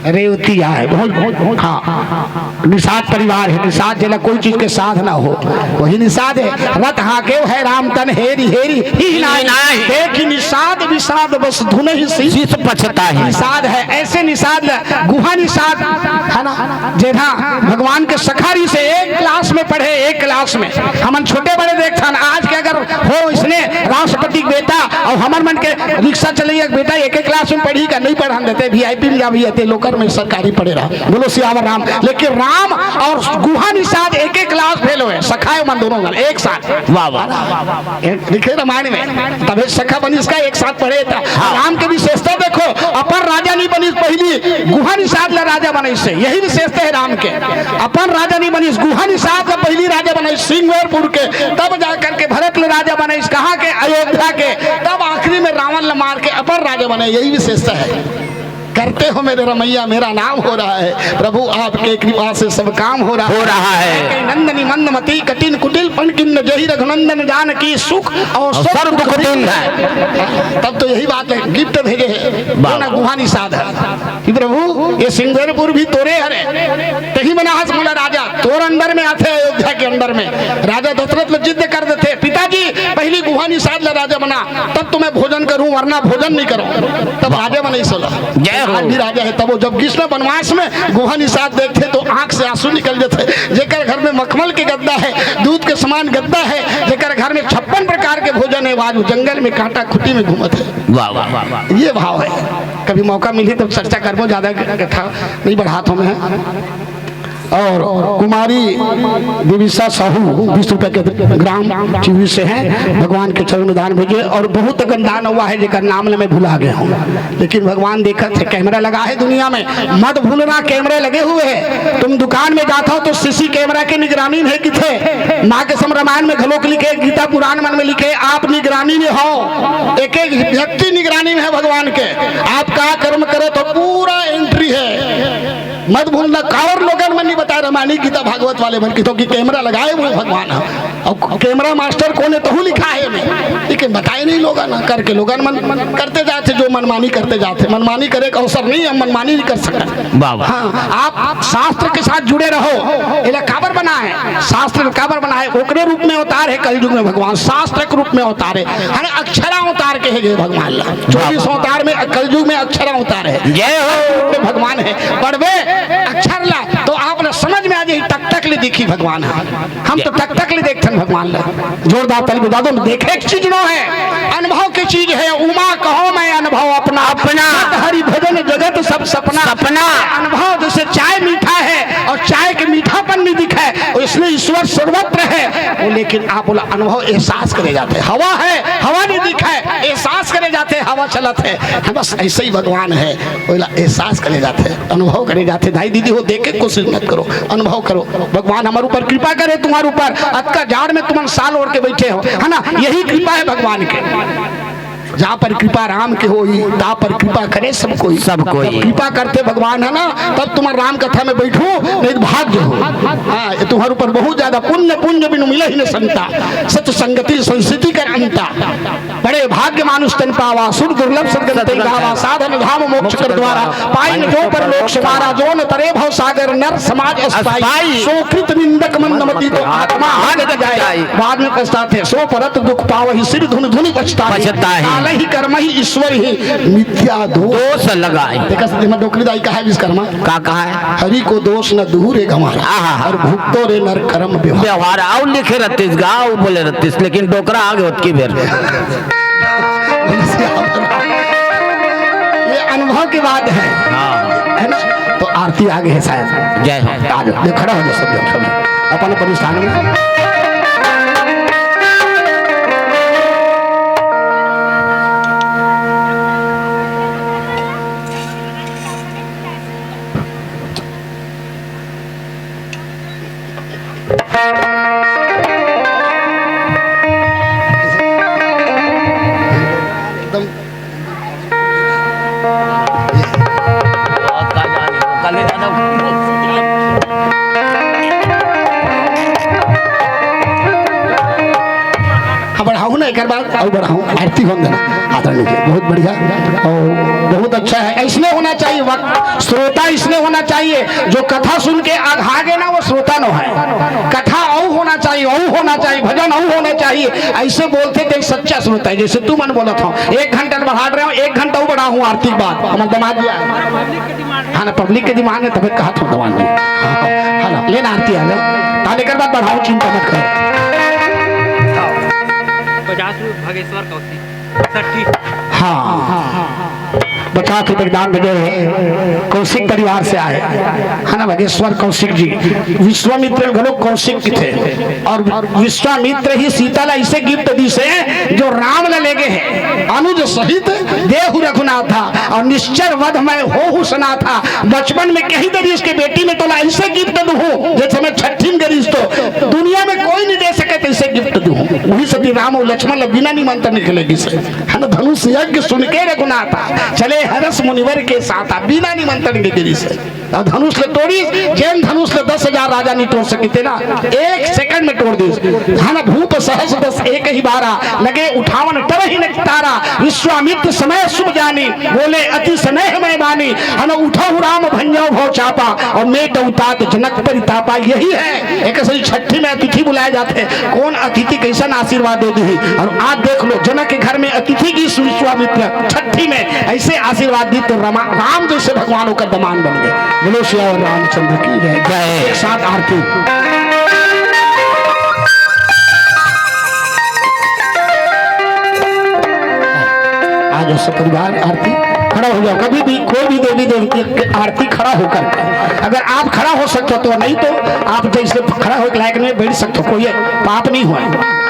S1: रेवती है बहुत बहुत बहुत हाँ निषाद परिवार है निषाद जला कोई चीज के साथ ना हो वही निषाद है रत हाके है राम तन हेरी हेरी ही देखी निषाद विषाद बस धुन ही शीश पछता है निषाद है ऐसे निषाद गुहा निषाद है ना जेठा भगवान के सखारी से एक क्लास में पढ़े एक क्लास में हम छोटे बड़े देखता आज के अगर हो इसने राष्ट्रपति बेटा और हमार मन के रिक्शा चलिए बेटा एक क्लास में पढ़ी का नहीं पढ़ा देते VIP में जा भी आते लोग में सरकारी पढ़े रहा बोलो सियावर राम लेकिन राम और गुहा निषाद एक क्लास फेल हुए सखाए मन दोनों एक साथ
S2: वाह वाह
S1: लिखे रामायण में तभी सखा बनी इसका एक साथ पढ़े था राम की विशेषता देखो अपर राजा नहीं बनी पहली गुहा निषाद ला राजा बने से यही विशेषता है राम के अपन राजा नहीं बनी गुहा निषाद ला पहली राजा बने सिंगरपुर के तब जाकर के भरत ला राजा बने कहा के अयोध्या के तब आखिरी में रावण ला मार के अपर राजा बने यही विशेषता है करते हो मेरे रमैया मेरा नाम हो रहा है प्रभु आपके कृपा से सब काम हो रहा है नंदनी मंदमती कठिन कुटिल पंकिन जही रघुनंदन जान की सुख और सर्व दुख दिन है तब तो यही बात है गिफ्ट भेजे है गुहा निषाद है कि प्रभु ये सिंगरपुर भी तोरे हरे तही बना हस मोला राजा तोर अंदर में आते अयोध्या के अंदर में राजा दशरथ में जिद कर देते पिताजी पहली गुहा निषाद ला राजा बना तब तो मैं भोजन करूं वरना भोजन नहीं करूं तब राजा बना सोला आज भी राजा है तब वो जब कृष्ण वनवास में गुहा निषाद देखते तो आंख से आंसू निकल जाते जेकर घर में मखमल के गद्दा है दूध के समान गद्दा है जेकर घर में 56 प्रकार के भोजन है आज जंगल में कांटा खुटी में घूमत है
S2: वाह वाह वाह
S1: ये भाव है कभी मौका मिले तो चर्चा करबो ज्यादा था नहीं बढ़ाता हूं मैं और कुमारी दिविशा साहू 20 रुपए के ग्राम टीवी से हैं। भगवान के चरण में दान भेजे और बहुत अगन दान हुआ है जेकर नाम में भुला गया हूँ, लेकिन भगवान देखा थे कैमरा लगा है दुनिया में, मत भूलना कैमरे लगे हुए हैं। तुम दुकान में जाता हो तो सीसी कैमरा की निगरानी है कि थे माँ के सम रामायण में घलोक लिखे, गीता पुराण मन में लिखे, आप निगरानी में हो, एक एक व्यक्ति निगरानी में है भगवान के। आप क्या कर्म करे तो पूरा एंट्री है, मत भूलना। कावर लोगन मन नहीं बता रामायणी गीता भागवत वाले मन की तो कि कैमरा लगाए हुए भगवान है, और कैमरा मास्टर कौन है तो लिखा है में, लेकिन बताए नहीं लोग ना करके लोगन मन करते जाते, जो मनमानी करते जाते। मनमानी करे का अवसर नहीं, हम मनमानी नहीं कर सकते। हाँ, आप शास्त्र के साथ जुड़े रहो। इला काबर बना है, शास्त्र काबर बना है, ओकरे रूप में अवतार है कलयुग में भगवान, शास्त्र के रूप में अवतार है, अक्षरा अवतार के है भगवान। 24 अवतार में कलयुग में अक्षरा अवतार है, जय हो भगवान है। पढ़वे अक्षर ला तो आपने समझ में आ जाए टक टक ले देखी भगवान है, हम तो टक टक ले देखते हैं भगवान ला। जोरदार ताली बजा दो। देखे एक चीज नो है, अनुभव की चीज है। उमा कहो मैं अनुभव अपना अपना, हरि भजन जगत सब सपना अपना। अनुभव जैसे चाय मीठा है और चाय के मीठापन नहीं दिखा है, इसलिए ईश्वर सर्वत्र है, लेकिन आप बोला अनुभव एहसास करे जाते। हवा है, हवा नहीं दिखा है, एहसास करे जाते, हवा चलत है, बस ऐसे ही भगवान है, बोला एहसास करे जाते, अनुभव करे जाते। भाई दीदी हो देख के कोशिश मत करो, अनुभव करो। भगवान हमारे ऊपर कृपा करे, तुम्हारे ऊपर अक्का झाड़ में तुम साल ओढ़ के बैठे हो, है ना, यही कृपा है भगवान के। जहाँ पर कृपा राम के होई ता पर कृपा करे सब कोई, सब कोई कृपा करते भगवान है ना, तब तुम्हारे राम कथा में बैठो, नहीं तो भाग्य हो। हाँ, ये तुम्हारे ऊपर बहुत ज्यादा पुण्य पुण्य बिनु मिले ही न संता, सच संगति संस्कृति कर अंता। बड़े भाग्य मानुष तन पावा, सुर दुर्लभ सदगति गावा, साधन धाम मोक्ष कर द्वारा, पाइन जो पर लोक समारा, जो न तरे भव सागर नर समाज अस्थाई, सो कृत निंदक मंदमति तो आत्मा हान जाए, बाद में पछताते, सो परत दुख पावहि, सिर धुन धुनि पछताए, ही कर्म ही ईश्वर ही मिथ्या दोष लगाए। देखा श्रीमद् डोकरीदाई का है विश्वकर्मा का कहा है, हरि को दोष न दूरे गंवारा और भुगतो रे नर कर्म व्यवहार। आओ लिखे रत्तीस गाओ बोले रत्तीस, लेकिन डोकरा आगे होत की बेर ये अनुभव की बात है ना। तो आरती आगे है शायद, जय हो आगे खड़ा हो जाए सब अपन अपन स्थान में। आरती हो देना आदरणीय, बहुत बढ़िया और बहुत अच्छा है। इसमें होना चाहिए वक्त, श्रोता इसमें होना चाहिए, जो कथा सुन के आगे ना वो श्रोता न है। कथा औ होना चाहिए, औ होना चाहिए, भजन औ होना चाहिए। ऐसे बोलते थे सच्चा श्रोता है, जैसे तू मन बोला था 1 घंटा बढ़ा रहे हो, 1 घंटा बढ़ा हूँ आरती के बाद, हमारे दमाद दिया हाँ ना, पब्लिक के दिमाग है तभी कहा था दमाद हाँ ना, लेना आरती आ जाओ ताले कर बाद बढ़ाओ, चिंता मत करो।
S4: 50 भागेश्वर कौशिक
S1: हाँ 50 रुपए दान भेजे कौशिक परिवार से आए है ना, भागेश्वर कौशिक जी। विश्वामित्र घरों कौशिक की थे और विश्वामित्र ही सीता ला ऐसे गिफ्ट दी से जो राम ला ले गए हैं, अनुज सहित देहु रघुनाथ था और निश्चर वध में हो सना था। बचपन में कही दे इसके बेटी में तो ला ऐसे गिफ्ट दूं जैसे मैं छठी में गरीस तो दुनिया में कोई नहीं दे सके तो ऐसे गिफ्ट दूं। वही सती राम और लक्ष्मण बिना निमंत्रण निकलेगी से है ना, धनुष यज्ञ सुन के रघुनाथ चले हरस मुनिवर के साथ बिना निमंत्रण के गिरी से धनुष ले तोड़ी। जैन धनुष ले 10,000 राजा नहीं तोड़ सके थे ना, 1 सेकंड में तोड़ दी है ना। भूप सहस 10 एक ही बारा लगे उठावन टर ही न तारा। विश्वामित्र समय शुभ जानी बोले अति स्नेह में बानी है ना। उठो राम भंजो भव चापा और मेट उतात जनक परितापा। यही है एक सही छठी में अतिथि बुलाए जाते हैं, कौन अतिथि कैसा आशीर्वाद दे दी। और आज देख लो जनक के घर में अतिथि की विश्वामित्र छठी में ऐसे आशीर्वाद दी तो राम जैसे भगवानों का दमान बन गए। बोलो श्री रामचंद्र की जय। एक साथ आरती आज सब परिवार आरती खड़ा हो जाओ, कभी भी कोई भी देवी देवती की आरती खड़ा होकर के। अगर आप खड़ा हो सकते हो तो, नहीं तो आप जैसे खड़ा हो लायक में बैठ सकते हो, कोई पाप नहीं हुआ।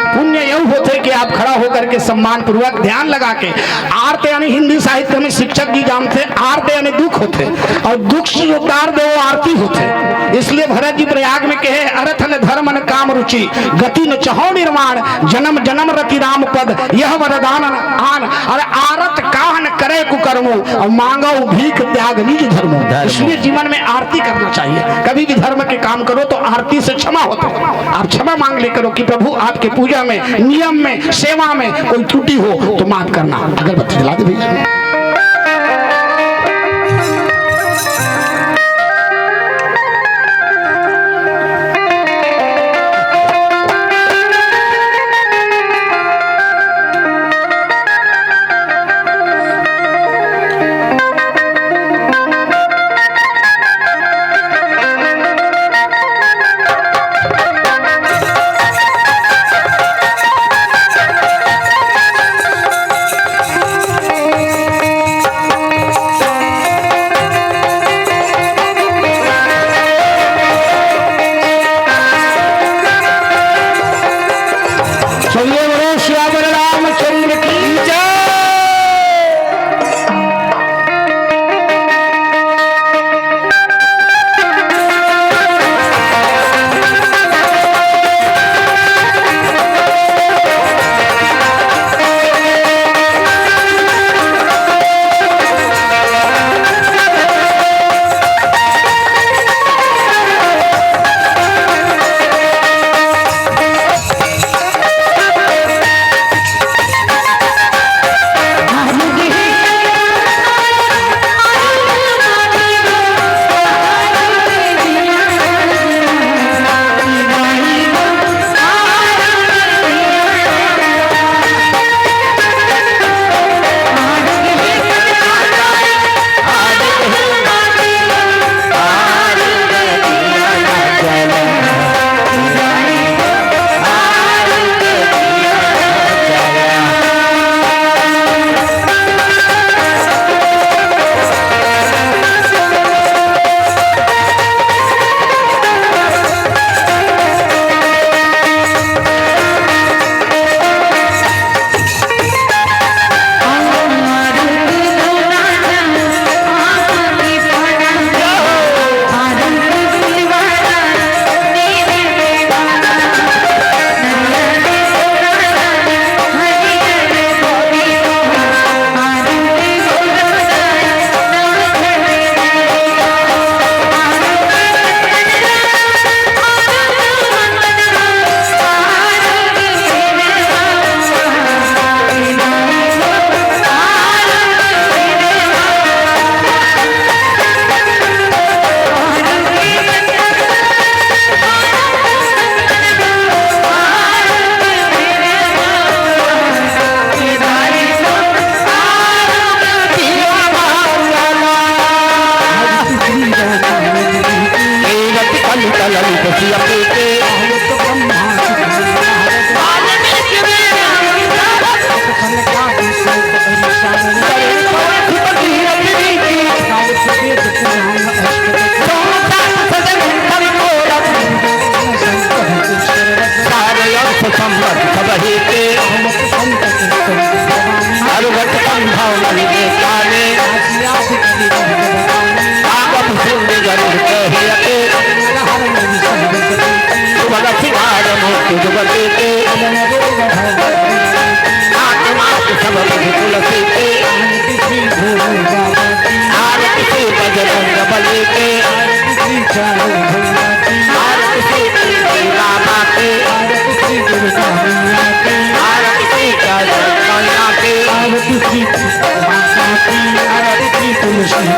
S1: पुण्य यह होते कि आप खड़ा होकर के सम्मान पूर्वक ध्यान लगा के आरते, यानी हिंदी साहित्य में शिक्षक जी जानते, आरते यानी दुख होते और दुख से उतार दे वो आरती होते। इसलिए भरत जी प्रयाग में कहे अर्थ न धर्म न काम रुचि गति न चहो निर्माण जन्म जन्म रति राम पद यह वरदान आन। अरे आरत काहन करे कुकर्मो और मांगो भीख त्याग निज धर्मो। इसलिए जीवन में आरती करना चाहिए। कभी भी धर्म के काम करो तो आरती से क्षमा होता है। आप क्षमा मांग ले करो कि प्रभु आपके पूजा में, नियम में, सेवा में कोई त्रुटि हो तो माफ करना। अगरबत्ती जला दे भैया।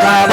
S2: Hare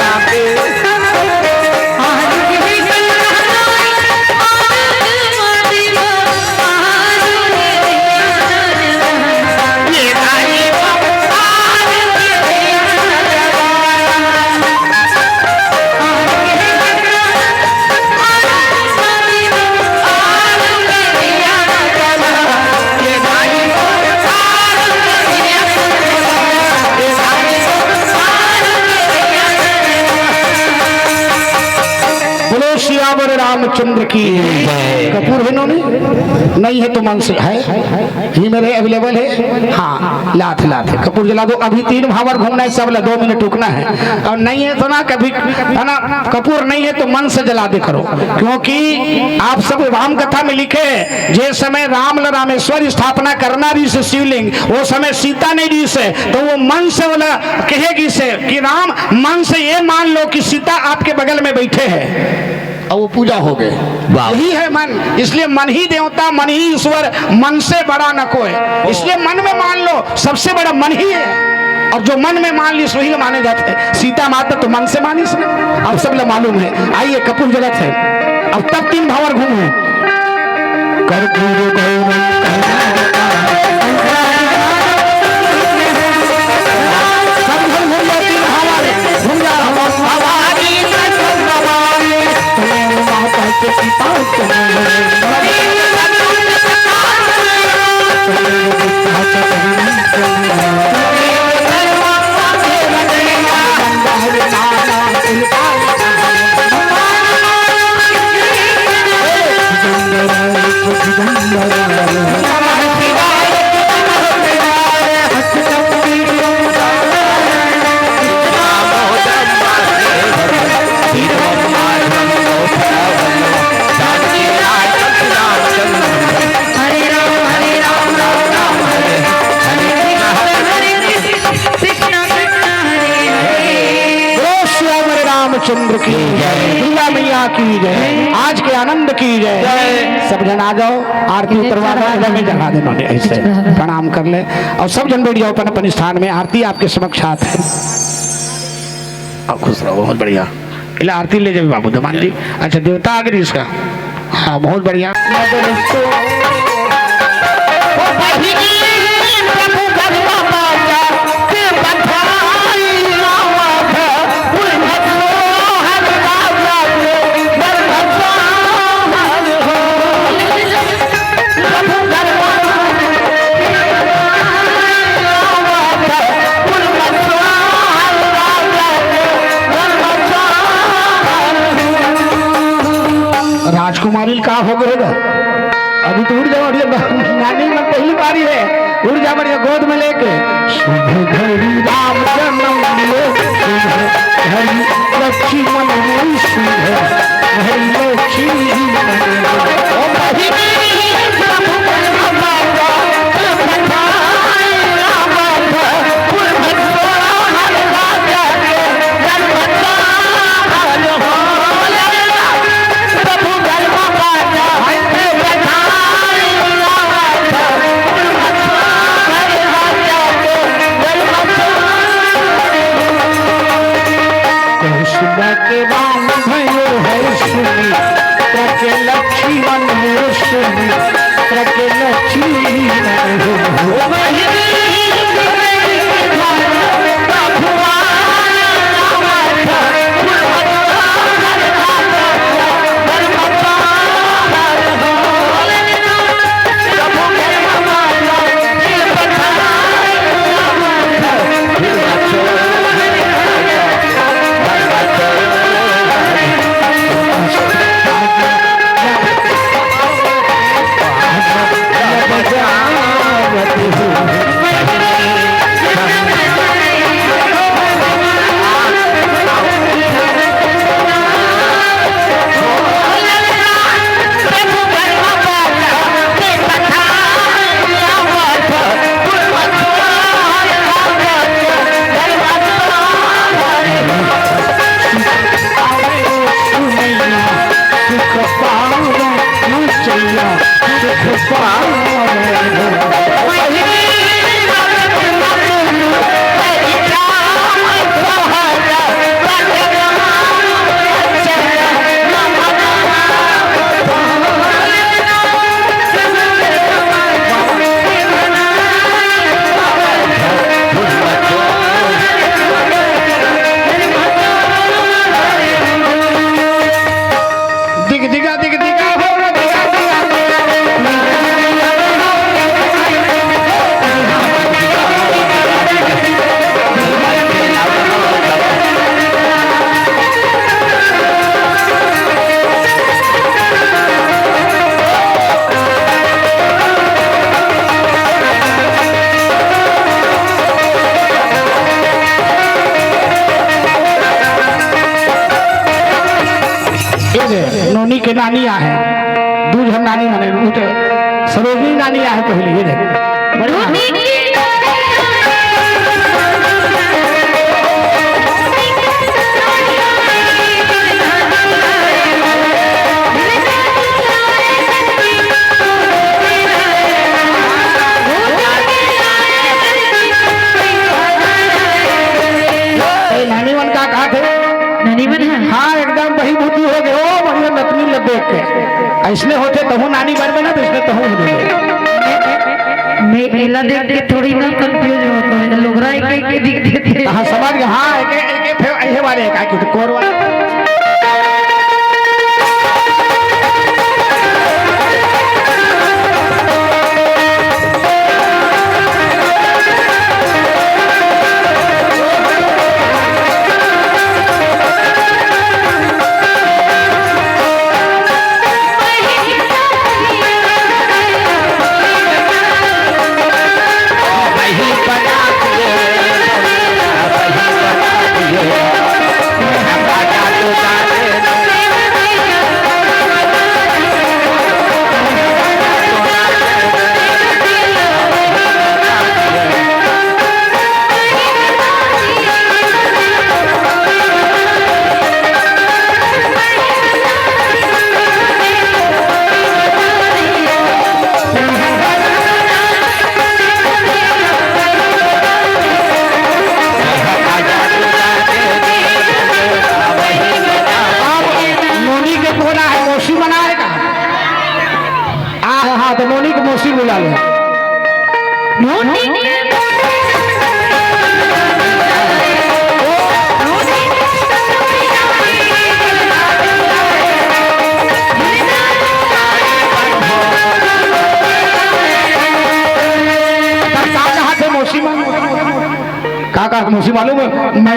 S1: सियावर रामचंद्र की कपूर है नहीं है तो मन से है ही मेरे अवेलेबल है। हाँ लात लात है कपूर जला दो। अभी 3 भावर घूमना है सब 2 मिनट रुकना है और नहीं है तो ना कभी है ना कपूर नहीं है तो मन से जला दे करो। क्योंकि आप सब राम कथा में लिखे जिस समय राम रामेश्वर स्थापना करना रही से शिवलिंग वो समय सीता नहीं रही से तो वो मन से बोला कहेगी से कि राम मन से ये मान लो कि सीता आपके बगल में बैठे हैं और वो पूजा हो गए। यही है मन। इसलिए मन ही देवता मन ही ईश्वर मन से बड़ा न कोई। इसलिए मन में मान लो सबसे बड़ा मन ही है और जो मन में मान ली वही माने जाते हैं। सीता माता तो मन से मानी इसने अब सब लोग मालूम है। आइए कपूर जगत है अब तब 3 भावर घूमो कर्पूर चंद्र की जय दुर्गा मैया की जय आज के आनंद की जय। सब जन आ जाओ आरती उतरवा में जगा देना ऐसे प्रणाम कर ले और सब जन बैठ जाओ अपन अपन स्थान में। आरती आपके समक्ष हाथ है आप खुश रहो बहुत बढ़िया। इला आरती ले जाओ बाबू दमान जी। अच्छा देवता आगे इसका हाँ बहुत बढ़िया। राजकुमारी का हो गएगा अभी तो उड़ जाओ नानी में पहली बारी है उड़ जा बढ़िया गोद में लेके शुभ घड़ी राम जन्म लिए शुभ घड़ी लक्ष्मण हुई शुभ घड़ी लक्ष्मी के राम भयो है सुनी प्रके लक्ष्मण हो सुनी प्रके लक्ष्मी हो नौनी के नानी आहे दूध हम नानी माने उठे सरोजनी नानी आहे पहले ये देख बढ़िया नानी मन का कहा थे
S3: नानी मन है
S1: हाँ एकदम वही बुद्धि हो गए ओ बढ़िया नतनी ले देख के ऐसने होते तहु नानी बन में ना तो इसने तहु हो गए
S3: मैं एला देख के थोड़ी ना कंफ्यूज होता है लोग राय के दिखते थे
S1: हाँ समझ गए हाँ एक फिर ऐसे वाले का कि कोर वाले तो नोनी को मौसी बुला लो मौसी का मौसी मालूम है मैं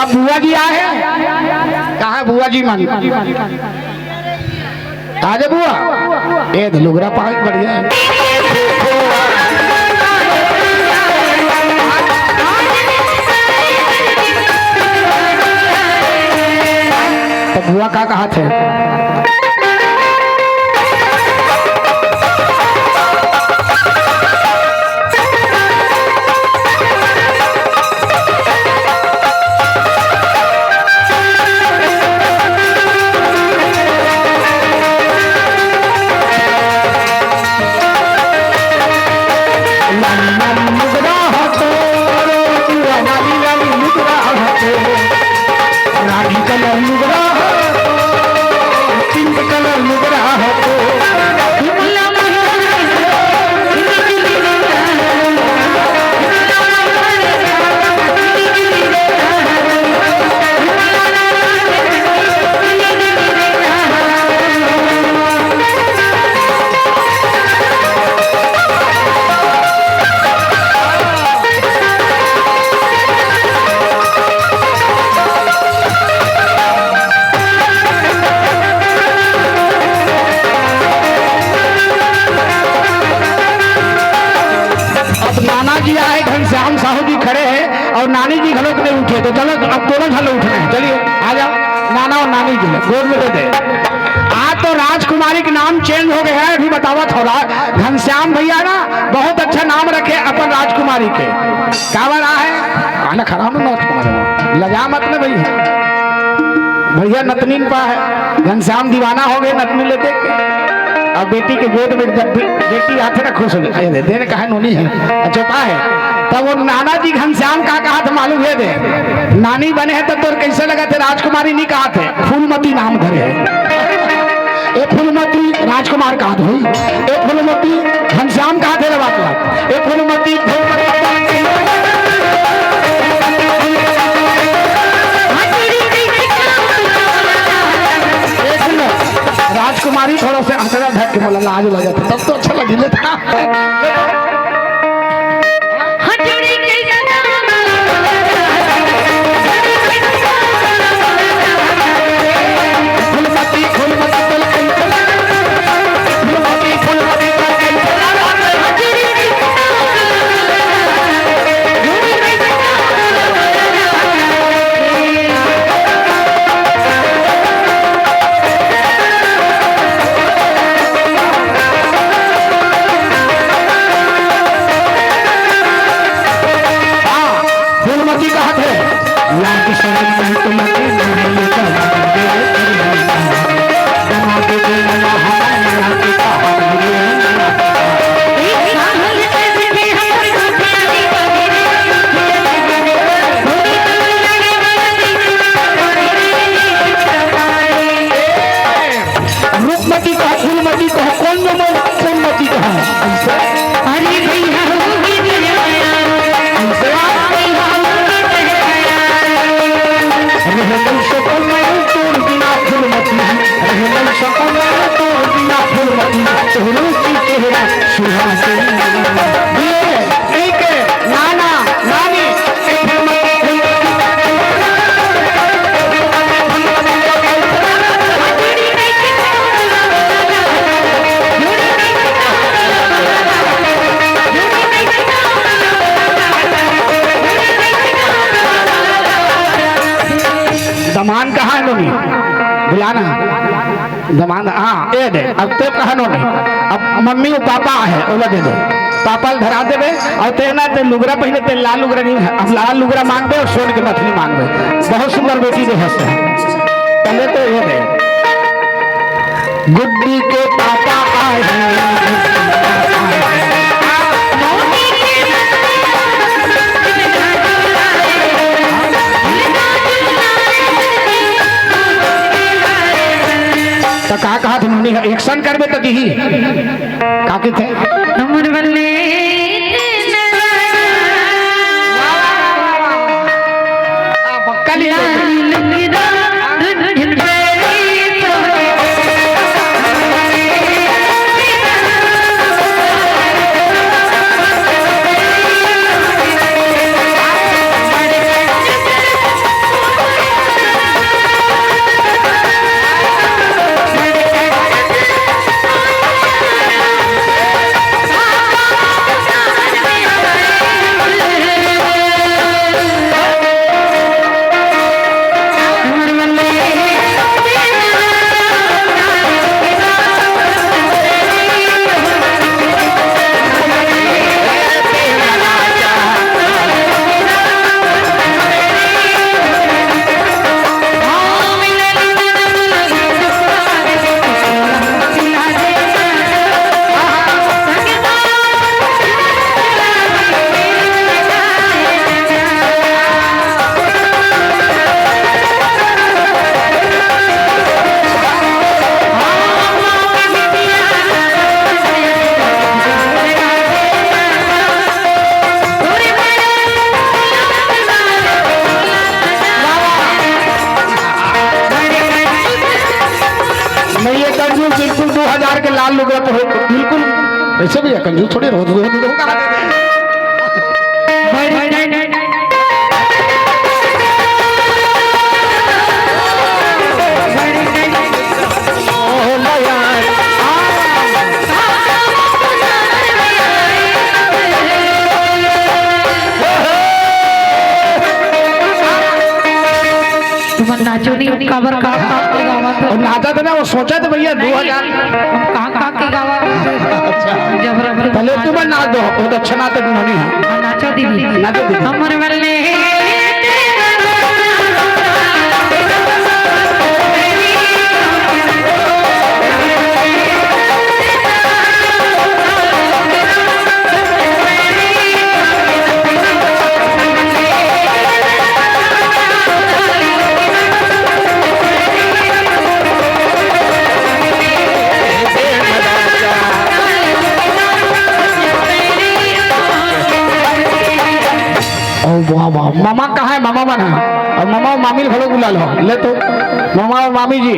S1: अब बुआ जी आए कहा है बुआ जी मान आजे बुआ ए लुगरा पाल बढ़िया तो बुआ का कहा थे जी आए घनश्याम साहू जी खड़े हैं और नानी जी घलों नहीं उठे तो चलो अब दोनों घलों उठना है चलिए आ जाओ नाना और नानी जी गोद में दे आज तो राजकुमारी के नाम चेंज हो गया है, अभी बतावा थोड़ा। घनश्याम भैया ना बहुत अच्छा नाम रखे अपन राजकुमारी के। क्या बना है आना खराब ना राजकुमारी लजा मत ना भैया नतनीन पा है। घनश्याम दीवाना हो गए नतनी ले देख के। अब बेटी के गोद में जब बेटी आते ना खुश हो गए देने कहा नोनी है चौपा है। तब वो नाना जी घनश्याम का कहा था मालूम है दे नानी बने हैं तब तो कैसे लगा थे राजकुमारी नहीं कहा थे फूलमती नाम धरे है। एक फूलमती राजकुमार कहा था एक फूलमती घनश्याम कहा थे बात एक फूलमती राजकुमारी थोड़ा से हंसना ढक के बोला लाज लग जाता तब तो अच्छा लगी था। दमान कहा है नोनी बुलाना दमान हाँ ये दे अब तो कहा नोनी अब मम्मी और पापा है ओला दे दे पापा धरा देवे और तेना ते लुगरा पहले ते लाल लुगरा नहीं अब लाल लुगरा मांग दे और सोन के मछली मांग दे बहुत सुंदर बेटी दे हंस पहले तो ये दे गुड्डी के पापा आए हैं तो कहा था एक्शन करबे तो दी का के थे
S3: हमर बल्ले
S1: बक्कली बिल्कुल 2000 के लाल लुगड़ा तो बिल्कुल ऐसे भी है कंजूस थोड़ी रोज
S3: नाचो नहीं काबर का गावत
S1: और नाचा था ना वो सोचा था भैया 2000
S3: कहाँ के गावत जबरदस्ती
S1: पहले तुम नाच दो बहुत अच्छा नाटक उन्होंने है
S3: नाचो दीदी
S1: नाचो दीदी।
S3: हमर बल्ले
S1: वाह वाह मामा कहाँ है मामा बना और मामा और मामी भलो बुला लो ले तो मामा और मामी जी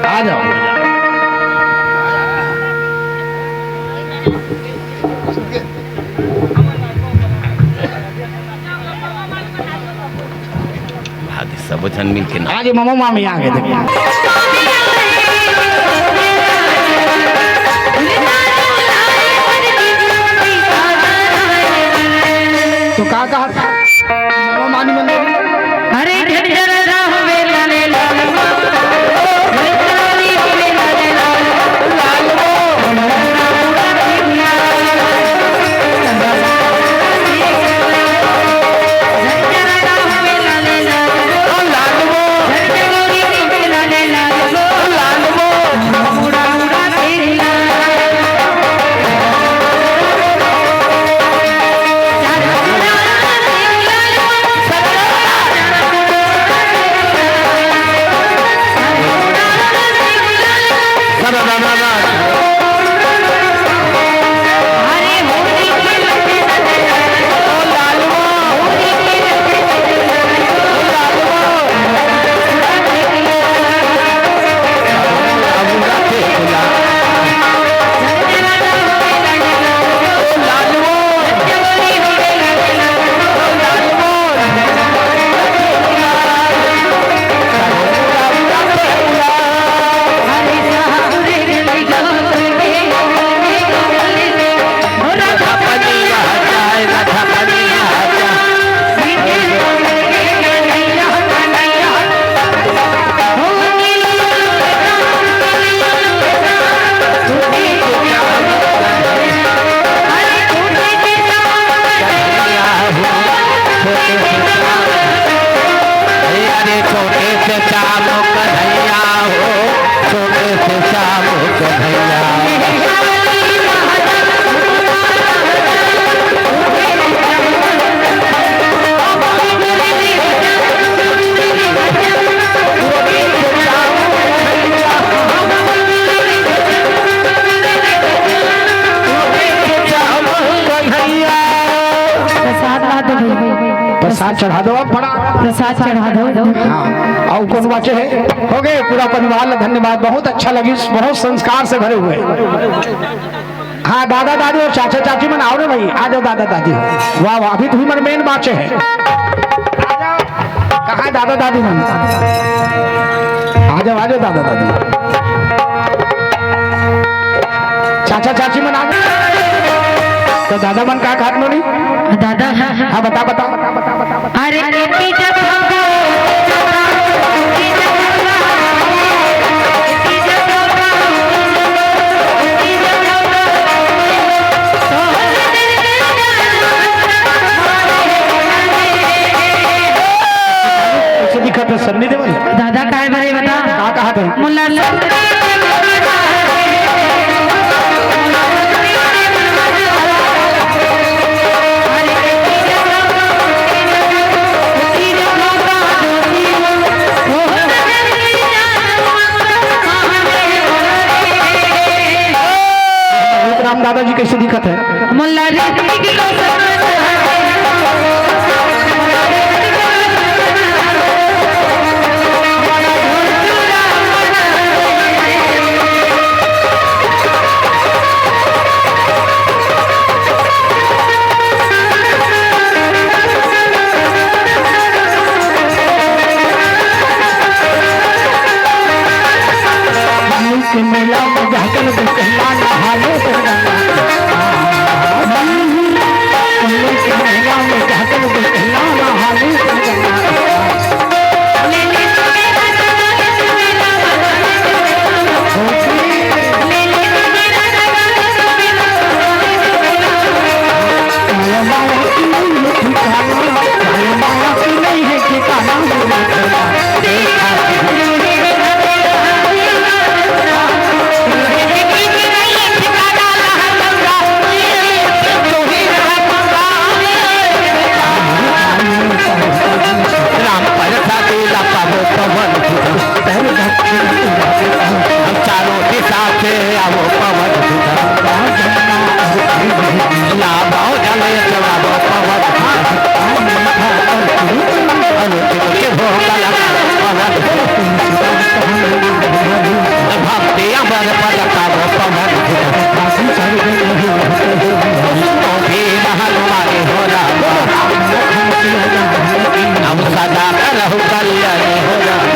S1: आ जाओ
S2: सब जन मिल के
S1: आज मामा मामी आ गए देखो तो कहा मामा मामी मंदिर
S3: अरे झरझर राहवे लाले लाल
S1: प्रसाद चढ़ा दो अब बड़ा
S3: प्रसाद चढ़ा दो
S1: हाँ और कौन बाचे है हो गए पूरा परिवार धन्यवाद बहुत अच्छा लगी बहुत संस्कार से भरे हुए हाँ दादा दादी और चाचा चाची मन आओ रे भाई आ जाओ दादा दादी वाह वाह अभी तुम्हें मन मेन बाचे है कहाँ है दादा दादी मन आ जाओ दादा दादी चाचा चाची मन आ गए तो दादा मन का खात मोनी
S3: दादा
S1: हाँ बता बता
S3: अरे
S1: दिखत है सन्नी देवल
S3: दादा काय भरे बता
S1: का कहा था
S3: मुल्ला
S1: राम दादाजी कैसे दिखत है
S3: मुल्ला
S1: मेला में जाकर दुकान नहाने
S2: के आवो पवन लाभो जले चलावो पवन के भोगला पवन भक्ति अमर पद पावो पवन हनुमानी हो राम सदा करहु कल्याण हो राम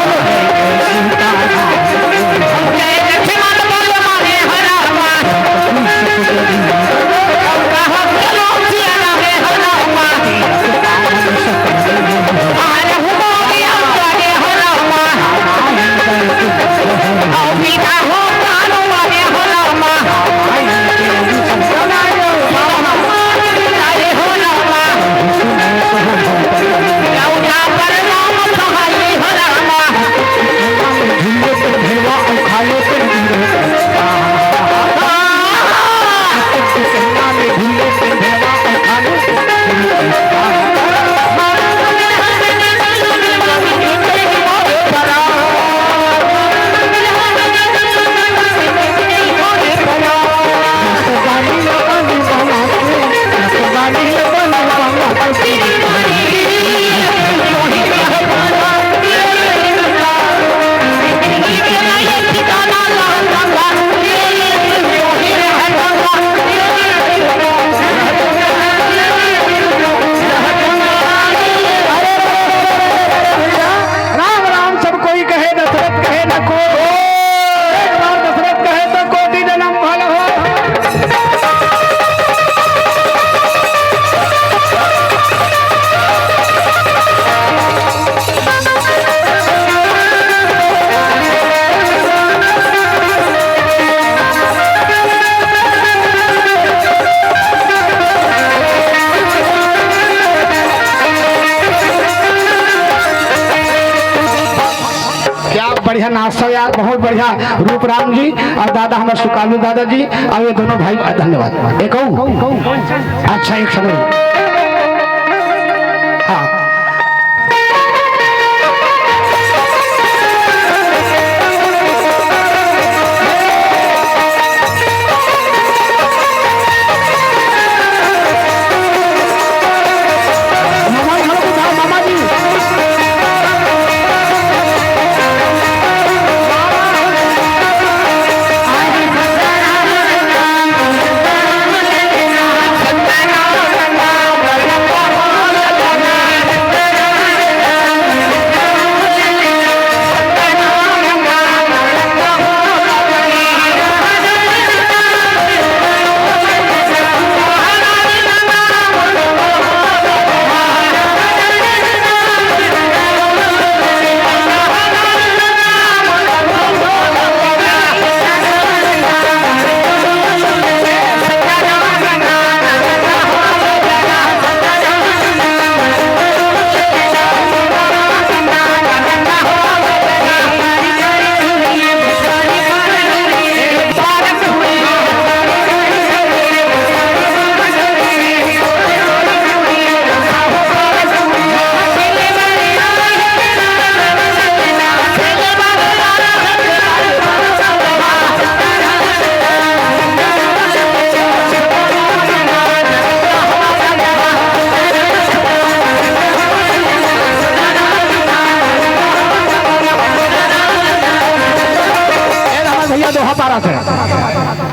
S1: बढ़िया नाश्ता यार, बहुत बढ़िया। रूपराम जी और दादा हमारे सुकालू दादाजी और ये दोनों भाई, धन्यवाद। एक अच्छा एक समय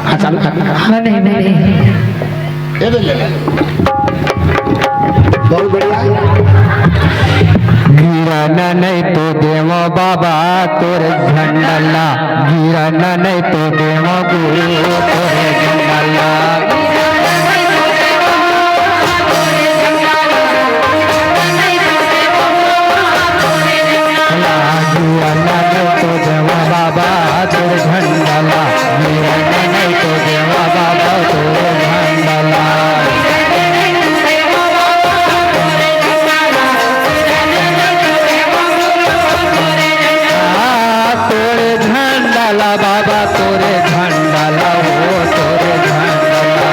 S1: हाँ चालू बहुत बढ़िया।
S2: गिरन नहीं तो देवो बाबा तोरे झंडला, गिरन नहीं तो देवो गुरु तोरे झंडला। बाबा तोरे झंडला, गिरन नहीं तो देवा बाबा तोरे झंडला। बाबा तोरे झंडला हो तोरे झंडला।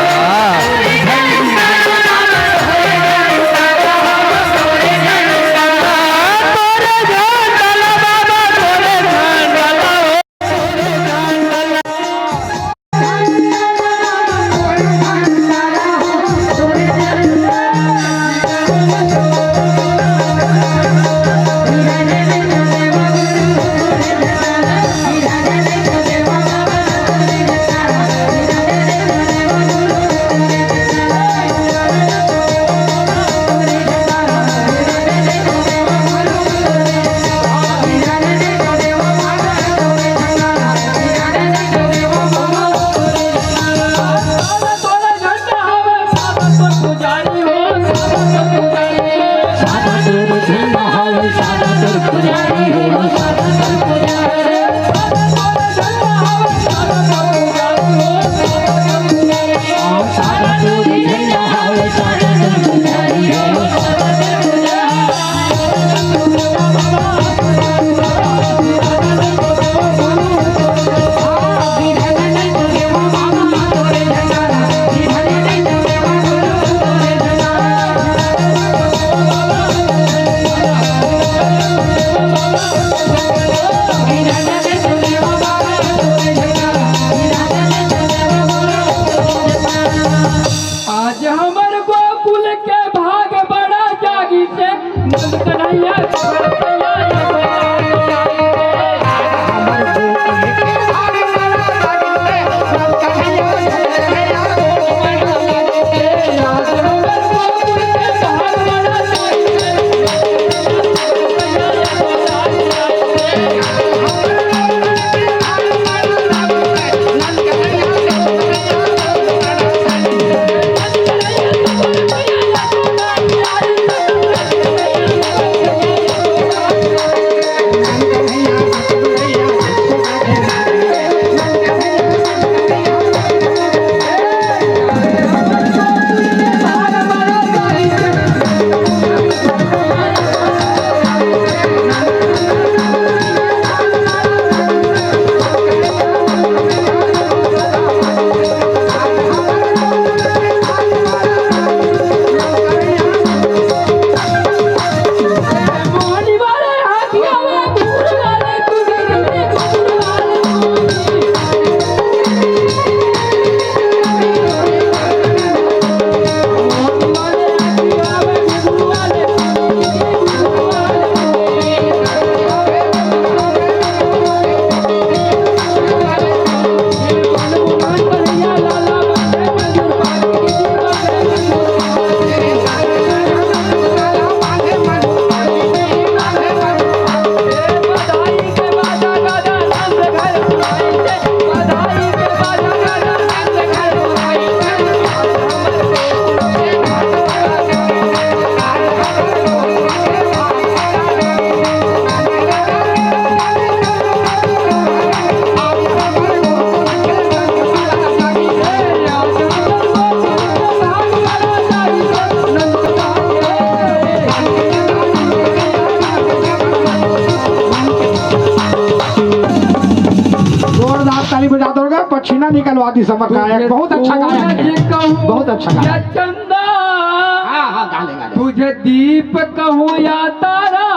S1: मुर्गा पछीना निकलवा दी समर गायक बहुत अच्छा गायक है बहुत अच्छा गायक
S2: चंदा
S1: हाँ हाँ गाले गाले
S2: तुझे दीप कहूँ या तारा